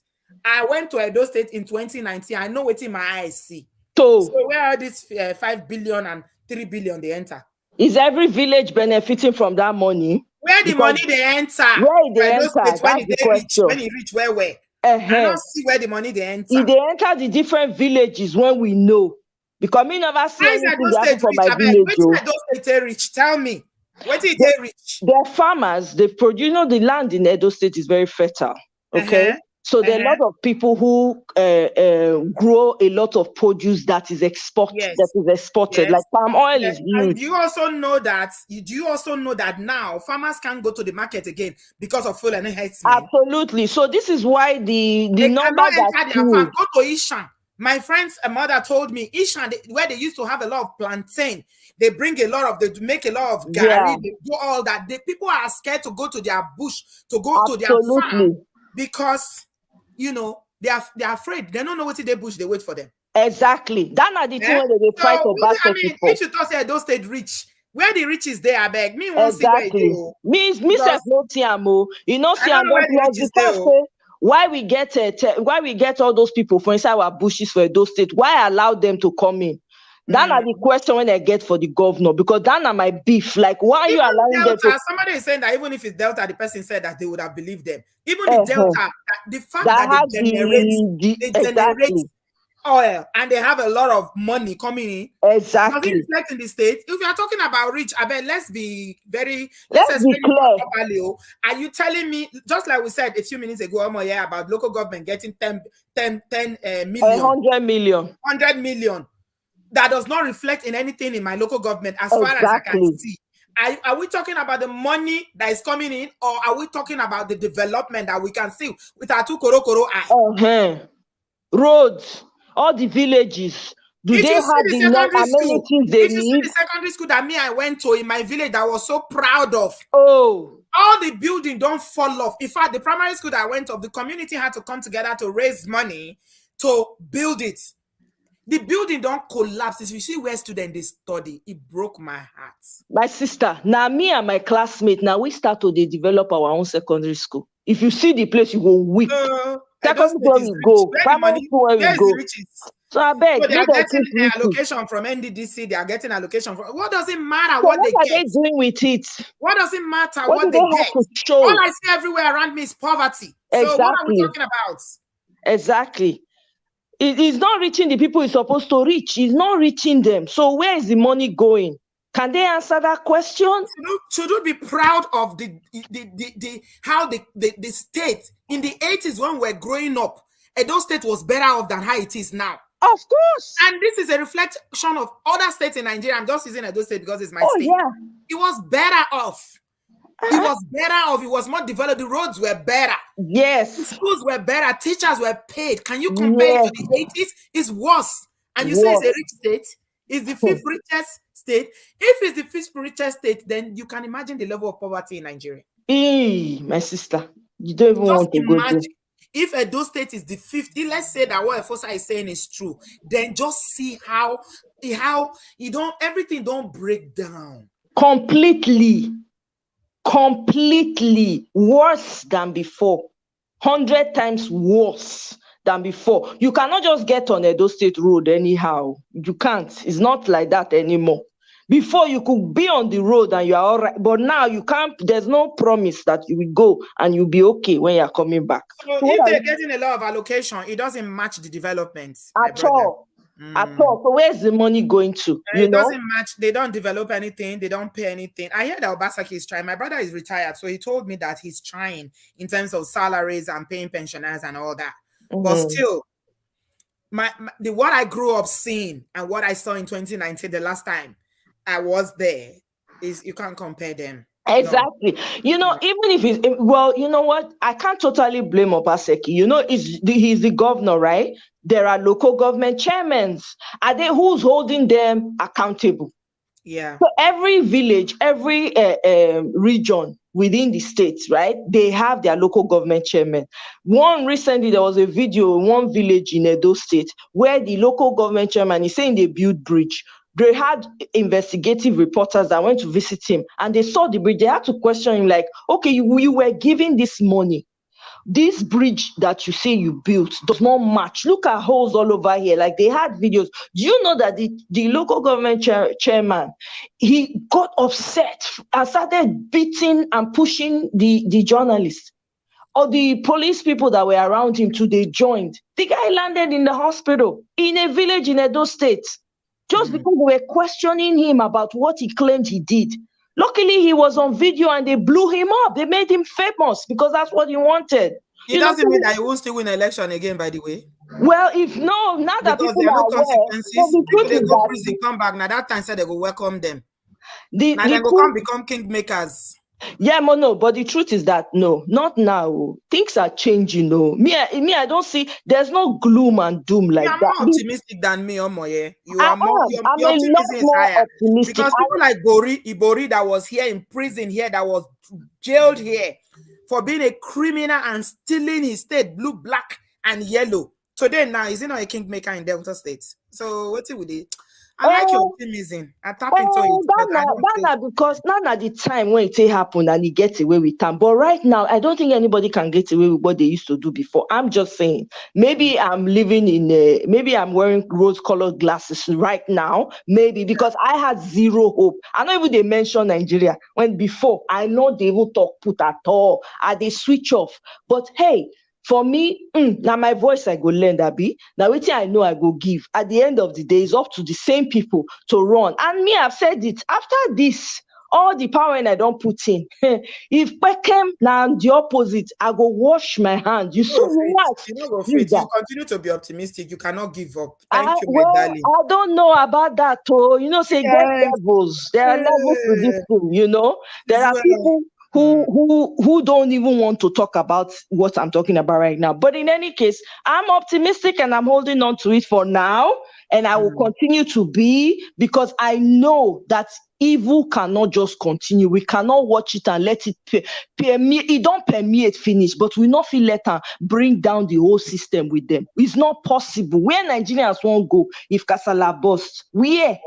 I went to Edo State in 2019. I know what's in my eyes see. So where are these 5 billion and 3 billion they enter?
Is every village benefiting from that money?
Where the money they enter?
Where they enter? That's the question.
When it reach where? I don't see where the money they enter.
If they enter the different villages when we know, because me never see anything happen from my village.
Where those states rich? Tell me. Where did they reach?
They're farmers. They produce. You know, the land in Edo State is very fertile. Okay. So there are a lot of people who grow a lot of produce that is exported, like palm oil is huge.
And do you also know that now farmers can't go to the market again because of fuel and enhancement?
Absolutely. So this is why the number that
go to Ishan. My friend's mother told me Ishan, where they used to have a lot of plantain, they bring a lot of, they make a lot of gari, they do all that. The people are scared to go to their bush, to go to their farm, because you know they are afraid. They don't know what in their bush. They wait for them.
Exactly. That's not the thing when they fight for back people.
If you talk say Edo State rich, where the rich is there, I beg me won't see where they go.
Me self no TMO. You know, why we get all those people for inside our bushes for Edo State? Why allow them to come in? That's the question when I get for the governor, because that's not my beef. Like, why are you allowing them to?
Somebody is saying that even if it's Delta, the person said that they would have believed them. Even the Delta, the fact that they generate oil and they have a lot of money coming in.
Exactly.
Does it reflect in the state? If you are talking about rich, I bet let's be
clear.
Are you telling me, just like we said a few minutes ago, about local government getting 10 million, 100 million? That does not reflect in anything in my local government as far as I can see. Are we talking about the money that is coming in, or are we talking about the development that we can see with our two koro eyes?
Roads, all the villages. Do they have the amenities they need?
See the secondary school that I went to in my village that I was so proud of.
All
the building don't fall off. In fact, the primary school that I went to, the community had to come together to raise money to build it. The building don't collapse. If you see where students they study, it broke my heart.
My sister, now me and my classmate, now we start to develop our own secondary school. If you see the place, you go weep. Secondary school we go, primary school where we go. So I beg.
So they are getting allocation from NDDC. They are getting allocation from. What does it matter
so
what they
are
get?
They doing with it?
What does it matter what they get? All I see everywhere around me is poverty.
Exactly.
So what are we talking about?
Exactly. It is not reaching the people it's supposed to reach. It's not reaching them. So where is the money going? Can they answer that question?
Should we be proud of how the state in the 80s when we're growing up, Edo State was better off than how it is now?
Of course.
And this is a reflection of other states in Nigeria. I'm just using Edo State because it's my
Oh,
state.
yeah.
It was better off. It was better off. It was more developed. The roads were better.
Yes.
The schools were better. Teachers were paid. Can you compare it to the 80s? It's worse. And you say it's a rich state. It's the fifth richest state. If it's the fifth richest state, then you can imagine the level of poverty in Nigeria.
Hey, my sister, you don't even want to go there.
If Edo State is the 50, let's say that what Efosa is saying is true, then just see how everything don't break down.
Completely worse than before. 100 times worse than before. You cannot just get on Edo State Road anyhow. You can't. It's not like that anymore. Before, you could be on the road and you are all right, but now you can't. There's no promise that you will go and you'll be okay when you're coming back.
So if they're getting a lot of allocation, it doesn't match the developments.
At all. So where's the money going to?
It doesn't match. They don't develop anything. They don't pay anything. I heard that Obasaki is trying. My brother is retired, so he told me that he's trying in terms of salaries and paying pensioners and all that. But still, what I grew up seeing and what I saw in 2019, the last time I was there, is you can't compare them.
Exactly. No. You know, even if it's, well, you know what? I can't totally blame Obaseki. You know, he's the governor, right? There are local government chairmen. Are they who's holding them accountable?
Yeah.
So every village, every region within the states, right? They have their local government chairman. Recently, there was a video in one village in Edo State where the local government chairman is saying they built bridge. They had investigative reporters that went to visit him and they saw the bridge. They had to question him like, okay, you were giving this money. This bridge that you say you built does not match. Look at holes all over here. Like they had videos. Do you know that the local government chairman, he got upset and started beating and pushing the journalists? Or the police people that were around him too, they joined. The guy landed in the hospital in a village in Edo State. Just because we were questioning him about what he claimed he did. Luckily, he was on video and they blew him up. They made him famous because that's what he wanted.
It doesn't mean that he won't still win an election again, by the way.
Well, now that
because
people
there are no
are aware,
consequences, people they go prison, come back. Now that time said they will welcome them. Now they will come become kingmakers.
Yeah, but the truth is that no, not now. Things are changing. No, me, I don't see. There's no gloom and doom like that.
You're more optimistic than me, Omoye. Your
optimism
is higher. Because people like Ibori that was here in prison here, that was jailed here for being a criminal and stealing his state, blue, black, and yellow. Today now, he's not a kingmaker in Delta State. So what's it with it? I like your optimism. I tap into it.
Because now at the time when it happened and he gets away with time. But right now, I don't think anybody can get away with what they used to do before. I'm just saying, maybe I'm living maybe I'm wearing rose-colored glasses right now. Maybe because I had zero hope. I know even they mentioned Nigeria when before I know they will talk put at all. They switch off. But hey, for me, now my voice I go lend Abi. Now waiting I know I go give. At the end of the day, it's up to the same people to run. And me, I've said it. After this, all the power and I don't put in. If Beckham now the opposite, I go wash my hands. You so relax.
You continue to be optimistic. You cannot give up. Thank you,
well,
darling.
I don't know about that. Say get levels. There are levels to this thing. You know, there are people who don't even want to talk about what I'm talking about right now. But in any case, I'm optimistic and I'm holding on to it for now. And I will continue to be, because I know that evil cannot just continue. We cannot watch it and let it permeate. It don't permeate finish, but we not feel let her bring down the whole system with them. It's not possible. Where Nigerians won't go if Kasala busts? Which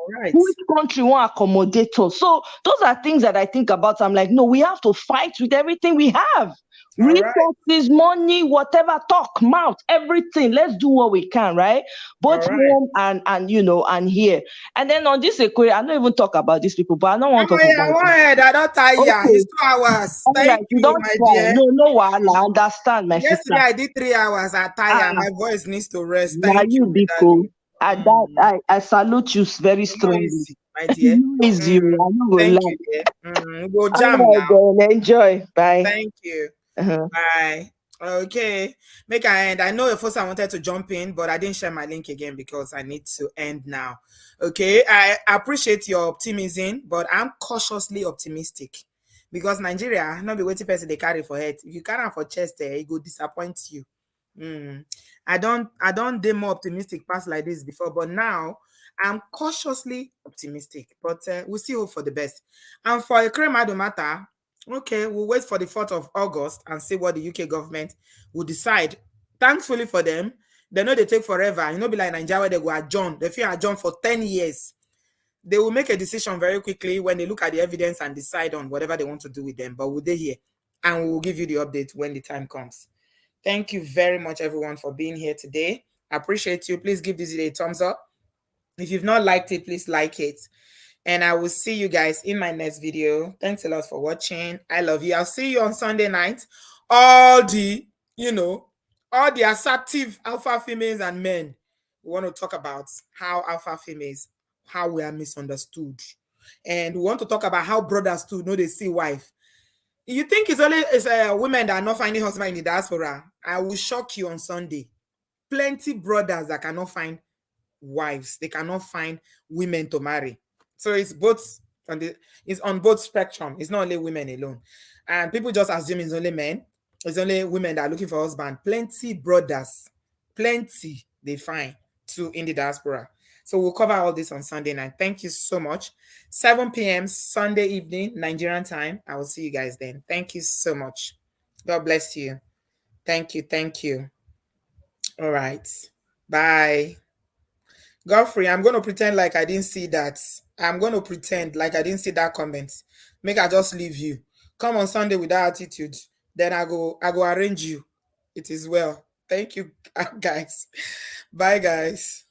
country won't accommodate us? So those are things that I think about. I'm like, no, we have to fight with everything we have. Resources, money, whatever, talk, mouth, everything. Let's do what we can, right? Both home and here. And then on this equation, I don't even talk about these people, but I don't want to talk about
it. I don't tire. It's 2 hours. Thank you,
don't
my dear.
No, I understand, my sister.
Yesterday I did 3 hours. I tire. My voice needs to rest. Thank
you, be cool. I salute you very strongly.
My dear.
Thank
you, dear. Go jam now.
Enjoy. Bye.
Thank you. Bye. Okay, make I end. I know at first I wanted to jump in, but I didn't share my link again because I need to end now. Okay, I appreciate your optimism, but I'm cautiously optimistic because Nigeria not be waiting person they carry for head. If you carry am for chest, it go disappoint you. I don't dey more optimistic past like this before, but now I'm cautiously optimistic. But we still hope for the best. And for a cremado matter, okay, we'll wait for the 4th of August and see what the UK government will decide. Thankfully for them, they know they take forever. You know, be like Nigeria where they go adjourn. They feel adjourn for 10 years. They will make a decision very quickly when they look at the evidence and decide on whatever they want to do with them. But we'll be here and we will give you the update when the time comes. Thank you very much, everyone, for being here today. I appreciate you. Please give this video a thumbs up. If you've not liked it, please like it. And I will see you guys in my next video. Thanks a lot for watching. I love you. I'll see you on Sunday night. All the assertive alpha females and men. We want to talk about how alpha females, how we are misunderstood. And we want to talk about how brothers too know they see wife. You think it's only women that are not finding husband in the diaspora? I will shock you on Sunday. Plenty brothers that cannot find wives. They cannot find women to marry. So it's both it's on both spectrum. It's not only women alone. And people just assume it's only men. It's only women that are looking for husband. Plenty brothers, plenty they find too in the diaspora. So we'll cover all this on Sunday night. Thank you so much. 7 p.m. Sunday evening, Nigerian time. I will see you guys then. Thank you so much. God bless you. Thank you. Thank you. All right. Bye. Godfrey, I'm going to pretend like I didn't see that. I'm going to pretend like I didn't see that comment. Make I just leave you. Come on Sunday with that attitude. Then I go arrange you. It is well. Thank you, guys. Bye, guys.